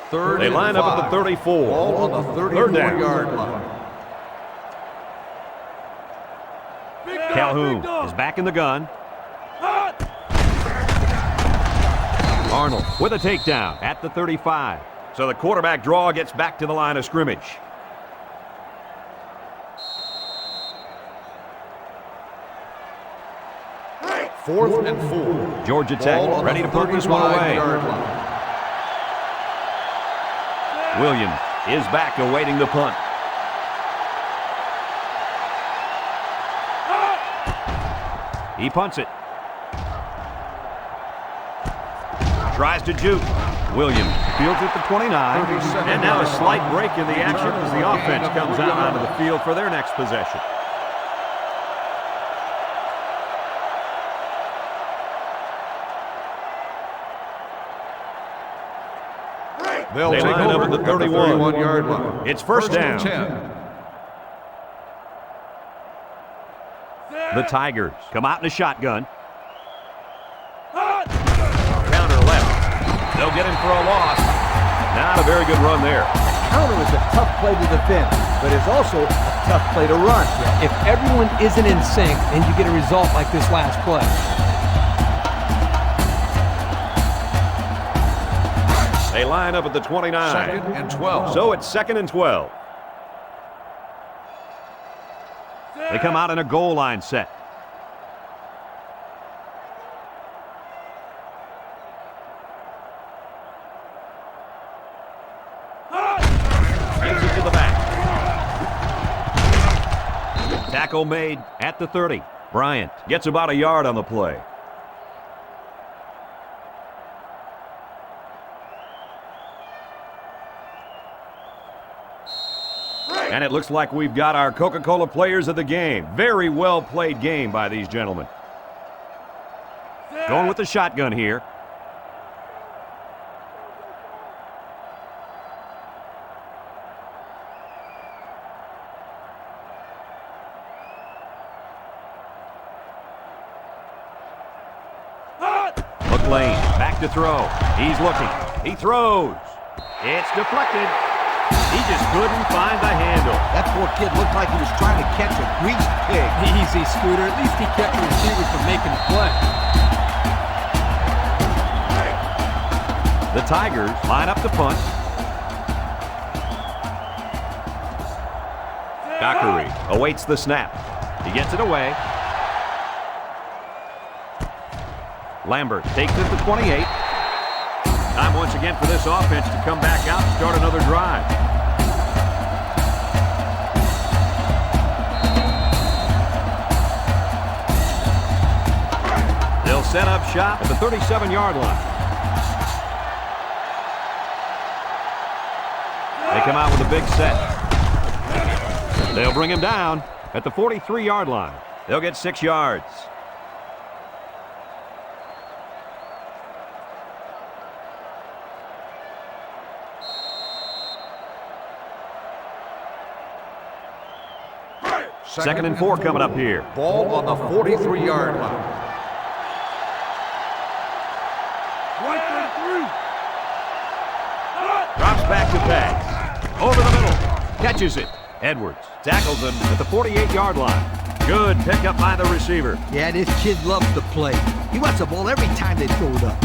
They line up at the 34. Ball on the 34-yard line. Calhoun is back in the gun. Arnold with a takedown at the 35. So the quarterback draw gets back to the line of scrimmage. Fourth and 4. Georgia Tech ready to put this one away. Williams is back awaiting the punt. He punts it. Tries to juke. Williams fields at the 29. And now a slight break in the action as the offense comes out onto the field for their next possession. They'll They take line up over at the at 31-yard line. It's first down. and 10. The Tigers come out in a shotgun. Counter left. They'll get him for a loss. Not a very good run there. Counter is a tough play to defend, but it's also a tough play to run. If everyone isn't in sync, then you get a result like this last play. They line up at the 29. 2nd and 12. So it's 2nd and 12. They come out in a goal line set. Gives it to the back. Tackle made at the 30. Bryant gets about a yard on the play. And it looks like we've got our Coca-Cola players of the game. Very well played game by these gentlemen. Going with the shotgun here. Hook lane, back to throw. He's looking. He throws. It's deflected. He just couldn't find the handle. That poor kid looked like he was trying to catch a greased pig. Easy, Scooter. At least he kept the receiver from making the play. The Tigers line up to punt. Dockery awaits the snap. He gets it away. Lambert takes it to 28. Time once again for this offense to come back out and start another drive. They'll set up shop at the 37-yard line. They come out with a big set. They'll bring him down at the 43-yard line. They'll get 6 yards. Second and 4 coming up here. Ball on the 43-yard line. Drops back to pass. Over the middle. Catches it. Edwards tackles him at the 48-yard line. Good pickup by the receiver. Yeah, this kid loves to play. He wants the ball every time they throw it up.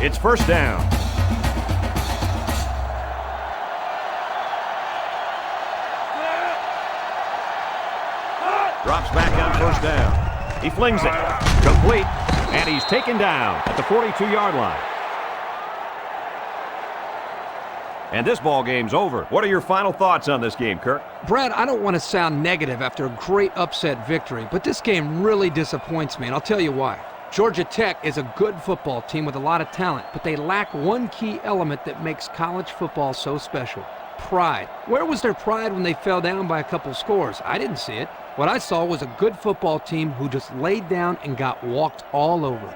It's first down. Drops back on first down. He flings it. Complete. And he's taken down at the 42-yard line. And this ball game's over. What are your final thoughts on this game, Kirk? Brad, I don't want to sound negative after a great upset victory, but this game really disappoints me, and I'll tell you why. Georgia Tech is a good football team with a lot of talent, but they lack one key element that makes college football so special: pride. Where was their pride when they fell down by a couple scores? I didn't see it. What I saw was a good football team who just laid down and got walked all over.